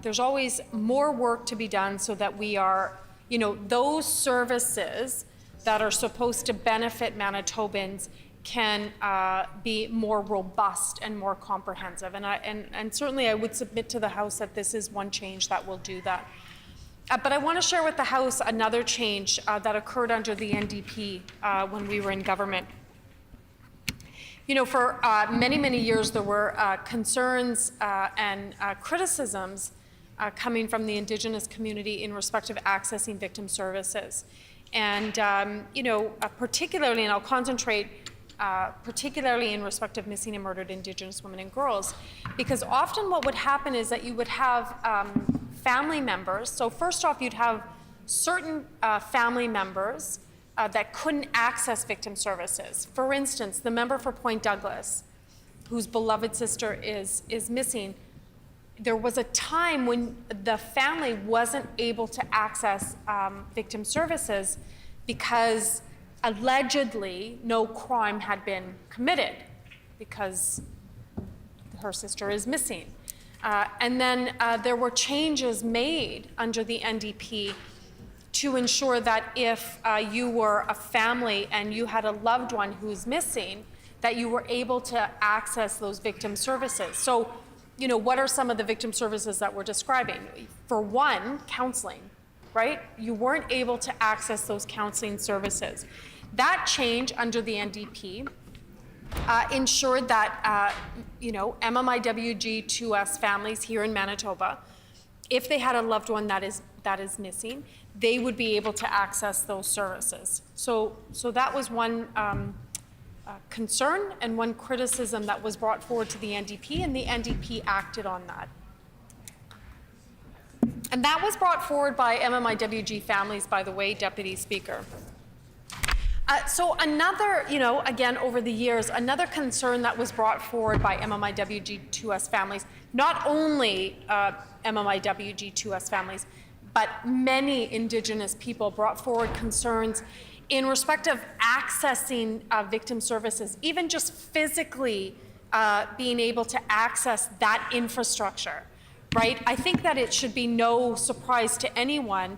There's always more work to be done so that we are, those services that are supposed to benefit Manitobans can be more robust and more comprehensive. And certainly I would submit to the House that this is one change that will do that. But I want to share with the House another change that occurred under the NDP when we were in government. For many, many years, there were concerns and criticisms coming from the Indigenous community in respect of accessing victim services. And, particularly, and I'll concentrate particularly in respect of missing and murdered Indigenous women and girls, because often what would happen is that you would have family members. So first off, you'd have certain family members that couldn't access victim services. For instance, the member for Point Douglas, whose beloved sister is missing, there was a time when the family wasn't able to access victim services because allegedly no crime had been committed because her sister is missing. And then there were changes made under the NDP to ensure that if you were a family and you had a loved one who's missing, that you were able to access those victim services. So, what are some of the victim services that we're describing? For one, counseling, right? You weren't able to access those counseling services. That change under the NDP ensured that, MMIWG 2S families here in Manitoba, if they had a loved one that is missing, they would be able to access those services. So that was one concern and one criticism that was brought forward to the NDP, and the NDP acted on that. And that was brought forward by MMIWG families, by the way, Deputy Speaker. So another, again, over the years, another concern that was brought forward by MMIWG2S families, not only MMIWG2S families, but many Indigenous people brought forward concerns in respect of accessing victim services, even just physically being able to access that infrastructure, right? I think that it should be no surprise to anyone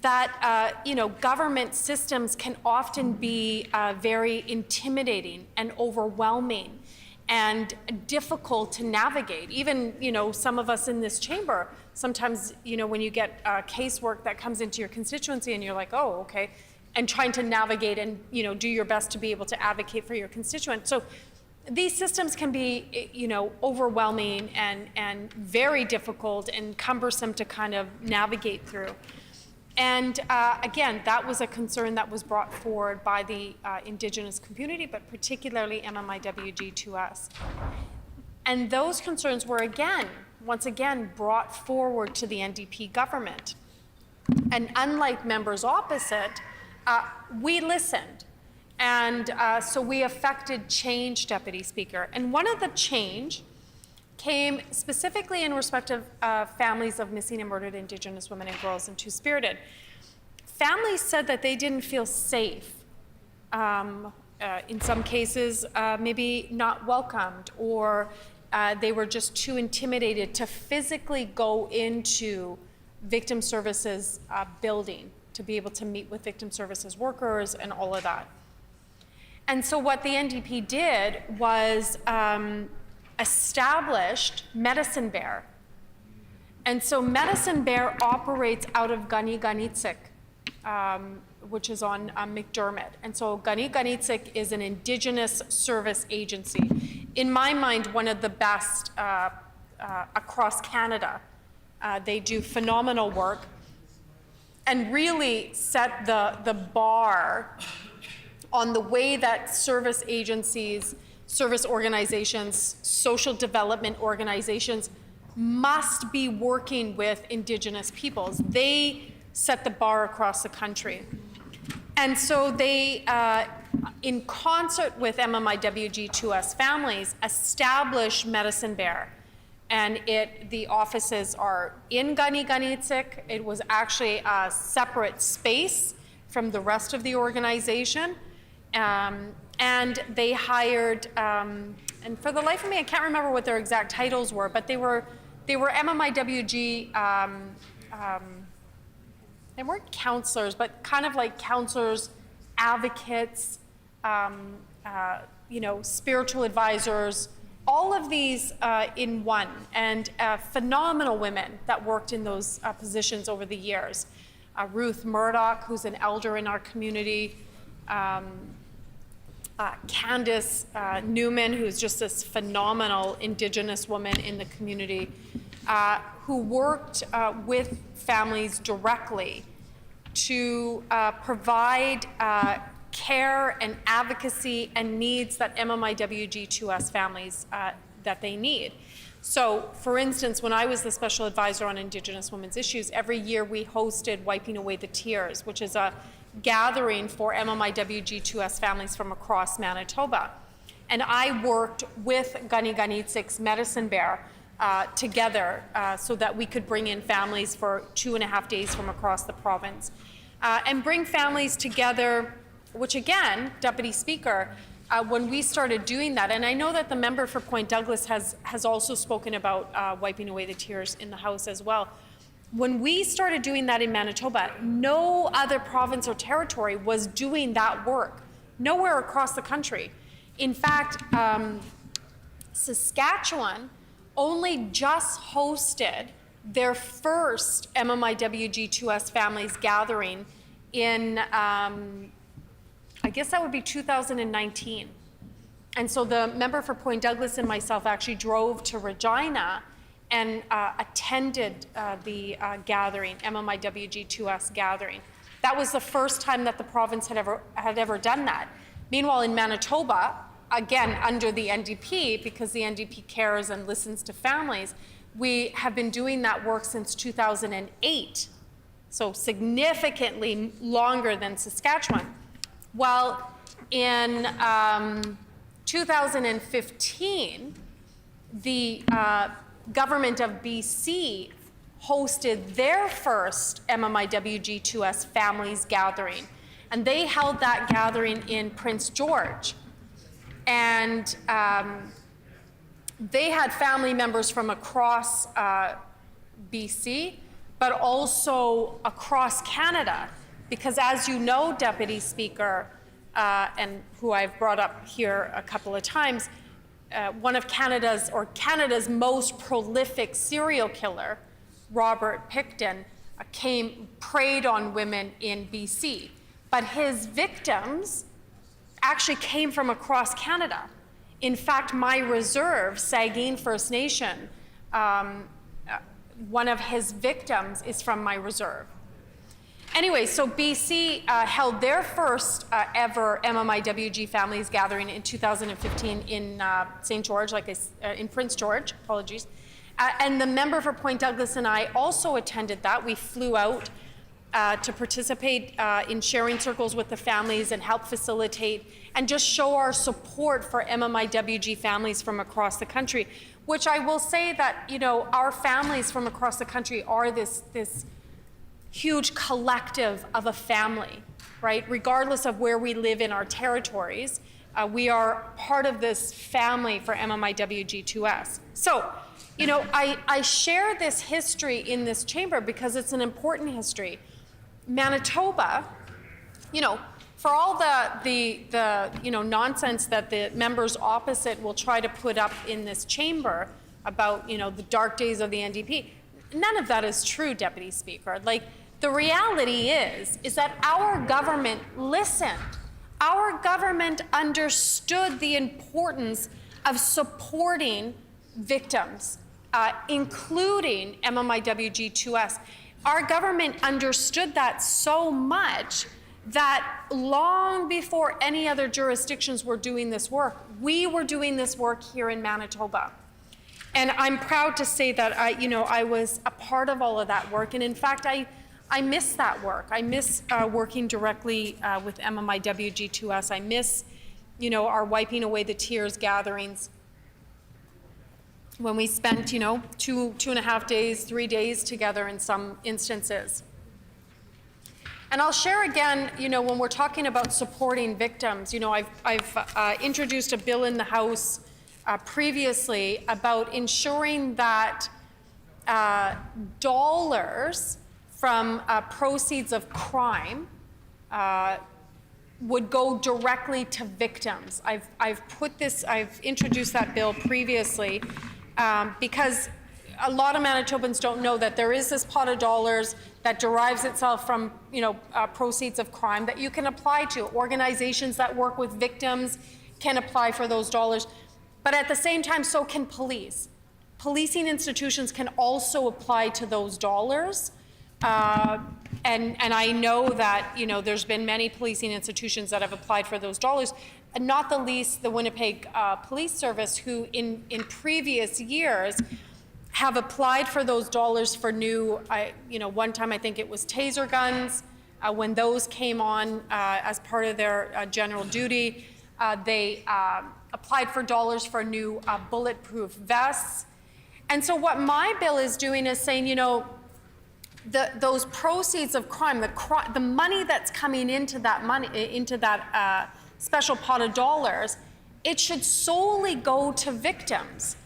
that government systems can often be very intimidating and overwhelming and difficult to navigate. Even some of us in this chamber, sometimes when you get casework that comes into your constituency and you're like, oh, okay, and trying to navigate and do your best to be able to advocate for your constituent. So these systems can be overwhelming and very difficult and cumbersome to kind of navigate through. And again, that was a concern that was brought forward by the Indigenous community, but particularly MMIWG2S. And those concerns were once again, brought forward to the NDP government. And unlike members opposite, we listened. And so we effected change, Deputy Speaker. And one of the change came specifically in respect of families of missing and murdered Indigenous women and girls and Two-Spirited. Families said that they didn't feel safe. In some cases, maybe not welcomed, or they were just too intimidated to physically go into victim services building to be able to meet with victim services workers and all of that. And so what the NDP did was established Medicine Bear. And so Medicine Bear operates out of Gunny-Gunitsik, which is on McDermott. And so Gunny-Gunitsik is an Indigenous service agency. In my mind, one of the best across Canada. They do phenomenal work and really set the bar on the way that service agencies, service organizations, social development organizations must be working with Indigenous peoples. They set the bar across the country. And so they, in concert with MMIWG2S families, established Medicine Bear. And the offices are in Gunny-Gunitsik. It was actually a separate space from the rest of the organization. And they hired, and for the life of me, I can't remember what their exact titles were, but they were MMIWG, they weren't counselors, but kind of like counselors, advocates, spiritual advisors, all of these in one, and phenomenal women that worked in those positions over the years. Ruth Murdoch, who's an elder in our community, Candace Newman, who's just this phenomenal Indigenous woman in the community, who worked with families directly to provide care and advocacy and needs that MMIWG2S families that they need. So, for instance, when I was the special advisor on Indigenous women's issues, every year we hosted Wiping Away the Tears, which is a gathering for MMIWG2S families from across Manitoba. And I worked with Gunny-Gunitsik's Medicine Bear together so that we could bring in families for 2.5 days from across the province. And bring families together, which again, Deputy Speaker, when we started doing that, and I know that the member for Point Douglas has also spoken about Wiping Away the Tears in the House as well. When we started doing that in Manitoba, no other province or territory was doing that work, nowhere across the country. In fact, Saskatchewan only just hosted their first MMIWG2S families gathering in, I guess that would be 2019. And so the member for Point Douglas and myself actually drove to Regina and attended the gathering, MMIWG2S gathering. That was the first time that the province had ever done that. Meanwhile, in Manitoba, again, under the NDP, because the NDP cares and listens to families, we have been doing that work since 2008, so significantly longer than Saskatchewan. Well, in 2015, the government of BC hosted their first MMIWG2S families gathering, and they held that gathering in Prince George. And they had family members from across BC, but also across Canada. Because as you know, Deputy Speaker, and who I've brought up here a couple of times, one of Canada's most prolific serial killer, Robert Pickton, preyed on women in BC. But his victims actually came from across Canada. In fact, my reserve, Saugeen First Nation, one of his victims is from my reserve. Anyway, so BC held their first ever MMIWG families gathering in 2015 in St. George, in Prince George, apologies. And the member for Point Douglas and I also attended that. We flew out to participate in sharing circles with the families and help facilitate and just show our support for MMIWG families from across the country, which I will say that, our families from across the country are this huge collective of a family, right? Regardless of where we live in our territories, we are part of this family for MMIWG2S. So, I share this history in this chamber because it's an important history. Manitoba, for all the nonsense that the members opposite will try to put up in this chamber about, the dark days of the NDP, none of that is true, Deputy Speaker. Like, the reality is that our government listened. Our government understood the importance of supporting victims, including MMIWG2S. Our government understood that so much that long before any other jurisdictions were doing this work, we were doing this work here in Manitoba. And I'm proud to say that I was a part of all of that work. And in fact, I miss that work. I miss working directly with MMIWG2S. I miss, our Wiping Away the Tears gatherings when we spent, 2.5 days, 3 days together in some instances. And I'll share again, when we're talking about supporting victims, I've introduced a bill in the House previously about ensuring that dollars from proceeds of crime would go directly to victims. I've introduced that bill previously because a lot of Manitobans don't know that there is this pot of dollars that derives itself from proceeds of crime that you can apply to. Organizations that work with victims can apply for those dollars. But at the same time, so can police. Policing institutions can also apply to those dollars. And I know that, there's been many policing institutions that have applied for those dollars, and not the least the Winnipeg Police Service, who in previous years have applied for those dollars for new, one time I think it was taser guns. When those came on as part of their general duty, they applied for dollars for new bulletproof vests. And so what my bill is doing is saying, those proceeds of crime, the money that's coming into that special pot of dollars, it should solely go to victims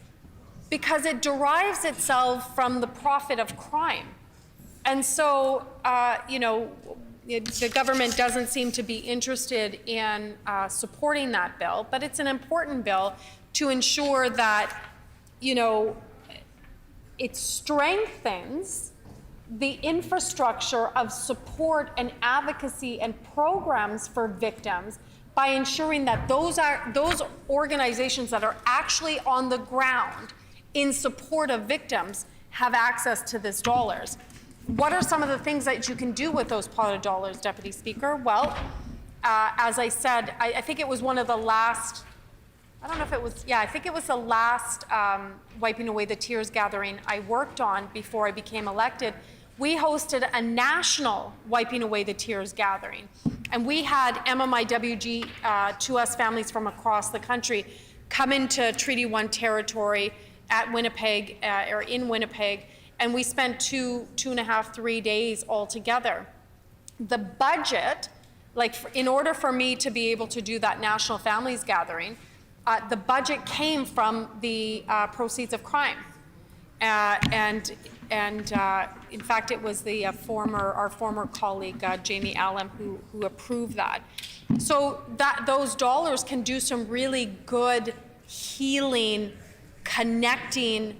because it derives itself from the profit of crime. And so, the government doesn't seem to be interested in supporting that bill, but it's an important bill to ensure that, it strengthens the infrastructure of support and advocacy and programs for victims by ensuring that those organizations that are actually on the ground in support of victims have access to this dollars. What are some of the things that you can do with those pot of dollars, Deputy Speaker? Well, as I said, I think it was one of the last, I think it was the last Wiping Away the Tears gathering I worked on before I became elected. We hosted a national Wiping Away the Tears gathering. And we had MMIWG2S families from across the country come into Treaty 1 territory at Winnipeg, or in Winnipeg, and we spent 2.5, 3 days all together. The budget, in order for me to be able to do that national families gathering, the budget came from the proceeds of crime. And in fact, it was our former colleague, Jamie Allen, who approved that. So those dollars can do some really good healing, connecting,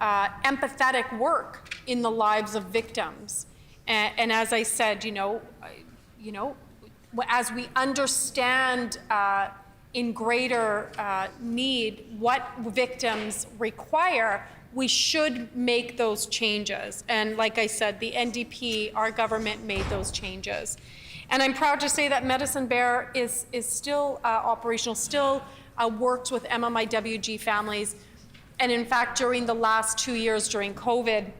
empathetic work in the lives of victims. And as I said, as we understand in greater need what victims require, we should make those changes. And like I said, the NDP, our government, made those changes. And I'm proud to say that Medicine Bear is still operational, still works with MMIWG families. And in fact, during the last 2 years during COVID,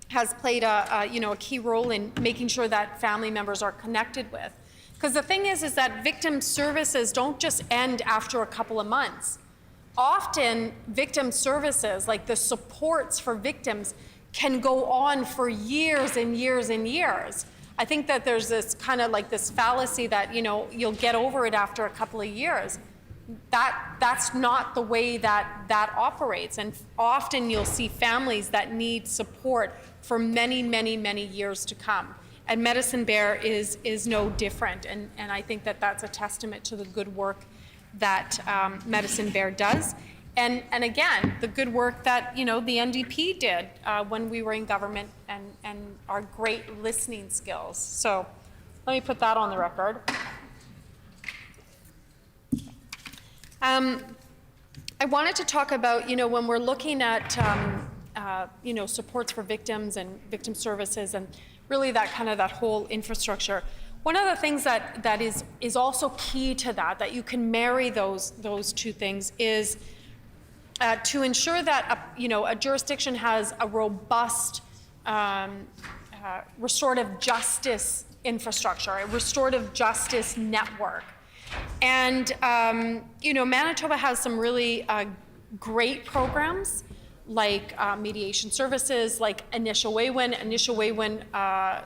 has played a key role in making sure that family members are connected with. Because the thing is that victim services don't just end after a couple of months. Often, victim services, like the supports for victims, can go on for years and years and years. I think that there's this kind of like this fallacy that, you'll get over it after a couple of years. That's not the way that operates. And often you'll see families that need support for many, many, many years to come. And Medicine Bear is no different. And I think that that's a testament to the good work that Medicine Bear does. And again, the good work that, you know, the NDP did when we were in government, and our great listening skills. So let me put that on the record. I wanted to talk about, you know, when we're looking at, you know, supports for victims and victim services and really that whole infrastructure. One of the things that is also key to that you can marry those two things is to ensure that a jurisdiction has a robust restorative justice infrastructure, a restorative justice network. And Manitoba has some really great programs like mediation services, like Initial Waywin. Initial Waywin, I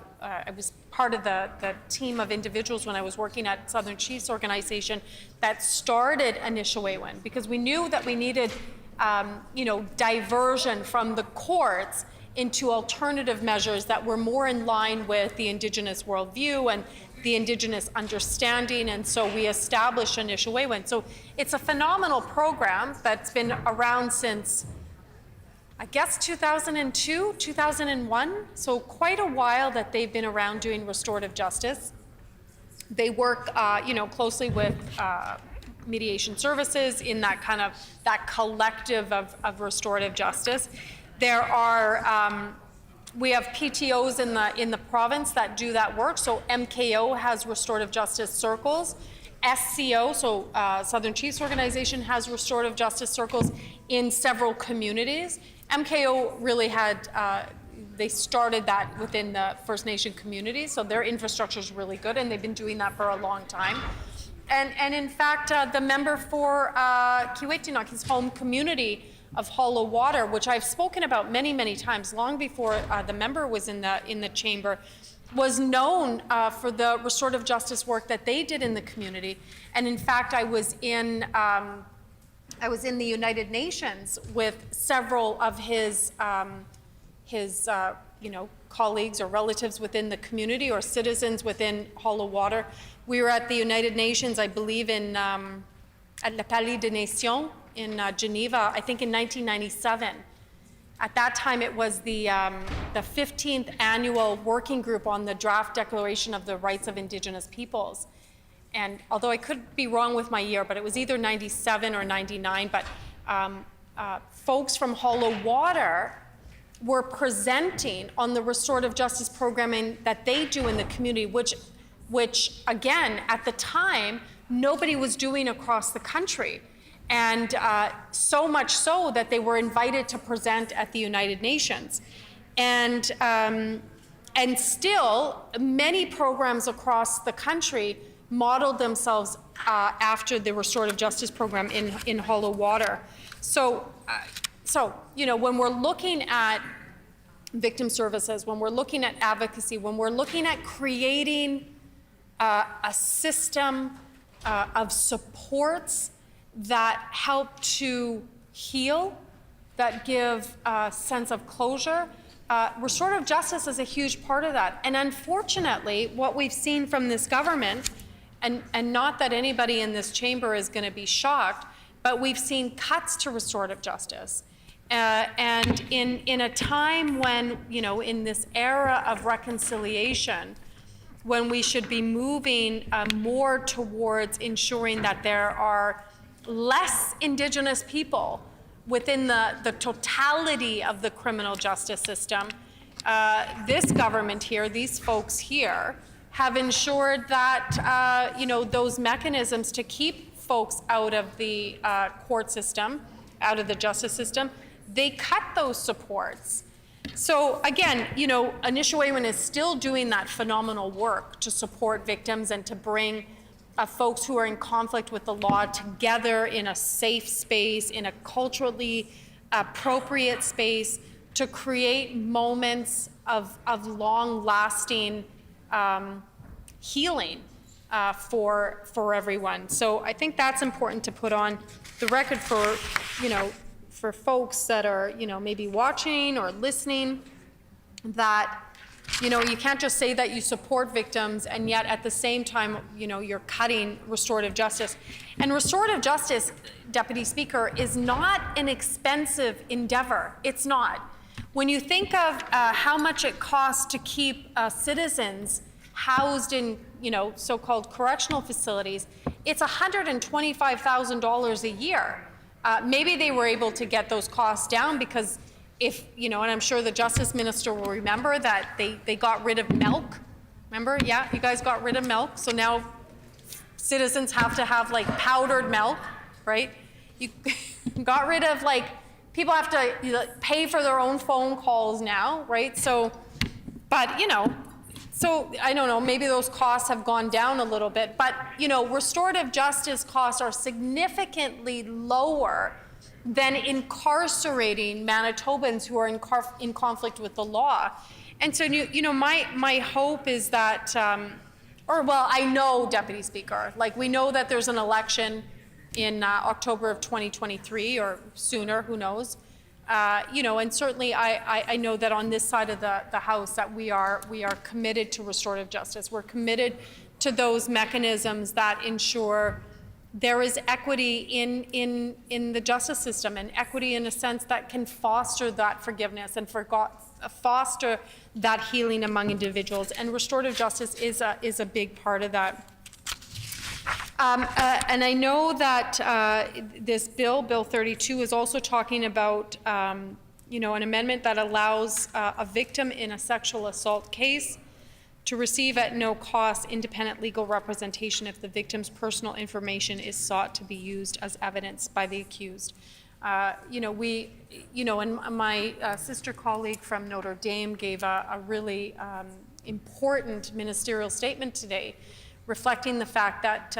was part of the team of individuals when I was working at Southern Chiefs Organization that started Initial Waywin, because we knew that we needed diversion from the courts into alternative measures that were more in line with the Indigenous worldview and the Indigenous understanding, and so we established Initial Waywin. So it's a phenomenal program that's been around since, I guess, 2002, 2001, so quite a while that they've been around doing restorative justice. They work, closely with mediation services in that collective of restorative justice. There are, we have PTOs in the province that do that work. So MKO has restorative justice circles. SCO, so Southern Chiefs Organization, has restorative justice circles in several communities. MKO really had, they started that within the First Nation communities, so their infrastructure is really good, and they've been doing that for a long time. And in fact, the member for Kiwetinok, his home community of Hollow Water, which I've spoken about many, many times, long before the member was in the chamber, was known for the restorative justice work that they did in the community. And in fact, I was in the United Nations with several of his colleagues or relatives within the community or citizens within Hollow Water. We were at the United Nations, I believe, at Le Palais des Nations in Geneva, I think in 1997. At that time, it was the 15th annual working group on the draft Declaration of the Rights of Indigenous Peoples. And although I could be wrong with my year, but it was either 97 or 99, but folks from Hollow Water were presenting on the restorative justice programming that they do in the community, which again, at the time, nobody was doing across the country. And so much so that they were invited to present at the United Nations. And still, many programs across the country modeled themselves after the restorative justice program in Hollow Water. So, when we're looking at victim services, when we're looking at advocacy, when we're looking at creating a system of supports that help to heal, that give a sense of closure, restorative justice is a huge part of that. And unfortunately, what we've seen from this government, and not that anybody in this chamber is going to be shocked, but we've seen cuts to restorative justice. And in a time when, in this era of reconciliation, when we should be moving more towards ensuring that there are less Indigenous people within the totality of the criminal justice system, this government here, these folks here, have ensured that those mechanisms to keep folks out of the court system, out of the justice system, they cut those supports. So again, Initial Waywin is still doing that phenomenal work to support victims and to bring folks who are in conflict with the law together in a safe space, in a culturally appropriate space, to create moments of long-lasting healing for everyone. So I think that's important to put on the record for folks that are maybe watching or listening, that You know, you can't just say that you support victims and yet at the same time, you know, you're cutting restorative justice. And restorative justice, Deputy Speaker, is not an expensive endeavor. It's not. When you think of how much it costs to keep citizens housed in, you know, so-called correctional facilities, it's $125,000 a year. Maybe they were able to get those costs down because if, you know, and I'm sure the Justice Minister will remember that they got rid of milk. Remember? Yeah, you guys got rid of milk. So now citizens have to have like powdered milk, right? You got rid of like, people have to pay for their own phone calls now, right? So, but, you know, so I don't know, maybe those costs have gone down a little bit, but, you know, restorative justice costs are significantly lower than incarcerating Manitobans who are in conflict with the law. And so, you know, my hope is that, or well, I know, Deputy Speaker, like we know that there's an election in October of 2023 or sooner, who knows. You know, and certainly I know that on this side of the House that we are committed to restorative justice. We're committed to those mechanisms that ensure there is equity in the justice system, and equity in a sense that can foster that forgiveness and foster that healing among individuals. And restorative justice is a big part of that. And I know that this bill, Bill 32, is also talking about, you know, an amendment that allows a victim in a sexual assault case to receive at no cost independent legal representation if the victim's personal information is sought to be used as evidence by the accused. You know, and my sister colleague from Notre Dame gave a really important ministerial statement today, reflecting the fact that,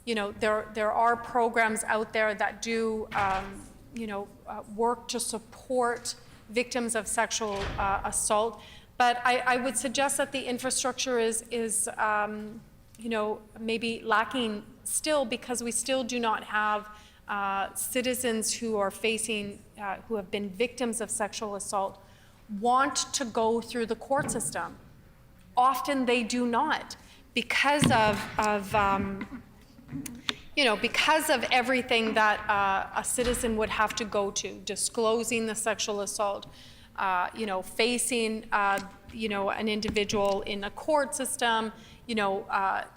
you know, there are programs out there that do, you know, work to support victims of sexual assault. But I would suggest that the infrastructure is you know, maybe lacking still, because we still do not have citizens who are facing, who have been victims of sexual assault want to go through the court system. Often they do not, because of you know, because of everything that a citizen would have to go to, disclosing the sexual assault, you know, facing, you know, an individual in a court system, you know,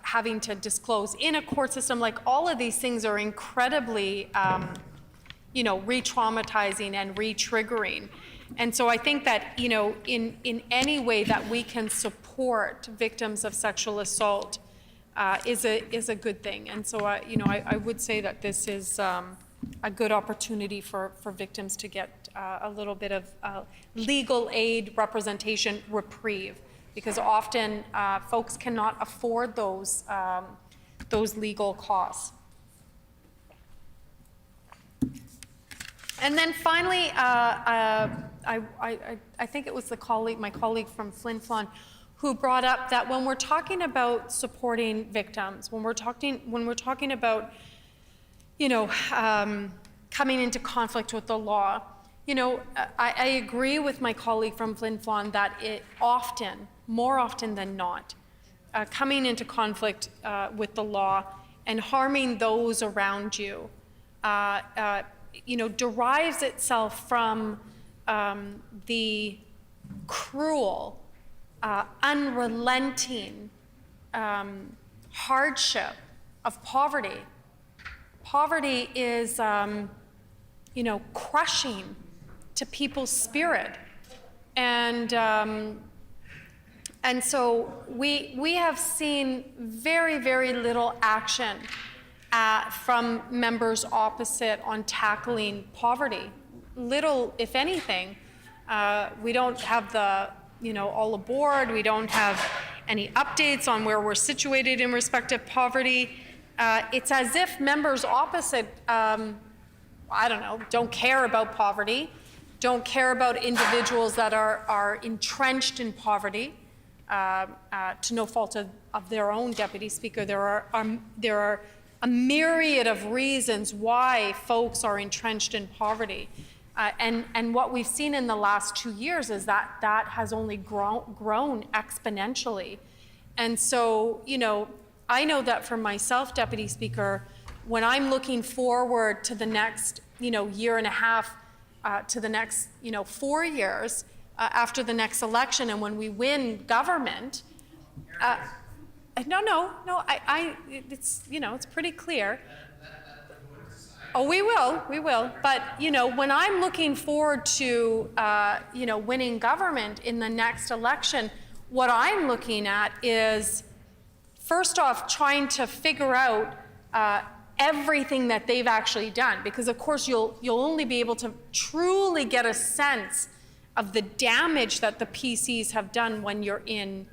having to disclose in a court system, like all of these things are incredibly, you know, re-traumatizing and re-triggering. And so I think that, you know, in any way that we can support victims of sexual assault is a good thing. And so, you know, I would say that this is a good opportunity for victims to get a little bit of legal aid, representation, reprieve, because often folks cannot afford those legal costs. And then finally, I think it was my colleague from Flin Flon, who brought up that when we're talking about supporting victims, when we're talking about, you know, coming into conflict with the law, you know, I agree with my colleague from Flin Flon that it often, more often than not, coming into conflict with the law and harming those around you, you know, derives itself from the cruel, unrelenting hardship of poverty. Poverty is, you know, crushing to people's spirit, and so we have seen very, very little action from members opposite on tackling poverty. Little, if anything. We don't have the, you know, all aboard. We don't have any updates on where we're situated in respect of poverty. It's as if members opposite, I don't know, don't care about poverty, don't care about individuals that are entrenched in poverty, to no fault of their own, Deputy Speaker. There are a myriad of reasons why folks are entrenched in poverty. And what we've seen in the last 2 years is that that has only grown exponentially. And so, you know, I know that for myself, Deputy Speaker, when I'm looking forward to the next, you know, year and a half, to the next, you know, 4 years after the next election, and when we win government, no, it's, you know, it's pretty clear. Oh, we will. But, you know, when I'm looking forward to, you know, winning government in the next election, what I'm looking at is, first off, trying to figure out everything that they've actually done. Because, of course, you'll only be able to truly get a sense of the damage that the PCs have done when you're in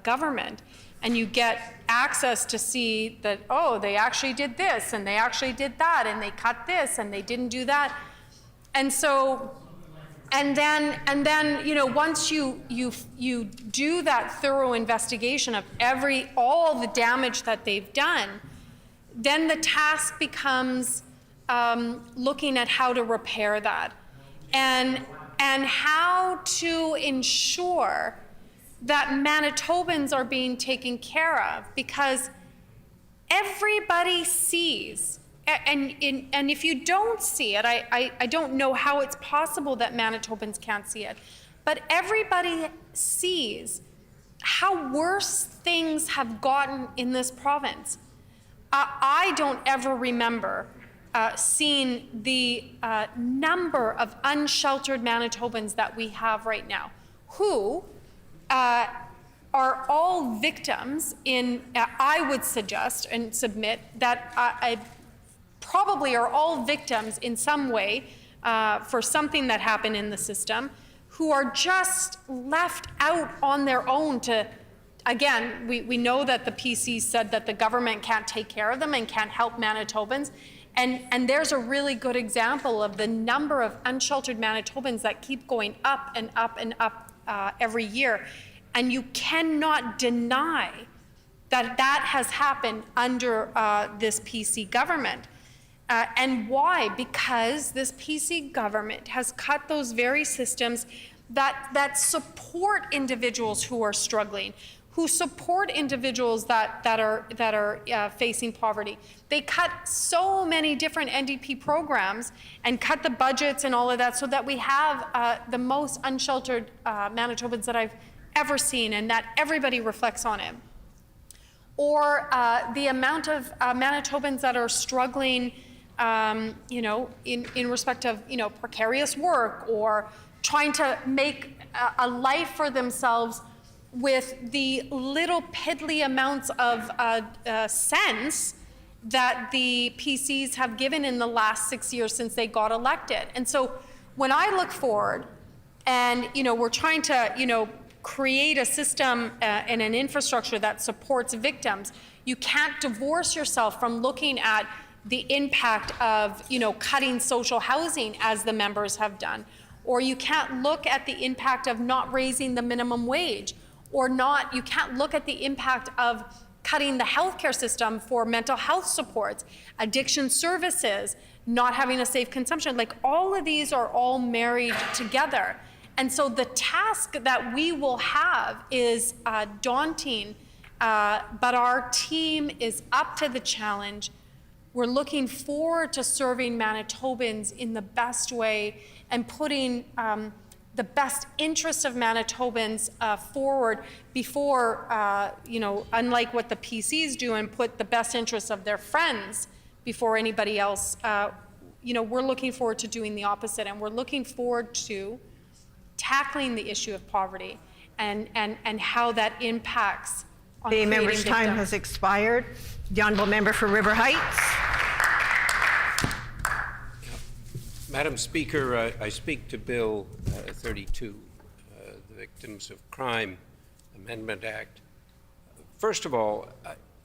government. And you get access to see that, oh, they actually did this, and they actually did that, and they cut this, and they didn't do that. And so, and then, you know, once you do that thorough investigation of all the damage that they've done, then the task becomes looking at how to repair that, and how to ensure that Manitobans are being taken care of, because everybody sees, and if you don't see it, I don't know how it's possible that Manitobans can't see it, but everybody sees how worse things have gotten in this province. I don't ever remember seeing the number of unsheltered Manitobans that we have right now, who are all victims in, I would suggest and submit that probably are all victims in some way for something that happened in the system, who are just left out on their own to, again, we know that the PC said that the government can't take care of them and can't help Manitobans. And there's a really good example of the number of unsheltered Manitobans that keep going up and up and up every year. And you cannot deny that that has happened under this PC government. And why? Because this PC government has cut those very systems that support individuals who are struggling, who support individuals that are facing poverty. They cut so many different NDP programs and cut the budgets and all of that, so that we have the most unsheltered Manitobans that I've ever seen, and that everybody reflects on it. Or the amount of Manitobans that are struggling, you know, in respect of, you know, precarious work, or trying to make a life for themselves with the little piddly amounts of sense that the PCs have given in the last 6 years since they got elected. And so when I look forward, and, you know, we're trying to, you know, create a system and an infrastructure that supports victims, you can't divorce yourself from looking at the impact of, you know, cutting social housing, as the members have done. Or you can't look at the impact of not raising the minimum wage, or you can't look at the impact of cutting the healthcare system for mental health supports, addiction services, not having a safe consumption. Like, all of these are all married together. And so the task that we will have is daunting, but our team is up to the challenge. We're looking forward to serving Manitobans in the best way, and putting the best interest of Manitobans forward before, you know, unlike what the PCs do and put the best interests of their friends before anybody else. You know, we're looking forward to doing the opposite, and we're looking forward to tackling the issue of poverty and how that impacts on The creating member's time victims. has expired. The honourable member for River Heights. Madam Speaker, I speak to Bill 32, the Victims of Crime Amendment Act. First of all,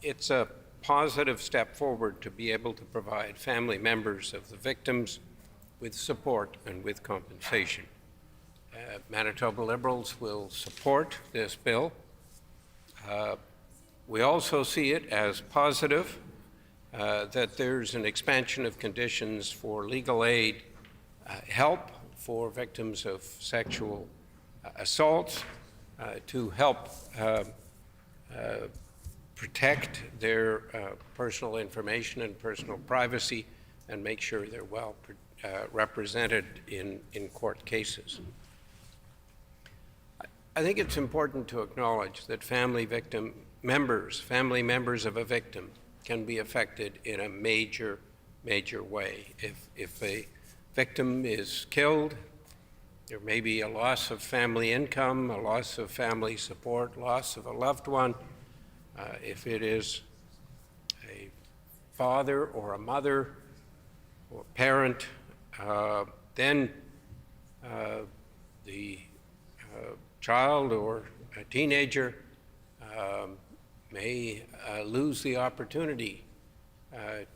it's a positive step forward to be able to provide family members of the victims with support and with compensation. Manitoba Liberals will support this bill. We also see it as positive that there's an expansion of conditions for legal aid help for victims of sexual assaults, to help protect their personal information and personal privacy, and make sure they're well represented in court cases. I think it's important to acknowledge that family members of a victim can be affected in a major way. If a victim is killed, there may be a loss of family income, a loss of family support, loss of a loved one. If it is a father or a mother or parent, then the child or a teenager may lose the opportunity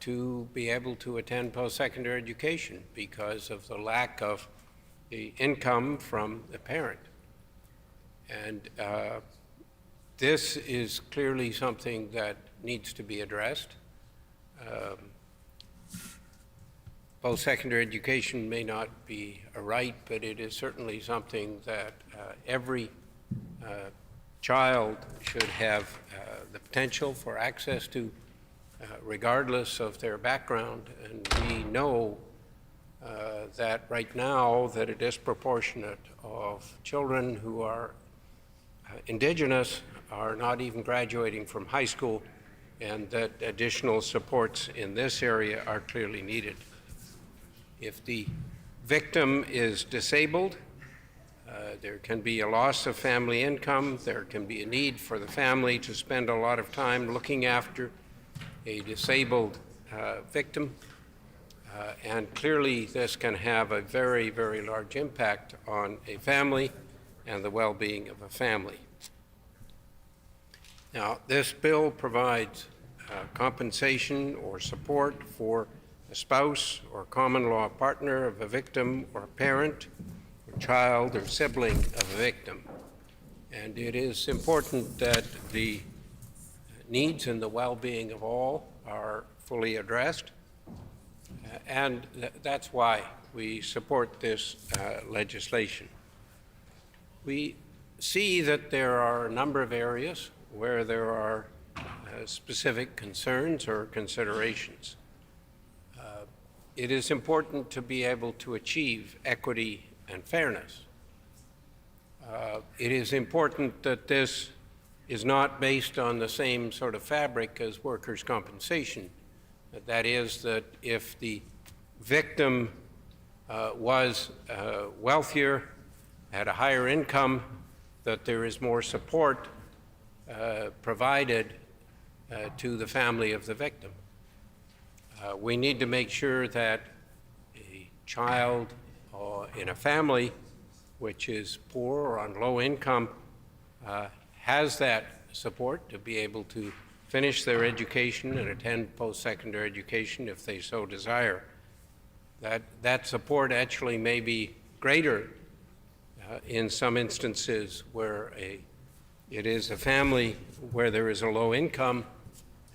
to be able to attend post-secondary education because of the lack of the income from the parent. And this is clearly something that needs to be addressed. Post-secondary education may not be a right, but it is certainly something that every child should have the potential for access to, regardless of their background. And we know that right now that a disproportionate of children who are Indigenous are not even graduating from high school, and that additional supports in this area are clearly needed. If the victim is disabled, there can be a loss of family income. There can be a need for the family to spend a lot of time looking after a disabled victim. And clearly this can have a very, very large impact on a family and the well-being of a family. Now, this bill provides compensation or support for a spouse or common law partner of a victim or a parent or child or sibling of a victim. And it is important that the needs and the well-being of all are fully addressed. And that's why we support this legislation. We see that there are a number of areas where there are specific concerns or considerations. It is important to be able to achieve equity and fairness. It is important that this is not based on the same sort of fabric as workers' compensation. That is, that if the victim was wealthier, had a higher income, that there is more support provided to the family of the victim. We need to make sure that a child in a family which is poor or on low income has that support to be able to finish their education and attend post-secondary education if they so desire. That support actually may be greater in some instances where it is a family where there is a low income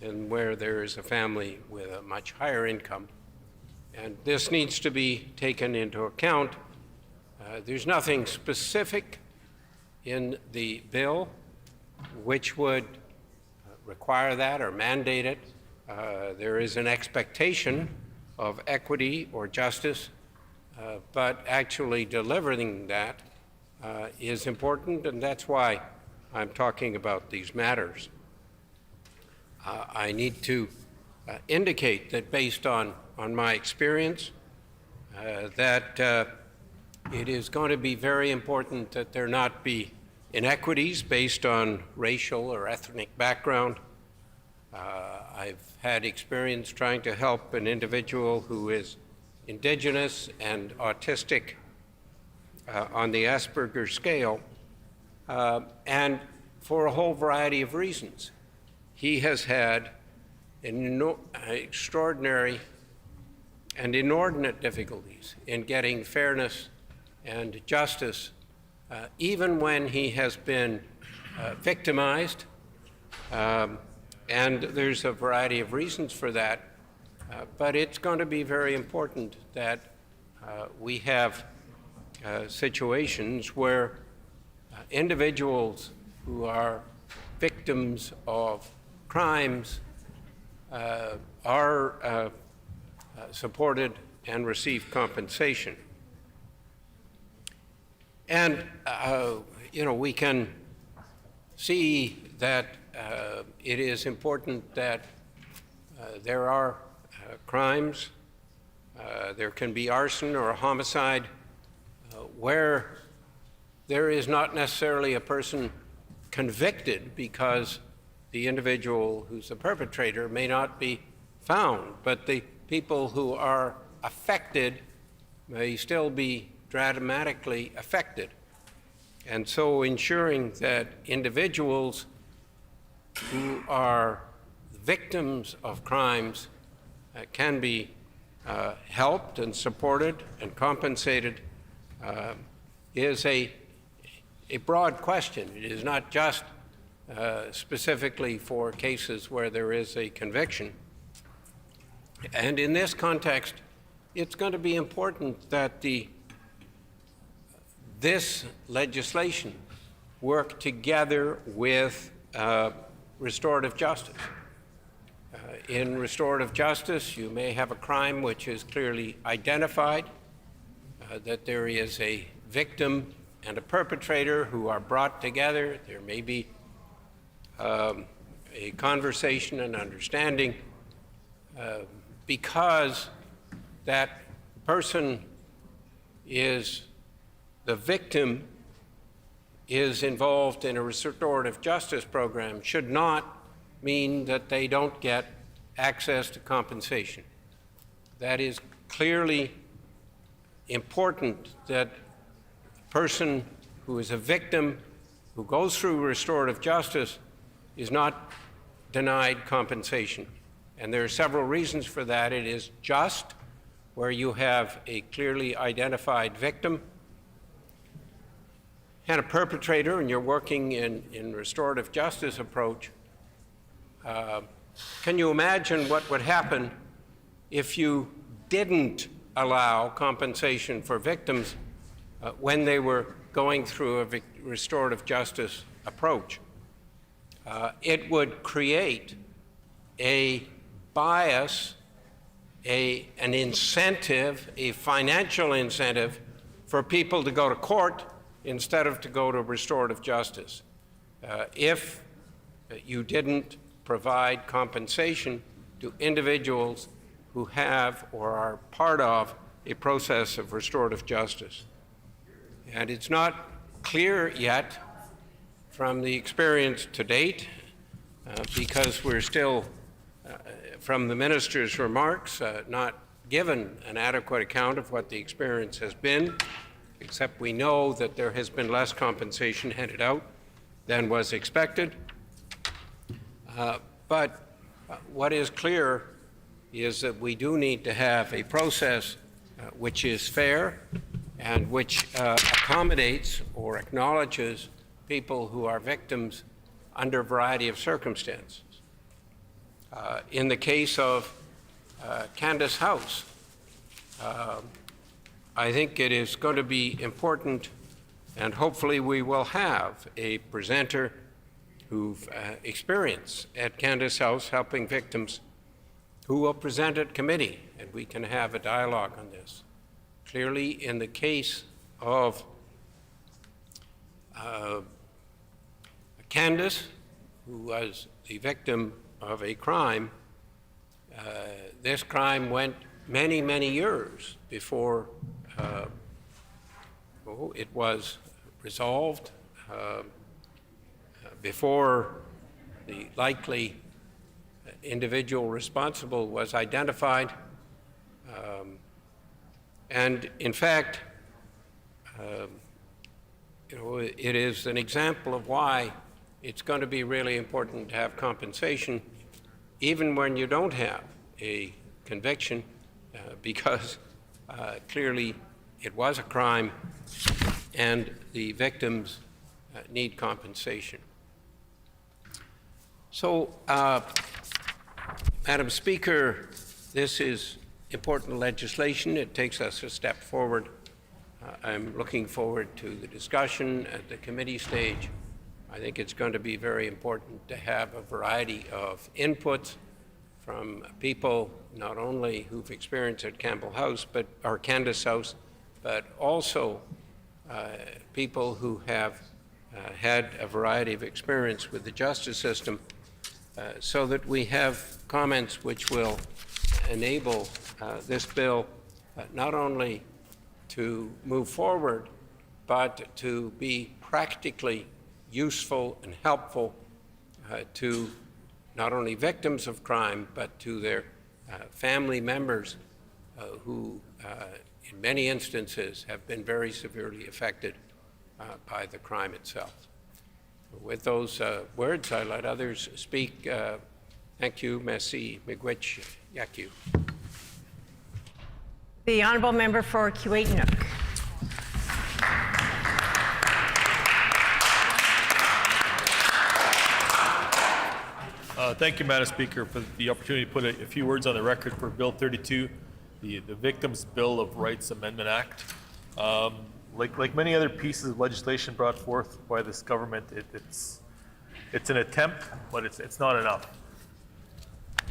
and where there is a family with a much higher income. And this needs to be taken into account. There's nothing specific in the bill which would require that or mandate it. There is an expectation of equity or justice, but actually delivering that is important, and that's why I'm talking about these matters. I need to indicate that based on my experience, that it is going to be very important that there not be inequities based on racial or ethnic background. I've had experience trying to help an individual who is Indigenous and autistic on the Asperger scale, and for a whole variety of reasons. He has had extraordinary and inordinate difficulties in getting fairness and justice, even when he has been victimized. And there's a variety of reasons for that, but it's going to be very important that we have situations where individuals who are victims of crimes are supported and receive compensation. And, we can see that it is important that there are crimes, there can be arson or a homicide, where there is not necessarily a person convicted because the individual who's the perpetrator may not be found, but the people who are affected may still be dramatically affected. And so ensuring that individuals who are victims of crimes can be helped and supported and compensated is a broad question. It is not just specifically for cases where there is a conviction. And in this context, it's going to be important that this legislation work together with restorative justice. In restorative justice, you may have a crime which is clearly identified, that there is a victim and a perpetrator who are brought together. There may be a conversation and understanding because that person is the victim is involved in a restorative justice program should not mean that they don't get access to compensation. That is clearly important, that a person who is a victim who goes through restorative justice is not denied compensation. And there are several reasons for that. It is just where you have a clearly identified victim and a perpetrator, and you're working in restorative justice approach. Can you imagine what would happen if you didn't allow compensation for victims when they were going through a restorative justice approach? It would create a bias, an incentive, a financial incentive for people to go to court instead of to go to restorative justice. If you didn't provide compensation to individuals who have or are part of a process of restorative justice. And it's not clear yet from the experience to date, because we're still, from the minister's remarks, not given an adequate account of what the experience has been, except we know that there has been less compensation handed out than was expected. But what is clear is that we do need to have a process which is fair and which accommodates or acknowledges people who are victims under a variety of circumstances. In the case of Candace House, I think it is going to be important, and hopefully we will have a presenter who've experience at Candace House helping victims, who will present at committee, and we can have a dialogue on this. Clearly, in the case of Candace, who was the victim of a crime, this crime went many, many years before it was resolved, before the likely individual responsible was identified. And in fact, it is an example of why it's going to be really important to have compensation, even when you don't have a conviction, because clearly it was a crime and the victims need compensation. So, Madam Speaker, this is important legislation. It takes us a step forward I'm looking forward to the discussion at the committee stage. I think it's going to be very important to have a variety of inputs from people not only who've experienced at Campbell House, or Candace House, but also people who have had a variety of experience with the justice system, so that we have comments which will enable this bill not only to move forward, but to be practically useful and helpful to not only victims of crime, but to their family members who, in many instances, have been very severely affected by the crime itself. With those words, I let others speak. Thank you. Merci. Miigwech. Yaku. The Honourable Member for Kiiwetinoong. Thank you, Madam Speaker, for the opportunity to put a few words on the record for Bill 32, the Victims' Bill of Rights Amendment Act. Like many other pieces of legislation brought forth by this government, it's an attempt, but it's not enough.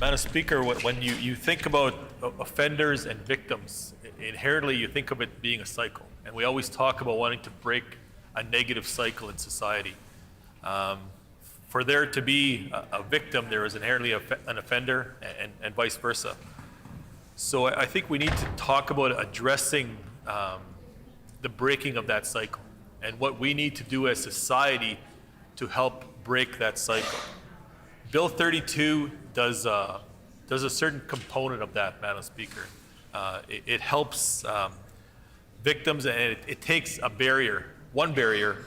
Madam Speaker, when you think about offenders and victims, inherently you think of it being a cycle. And we always talk about wanting to break a negative cycle in society. For there to be a victim, there is inherently an offender, and vice versa. So I think we need to talk about addressing the breaking of that cycle and what we need to do as society to help break that cycle. Bill 32 does a certain component of that, Madam Speaker. It helps victims, and it takes one barrier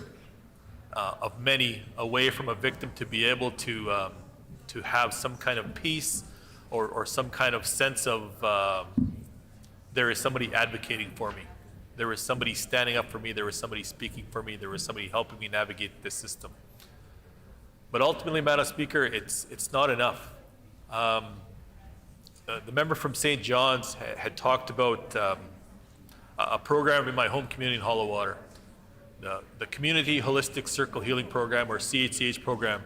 of many away from a victim to be able to have some kind of peace or some kind of sense of there is somebody advocating for me. There is somebody standing up for me. There is somebody speaking for me. There is somebody helping me navigate this system. But ultimately, Madam Speaker, it's not enough. The member from St. John's had talked about a program in my home community in Hollow Water. The Community Holistic Circle Healing Program, or CHCH program,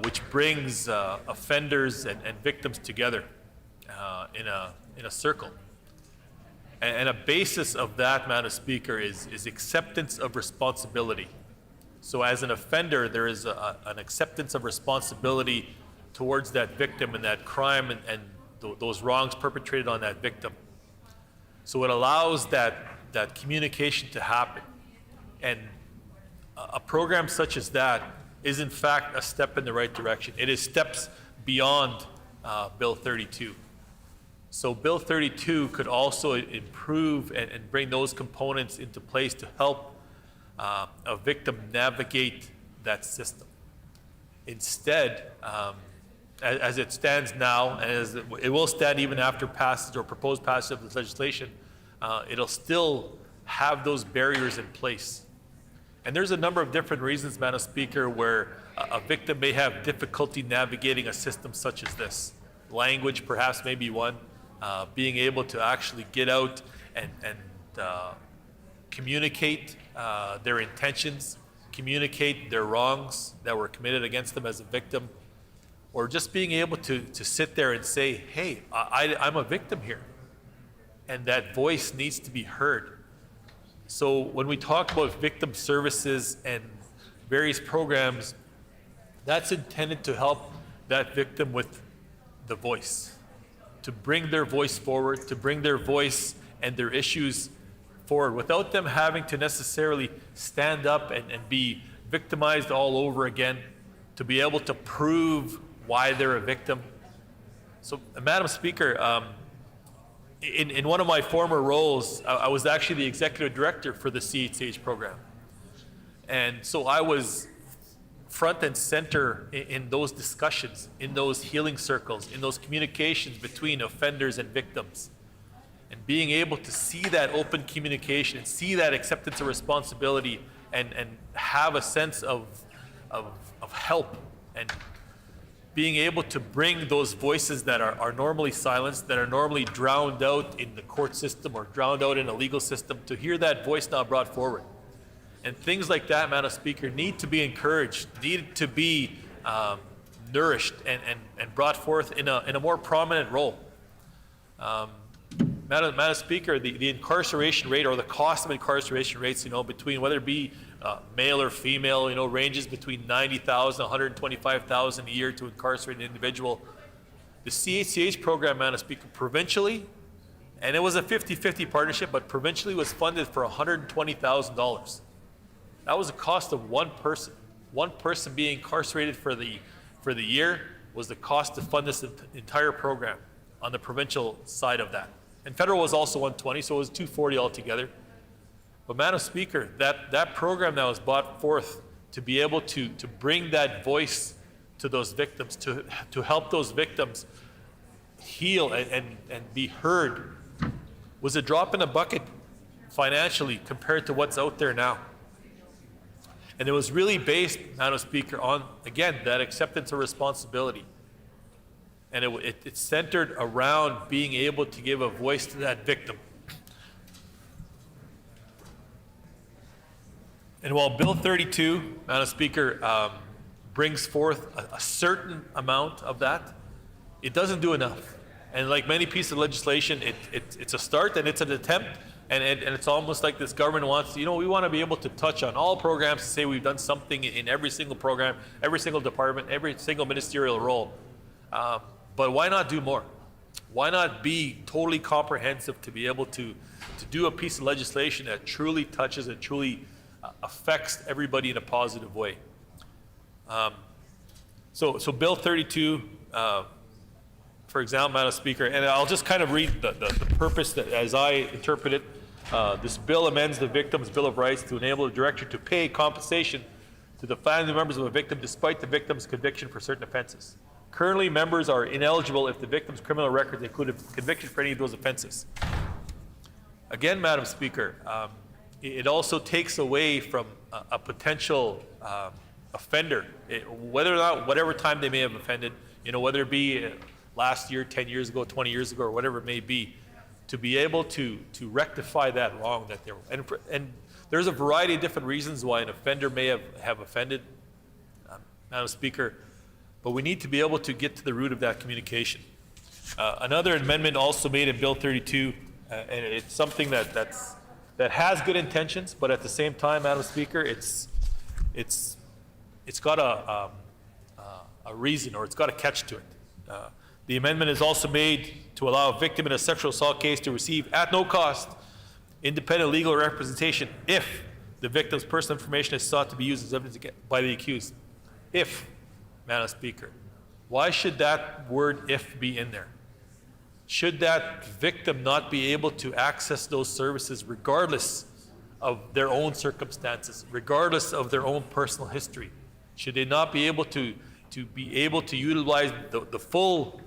which brings offenders and victims together in a circle. And a basis of that, Madam Speaker, is acceptance of responsibility. So as an offender, there is an acceptance of responsibility towards that victim and that crime and those wrongs perpetrated on that victim. So it allows that communication to happen. And a program such as that is in fact a step in the right direction. It is steps beyond Bill 32. So Bill 32 could also improve and bring those components into place to help a victim navigate that system. Instead, as it stands now, and as it will stand even after passage or proposed passage of this legislation, it'll still have those barriers in place. And there's a number of different reasons, Madam Speaker, where a victim may have difficulty navigating a system such as this. Language perhaps may be one. Being able to actually get out and communicate their intentions, communicate their wrongs that were committed against them as a victim, or just being able to sit there and say, hey, I'm a victim here. And that voice needs to be heard. So when we talk about victim services and various programs, that's intended to help that victim with the voice, to bring their voice forward, to bring their voice and their issues forward without them having to necessarily stand up and be victimized all over again, to be able to prove why they're a victim. So, Madam Speaker, in one of my former roles, I was actually the executive director for the CHCH program. And so I was front and center in those discussions, in those healing circles, in those communications between offenders and victims. And being able to see that open communication, and see that acceptance of responsibility, and have a sense of help and being able to bring those voices that are normally silenced, that are normally drowned out in the court system or drowned out in a legal system, to hear that voice now brought forward. And things like that, Madam Speaker, need to be encouraged, need to be nourished and brought forth in a more prominent role. Madam Speaker, the incarceration rate or the cost of incarceration rates, between whether it be male or female, ranges between $90,000, $125,000 a year to incarcerate an individual. The CHCH program, Madam Speaker, provincially, and it was a 50-50 partnership, but provincially was funded for $120,000. That was the cost of one person. One person being incarcerated for the year was the cost to fund this entire program on the provincial side of that. And federal was also 120, so it was 240 altogether. But Madam Speaker, that program that was brought forth to be able to bring that voice to those victims, to help those victims heal and be heard, was a drop in the bucket financially compared to what's out there now. And it was really based, Madam Speaker, on, again, that acceptance of responsibility. And it centered around being able to give a voice to that victim. And while Bill 32, Madam Speaker, brings forth a certain amount of that, it doesn't do enough. And like many pieces of legislation, it's a start and it's an attempt, and it's almost like this government wants, we want to be able to touch on all programs to say we've done something in every single program, every single department, every single ministerial role. But why not do more? Why not be totally comprehensive to be able to do a piece of legislation that truly touches and truly affects everybody in a positive way? So Bill 32, for example, Madam Speaker, and I'll just kind of read the purpose that, as I interpret it, this bill amends the Victims' Bill of Rights to enable the director to pay compensation to the family members of a victim despite the victim's conviction for certain offenses. Currently, members are ineligible if the victim's criminal records include a conviction for any of those offenses. Again, Madam Speaker, it also takes away from a potential offender, whether or not, whatever time they may have offended, whether it be last year, 10 years ago, 20 years ago, or whatever it may be, to be able to rectify that wrong that they're, and there's a variety of different reasons why an offender may have offended, Madam Speaker, but we need to be able to get to the root of that communication. Another amendment also made in Bill 32, and it's something that has good intentions, but at the same time, Madam Speaker, it's got a reason, or it's got a catch to it. The amendment is also made to allow a victim in a sexual assault case to receive, at no cost, independent legal representation if the victim's personal information is sought to be used as evidence by the accused. If, Madam Speaker, why should that word "if" be in there? Should that victim not be able to access those services regardless of their own circumstances, regardless of their own personal history? Should they not be able to utilize the full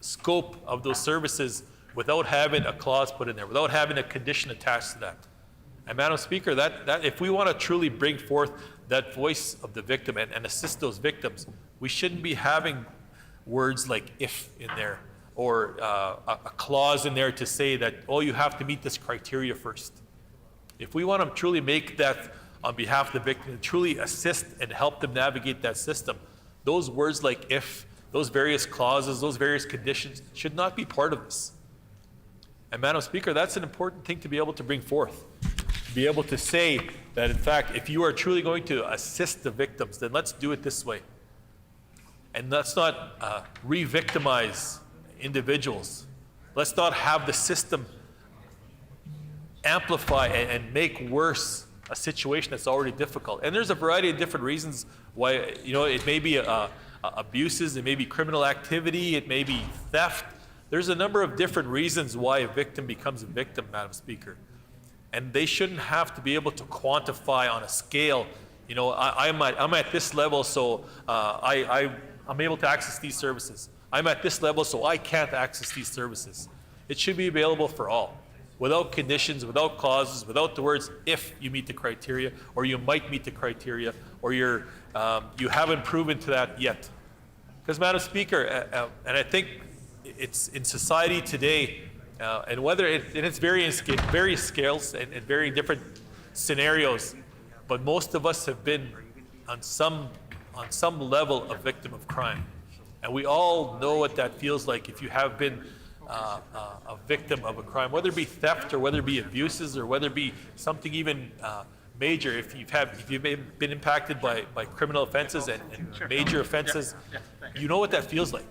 scope of those services without having a clause put in there, without having a condition attached to that? And Madam Speaker, that if we want to truly bring forth that voice of the victim and assist those victims, we shouldn't be having words like "if" in there, or a clause in there to say that, oh, you have to meet this criteria first. If we want to truly make that on behalf of the victim, truly assist and help them navigate that system, those words like "if," those various clauses, those various conditions should not be part of this. And Madam Speaker, that's an important thing to be able to bring forth. To be able to say that, in fact, if you are truly going to assist the victims, then let's do it this way. And let's not re-victimize individuals. Let's not have the system amplify and make worse a situation that's already difficult. And there's a variety of different reasons why, it may be abuses, it may be criminal activity, it may be theft. There's a number of different reasons why a victim becomes a victim, Madam Speaker. And they shouldn't have to be able to quantify on a scale, I'm at this level, so I'm able to access these services. I'm at this level, so I can't access these services. It should be available for all, without conditions, without clauses, without the words "if you meet the criteria," or "you might meet the criteria," or you haven't proven to that yet. Because, Madam Speaker, and I think it's in society today, and whether it's various scales and varying different scenarios, but most of us have been on some level a victim of crime. And we all know what that feels like if you have been a victim of a crime, whether it be theft or whether it be abuses or whether it be something even major. If you've been impacted by criminal offenses and major offenses, you know what that feels like.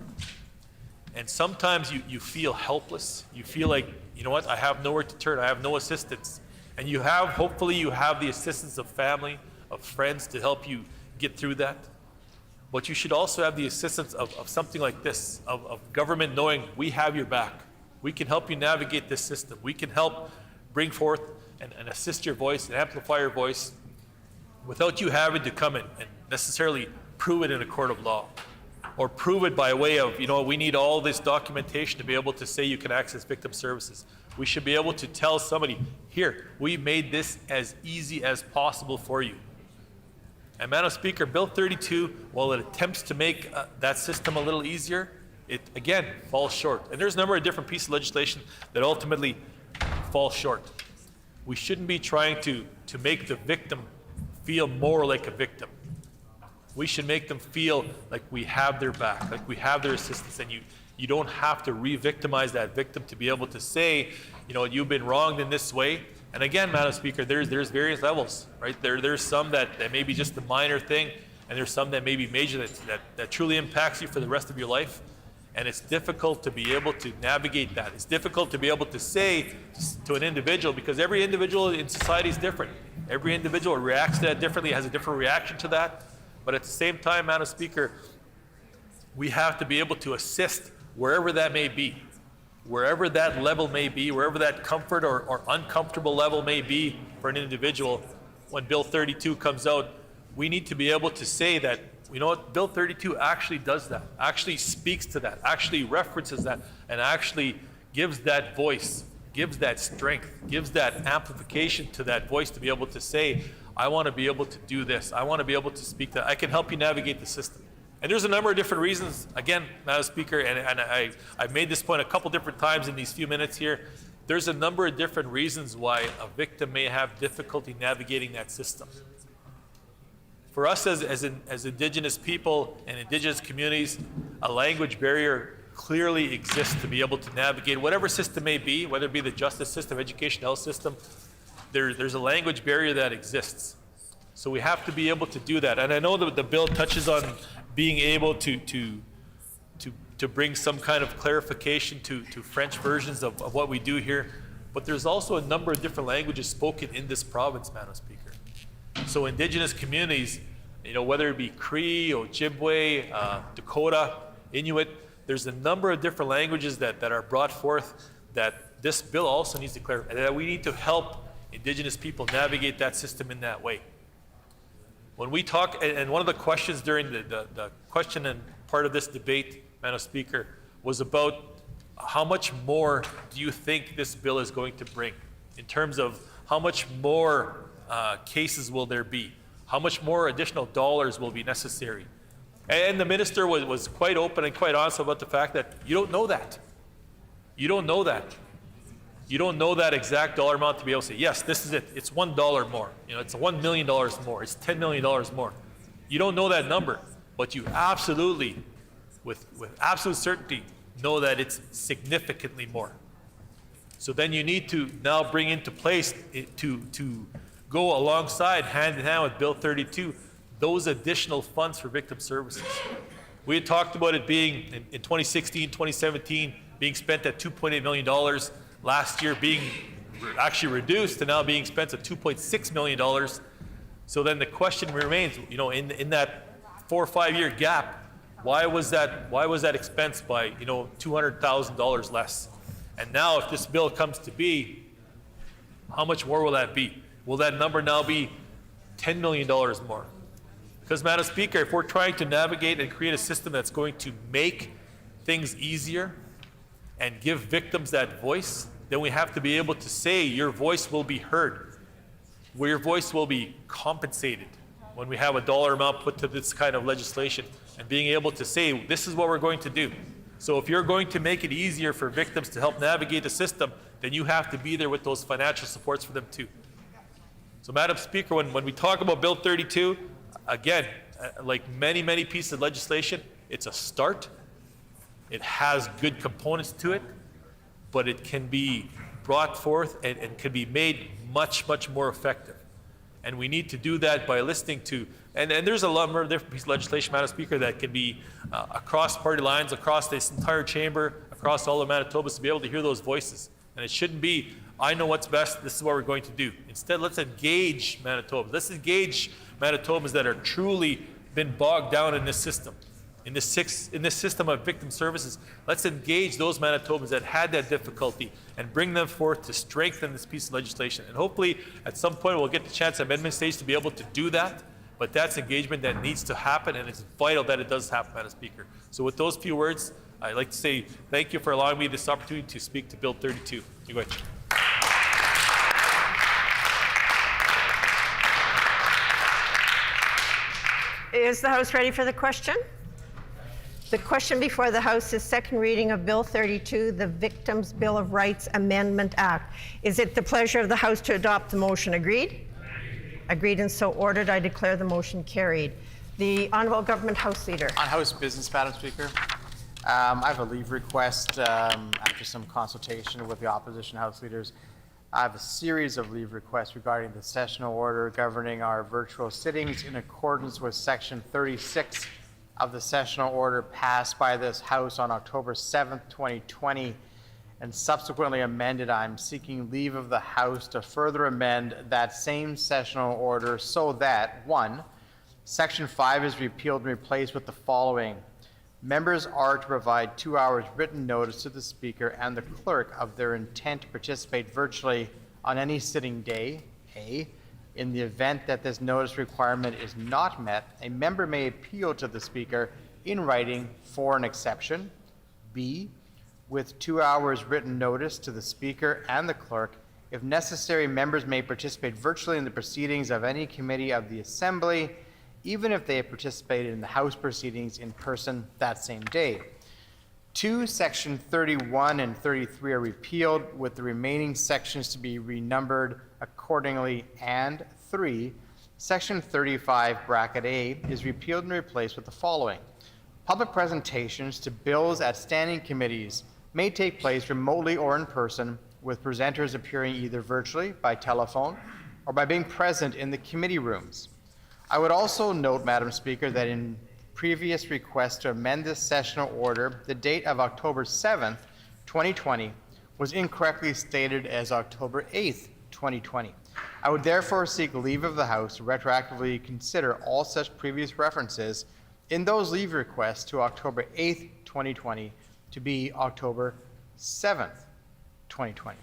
And sometimes you feel helpless. You feel like, you know what, I have nowhere to turn. I have no assistance. And hopefully you have the assistance of family, of friends to help you get through that. But you should also have the assistance of something like this, of government knowing we have your back. We can help you navigate this system. We can help bring forth and assist your voice and amplify your voice without you having to come and necessarily prove it in a court of law or prove it by way of, we need all this documentation to be able to say you can access victim services. We should be able to tell somebody, here, we made this as easy as possible for you. And Madam Speaker, Bill 32, while it attempts to make that system a little easier, it again falls short. And there's a number of different pieces of legislation that ultimately fall short. We shouldn't be trying to make the victim feel more like a victim. We should make them feel like we have their back, like we have their assistance, and you don't have to re-victimize that victim to be able to say, you've been wronged in this way. And again, Madam Speaker, there's various levels, right? There's some that may be just a minor thing, and there's some that may be major that truly impacts you for the rest of your life. And it's difficult to be able to navigate that. It's difficult to be able to say to an individual, because every individual in society is different. Every individual reacts to that differently, has a different reaction to that. But at the same time, Madam Speaker, we have to be able to assist wherever that may be. Wherever that level may be, wherever that comfort or uncomfortable level may be for an individual, when Bill 32 comes out, we need to be able to say that, Bill 32 actually does that, actually speaks to that, actually references that, and actually gives that voice, gives that strength, gives that amplification to that voice to be able to say, I want to be able to do this. I want to be able to speak that. I can help you navigate the system. And there's a number of different reasons, again, Madam Speaker, and I've made this point a couple different times in these few minutes here. There's a number of different reasons why a victim may have difficulty navigating that system. For us as Indigenous people and Indigenous communities, a language barrier clearly exists to be able to navigate whatever system may be, whether it be the justice system, education, health system. There's a language barrier that exists. So we have to be able to do that. And I know that the bill touches on being able to bring some kind of clarification to French versions of what we do here, but there's also a number of different languages spoken in this province, Madam Speaker. So Indigenous communities, whether it be Cree, Ojibwe, Dakota, Inuit, there's a number of different languages that are brought forth that this bill also needs to clarify, and that we need to help Indigenous people navigate that system in that way. When we talk, and one of the questions during the question and part of this debate, Madam Speaker, was about how much more do you think this bill is going to bring in terms of how much more cases will there be? How much more additional dollars will be necessary? And the minister was quite open and quite honest about the fact that you don't know that. You don't know that. You don't know that exact dollar amount to be able to say, yes, this is it. It's $1 more. It's $1 million more. It's $10 million more. You don't know that number, but you absolutely, with absolute certainty, know that it's significantly more. So then you need to now bring into place to go alongside, hand in hand with Bill 32, those additional funds for victim services. We had talked about it being in 2016, 2017, being spent at $2.8 million. Last year being actually reduced to now being spent at $2.6 million. So then the question remains, in that 4 or 5 year gap, why was that expense by $200,000 less? And now if this bill comes to be, how much more will that be? Will that number now be $10 million more? Because, Madam Speaker, if we're trying to navigate and create a system that's going to make things easier and give victims that voice, then we have to be able to say your voice will be heard, where your voice will be compensated when we have a dollar amount put to this kind of legislation. and being able to say, this is what we're going to do. So if you're going to make it easier for victims to help navigate the system, then you have to be there with those financial supports for them too. So Madam Speaker, when we talk about Bill 32, again, like many, many pieces of legislation, it's a start. It has good components to it, but it can be brought forth and can be made much, much more effective. And we need to do that by listening to, and there's a lot more different pieces of legislation, Madam Speaker, that can be across party lines, across this entire chamber, across all of Manitobas, to be able to hear those voices. And it shouldn't be, I know what's best, this is what we're going to do. Instead, let's engage Manitobans. Let's engage Manitobans that are truly been bogged down in this system. In this system of victim services, let's engage those Manitobans that had that difficulty and bring them forth to strengthen this piece of legislation. And hopefully, at some point, we'll get the chance at amendment stage to be able to do that. But that's engagement that needs to happen, and it's vital that it does happen, Madam Speaker. So with those few words, I'd like to say thank you for allowing me this opportunity to speak to Bill 32. You go ahead. Is the House ready for the question? The question before the House is second reading of Bill 32, the Victims' Bill of Rights Amendment Act. Is it the pleasure of the House to adopt the motion? Agreed? Agreed and so ordered. I declare the motion carried. The Honourable Government House Leader. On House business, Madam Speaker, I have a leave request after some consultation with the opposition House leaders. I have a series of leave requests regarding the sessional order governing our virtual sittings in accordance with Section 36 of the sessional order passed by this House on October 7th, 2020, and subsequently amended. I'm seeking leave of the House to further amend that same sessional order so that, 1, Section 5 is repealed and replaced with the following. Members are to provide 2 hours written notice to the Speaker and the Clerk of their intent to participate virtually on any sitting day. A, in the event that this notice requirement is not met, a member may appeal to the Speaker in writing for an exception. B, with 2 hours written notice to the Speaker and the Clerk, if necessary, members may participate virtually in the proceedings of any committee of the Assembly, even if they have participated in the House proceedings in person that same day. 2, Section 31 and 33 are repealed, with the remaining sections to be renumbered accordingly. And 3, Section 35, bracket A, is repealed and replaced with the following. Public presentations to bills at standing committees may take place remotely or in person, with presenters appearing either virtually, by telephone, or by being present in the committee rooms. I would also note, Madam Speaker, that in previous requests to amend this sessional order, the date of October 7th, 2020 was incorrectly stated as October 8th, 2020. I would therefore seek leave of the House to retroactively consider all such previous references in those leave requests to October 8th, 2020 to be October 7th, 2020.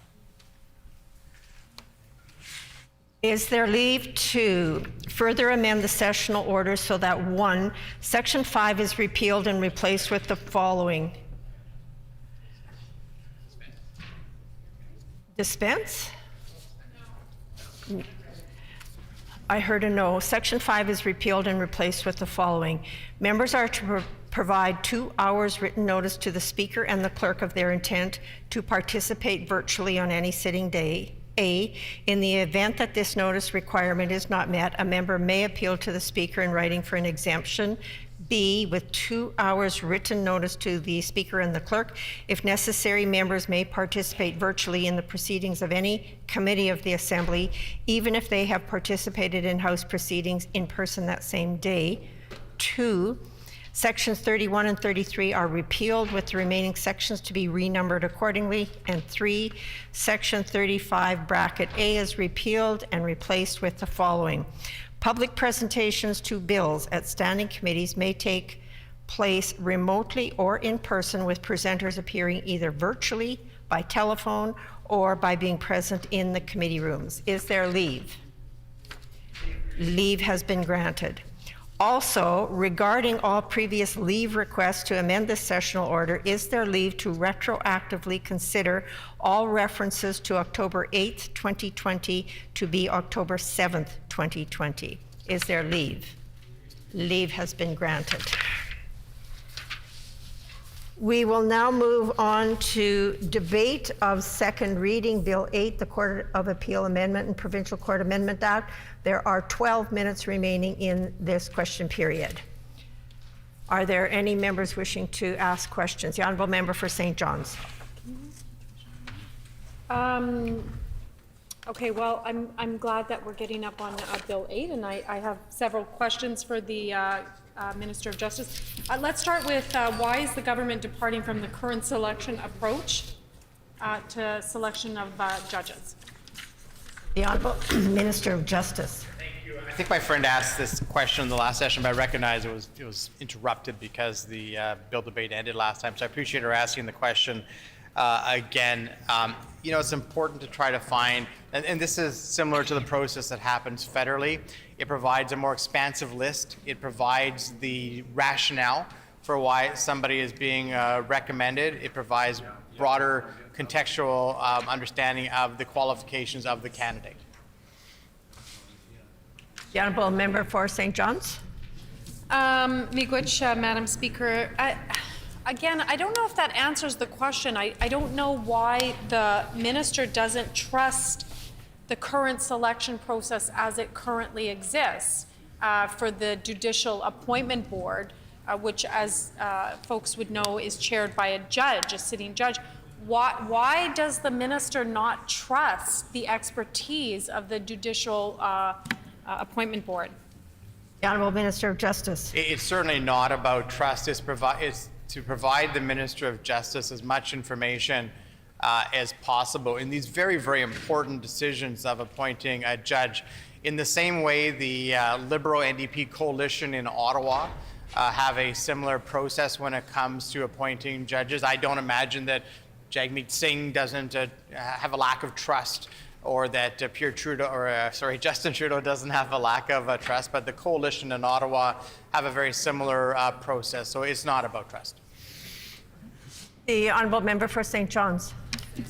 Is there leave to further amend the sessional order so that 1, Section 5 is repealed and replaced with the following? Dispense? I heard a no. Section 5 is repealed and replaced with the following. Members are to provide 2 hours written notice to the Speaker and the Clerk of their intent to participate virtually on any sitting day. A, in the event that this notice requirement is not met, a member may appeal to the Speaker in writing for an exemption. B, with 2 hours written notice to the Speaker and the Clerk. If necessary, members may participate virtually in the proceedings of any committee of the Assembly, even if they have participated in House proceedings in person that same day. 2, Sections 31 and 33 are repealed, with the remaining sections to be renumbered accordingly. And 3, Section 35, bracket A is repealed and replaced with the following. Public presentations to bills at standing committees may take place remotely or in person, with presenters appearing either virtually, by telephone, or by being present in the committee rooms. Is there leave? Leave has been granted. Also, regarding all previous leave requests to amend the sessional order, is there leave to retroactively consider all references to October 8th, 2020 to be October 7th, 2020? Is there leave? Leave has been granted. We will now move on to debate of second reading, Bill 8, the Court of Appeal Amendment and Provincial Court Amendment Act. There are 12 minutes remaining in this question period. Are there any members wishing to ask questions? The Honourable Member for St. John's. Okay, well, I'm glad that we're getting up on Bill 8, and I have several questions for the Minister of Justice. Let's start with why is the government departing from the current selection approach to selection of judges? The Honourable Minister of Justice. Thank you. I think my friend asked this question in the last session, but I recognize it was interrupted because the bill debate ended last time. So I appreciate her asking the question again. You know, it's important to try to find, and this is similar to the process that happens federally. It provides a more expansive list. It provides the rationale for why somebody is being recommended. It provides broader contextual understanding of the qualifications of the candidate. The Honourable Member for St. John's. Miigwech, Madam Speaker. Again, I don't know if that answers the question. I don't know why the minister doesn't trust the current selection process as it currently exists for the Judicial Appointment Board, which, as folks would know, is chaired by a judge, a sitting judge. Why does the minister not trust the expertise of the Judicial Appointment Board? The Honourable Minister of Justice. It's certainly not about trust. It's to provide the Minister of Justice as much information as possible in these very, very important decisions of appointing a judge. In the same way, the Liberal NDP coalition in Ottawa have a similar process when it comes to appointing judges. I don't imagine that Jagmeet Singh doesn't have a lack of trust, or that Justin Trudeau doesn't have a lack of trust, but the coalition in Ottawa have a very similar process, so it's not about trust. The Honourable Member for St. John's.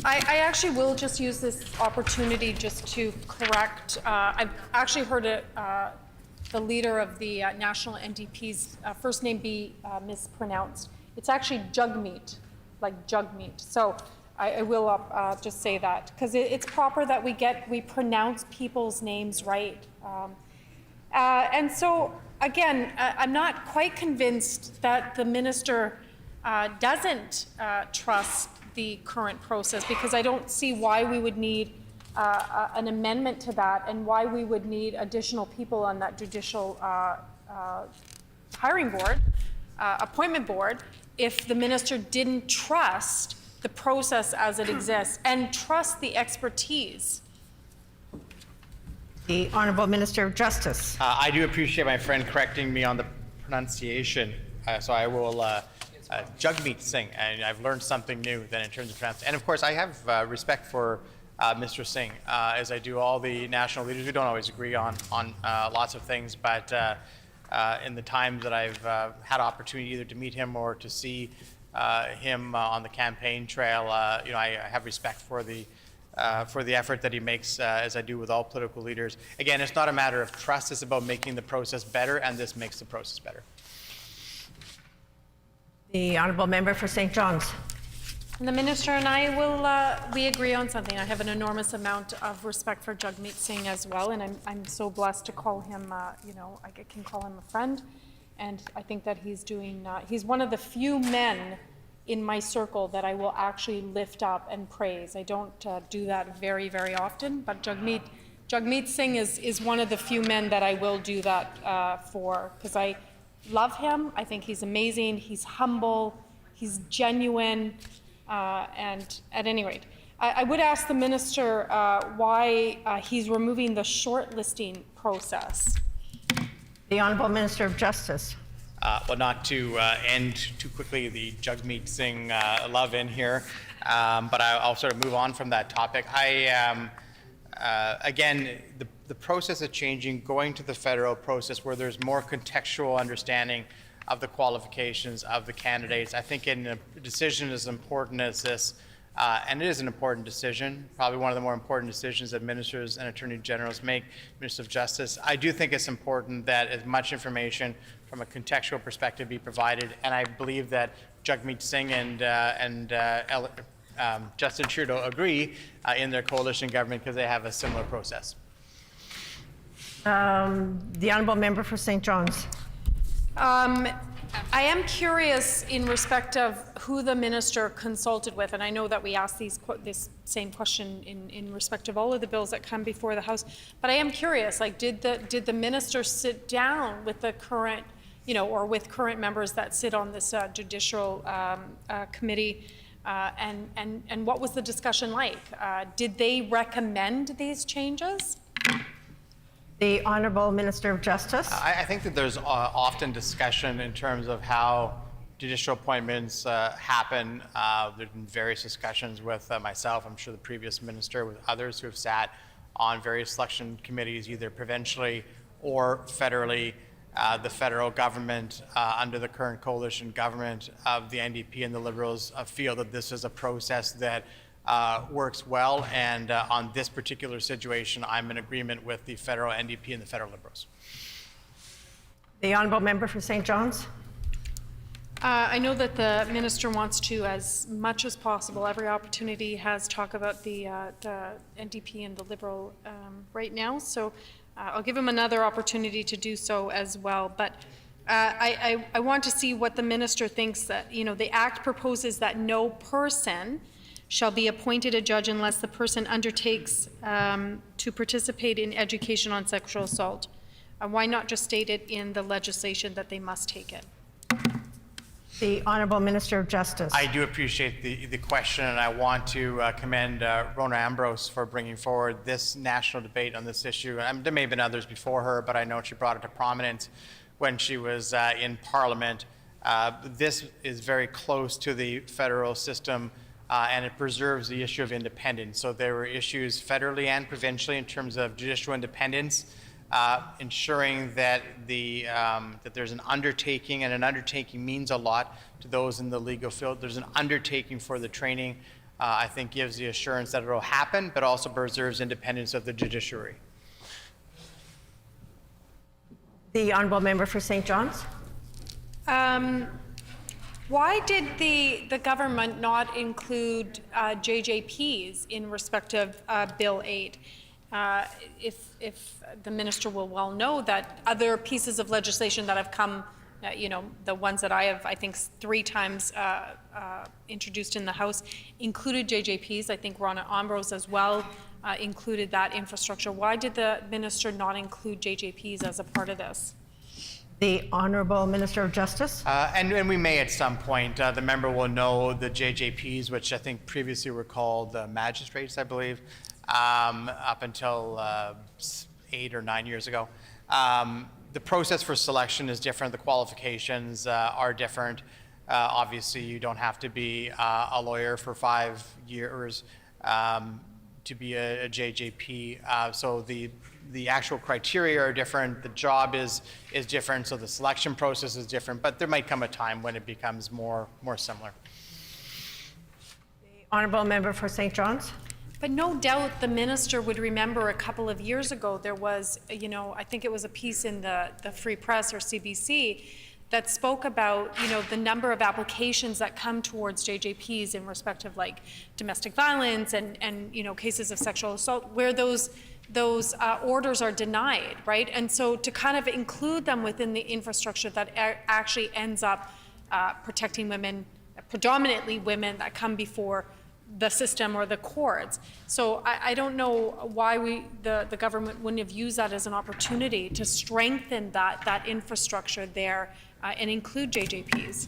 I actually will just use this opportunity just to correct. I've actually heard the leader of the National NDP's first name be mispronounced. It's actually Jagmeet, like jug meat. So I will just say that, because it's proper that we pronounce people's names right. And so, again, I'm not quite convinced that the minister doesn't trust the current process, because I don't see why we would need an amendment to that, and why we would need additional people on that judicial hiring board, appointment board, if the minister didn't trust the process as it exists and trust the expertise. The Honourable Minister of Justice. I do appreciate my friend correcting me on the pronunciation, so I will Jagmeet Singh, and I've learned something new then in terms of pronunciation. And of course, I have respect for Mr. Singh, as I do all the national leaders. We don't always agree on lots of things, but in the times that I've had opportunity either to meet him or to see him on the campaign trail, you know, I have respect for the effort that he makes, as I do with all political leaders. Again, it's not a matter of trust, it's about making the process better, and this makes the process better. The Honourable Member for St. John's. And the minister and I will, we agree on something. I have an enormous amount of respect for Jagmeet Singh as well, and I'm so blessed to call him, you know, I can call him a friend. And I think that he's doing, he's one of the few men in my circle that I will actually lift up and praise. I don't do that very, very often, but Jagmeet Singh is one of the few men that I will do that for, because I love him. I think he's amazing. He's humble. He's genuine. And at any rate, I would ask the minister why he's removing the shortlisting process. The Honourable Minister of Justice. Well, not to end too quickly the Jagmeet Singh love in here, but I'll sort of move on from that topic. Again, the process is changing, going to the federal process where there's more contextual understanding of the qualifications of the candidates. I think in a decision as important as this, and it is an important decision, probably one of the more important decisions that ministers and attorney generals make, Minister of Justice. I do think it's important that as much information from a contextual perspective be provided. And I believe that Jagmeet Singh and Justin Trudeau agree in their coalition government because they have a similar process. The honourable member for St. John's. I am curious in respect of who the minister consulted with, and I know that we asked this same question in respect of all of the bills that come before the House, but I am curious, like, did the minister sit down with the current, or with current members that sit on this judicial committee, and what was the discussion like? Did they recommend these changes? The Honourable Minister of Justice. I think that there's often discussion in terms of how judicial appointments happen. There have been various discussions with myself, I'm sure the previous minister, with others who have sat on various selection committees, either provincially or federally. The federal government, under the current coalition government of the NDP and the Liberals, feel that this is a process that works well, and on this particular situation, I'm in agreement with the federal NDP and the federal Liberals. The honourable member for St. John's. I know that the minister wants to, as much as possible, every opportunity has talk about the NDP and the Liberal right now, so I'll give him another opportunity to do so as well. But I want to see what the minister thinks that, the Act proposes that no person shall be appointed a judge unless the person undertakes to participate in education on sexual assault. Why not just state it in the legislation that they must take it? The Honourable Minister of Justice. I do appreciate the question, and I want to commend Rona Ambrose for bringing forward this national debate on this issue. There may have been others before her, but I know she brought it to prominence when she was in Parliament. This is very close to the federal system, and it preserves the issue of independence. So there were issues federally and provincially in terms of judicial independence, ensuring that that there's an undertaking, and an undertaking means a lot to those in the legal field. There's an undertaking for the training, I think gives the assurance that it will happen, but also preserves independence of the judiciary. The honourable member for St. John's. Why did the government not include JJPs in respect of Bill 8? If the minister will well know that other pieces of legislation that have come, the ones that I have, I think, 3 times introduced in the House, included JJPs. I think Rona Ambrose as well included that infrastructure. Why did the minister not include JJPs as a part of this? The Honourable Minister of Justice. And we may at some point, the member will know the JJPs, which I think previously were called magistrates, I believe, up until 8 or 9 years ago. The process for selection is different. The qualifications are different. Obviously, you don't have to be a lawyer for 5 years to be a JJP. So the actual criteria are different. The job is different. So the selection process is different. But there might come a time when it becomes more similar. The honourable member for St. John's. But no doubt the minister would remember a couple of years ago there was, I think it was a piece in the Free Press or CBC that spoke about, the number of applications that come towards JJPs in respect of like domestic violence and cases of sexual assault where those orders are denied, right? And so to kind of include them within the infrastructure that actually ends up protecting women, predominantly women that come before the system or the courts. So I don't know why the government wouldn't have used that as an opportunity to strengthen that infrastructure there and include JJPs.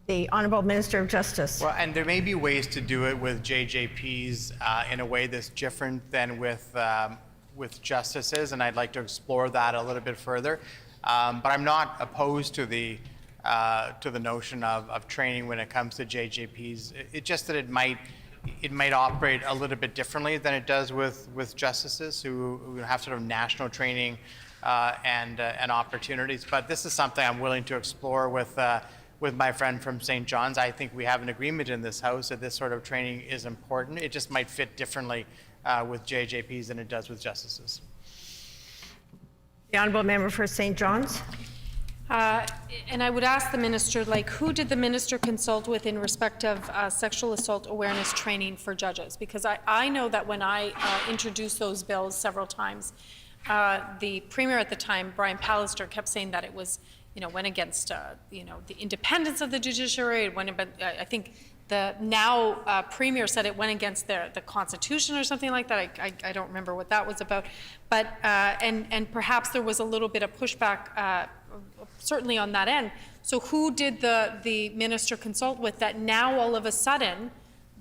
The Honourable Minister of Justice. Well, and there may be ways to do it with JJPs in a way that's different than with justices, and I'd like to explore that a little bit further. But I'm not opposed to the notion of training when it comes to JJPs. It's just that it might operate a little bit differently than it does with justices who have sort of national training and opportunities. But this is something I'm willing to explore with my friend from St. John's. I think we have an agreement in this House that this sort of training is important. It just might fit differently with JJPs than it does with justices. The honourable member for St. John's. And I would ask the minister, like, who did the minister consult with in respect of sexual assault awareness training for judges? Because I know that when I introduced those bills several times, the premier at the time, Brian Pallister, kept saying that it was, went against, the independence of the judiciary. It went, I think the now premier said it went against the Constitution or something like that. I don't remember what that was about. But, and perhaps there was a little bit of pushback certainly on that end. So who did the minister consult with that now all of a sudden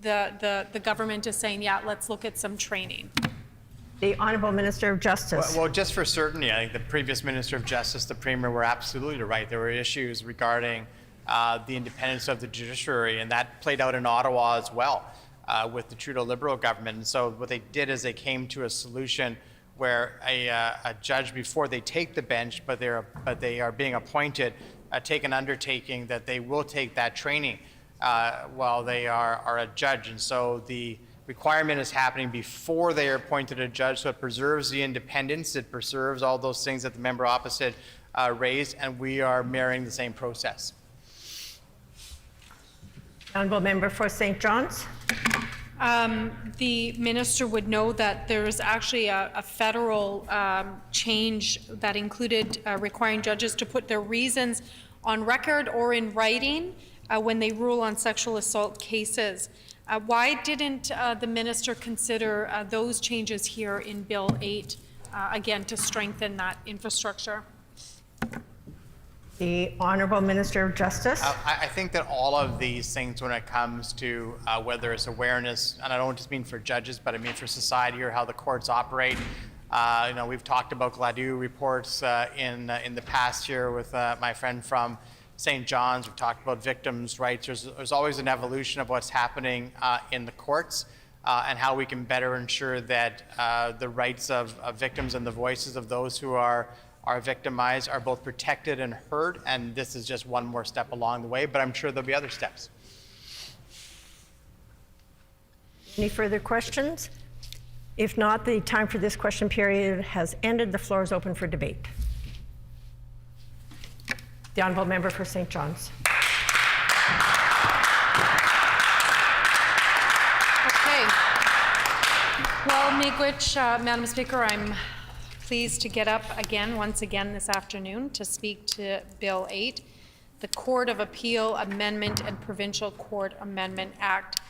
the government is saying, yeah, let's look at some training? The Honourable Minister of Justice. Well, just for certainty, I think the previous Minister of Justice, the Premier, were absolutely right. There were issues regarding the independence of the judiciary, and that played out in Ottawa as well with the Trudeau Liberal government. And so what they did is they came to a solution where a judge, before they take the bench, but they are being appointed, take an undertaking that they will take that training while they are a judge. And so the requirement is happening before they are appointed a judge, so it preserves the independence, it preserves all those things that the member opposite raised, and we are mirroring the same process. Honourable Member for St. John's. The minister would know that there is actually a federal change that included requiring judges to put their reasons on record or in writing when they rule on sexual assault cases. Why didn't the minister consider those changes here in Bill 8, again, to strengthen that infrastructure? The Honourable Minister of Justice. I think that all of these things, when it comes to whether it's awareness, and I don't just mean for judges, but I mean for society or how the courts operate. We've talked about Gladue reports in the past year with my friend from St. John's. We've talked about victims' rights. There's always an evolution of what's happening in the courts and how we can better ensure that the rights of victims and the voices of those who are victimized are both protected and heard, and this is just one more step along the way, but I'm sure there'll be other steps. Any further questions? If not, the time for this question period has ended. The floor is open for debate. The Honourable Member for St. John's. Okay. Well, Miigwech, Madam Speaker, I'm pleased to get up once again this afternoon to speak to Bill 8, the Court of Appeal Amendment and Provincial Court Amendment Act.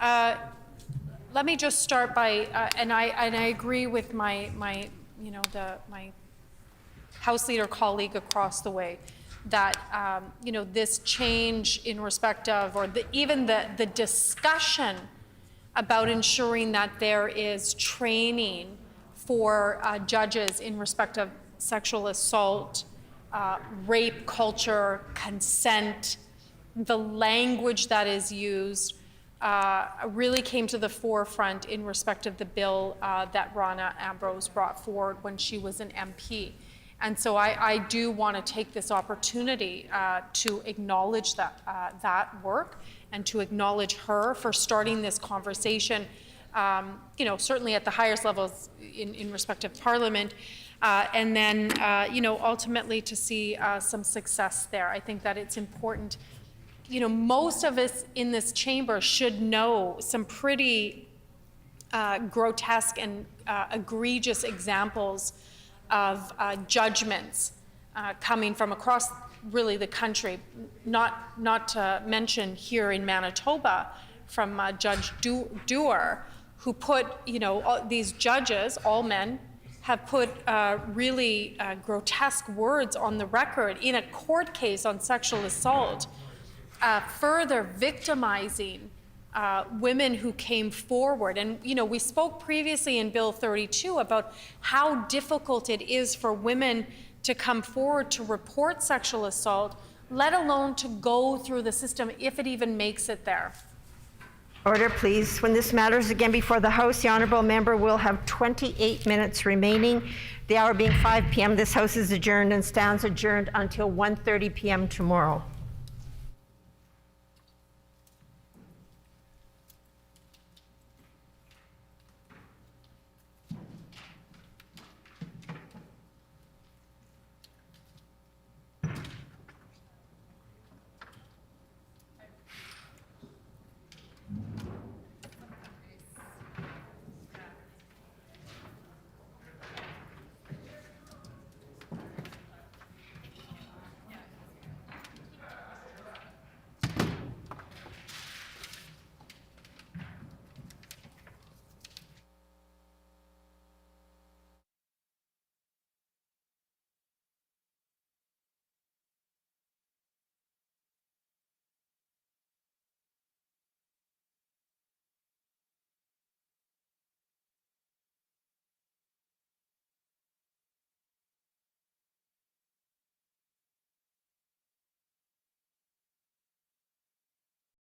Let me just start by, and I agree with my House Leader colleague across the way, that this change in respect of, or even the discussion about ensuring that there is training for judges in respect of sexual assault, rape culture, consent, the language that is used really came to the forefront in respect of the bill that Rona Ambrose brought forward when she was an MP. And so I do want to take this opportunity to acknowledge that work and to acknowledge her for starting this conversation, certainly at the highest levels in respect of Parliament, and then, ultimately to see some success there. I think that it's important. Most of us in this chamber should know some pretty grotesque and egregious examples of judgments coming from across really the country, not to mention here in Manitoba from Judge Dewar, who put, these judges, all men, have put really grotesque words on the record in a court case on sexual assault, further victimizing women who came forward. And, we spoke previously in Bill 32 about how difficult it is for women to come forward to report sexual assault, let alone to go through the system if it even makes it there. Order, please. When this matter is again before the House, the Honourable Member will have 28 minutes remaining. The hour being 5 p.m., this House is adjourned and stands adjourned until 1:30 p.m. tomorrow.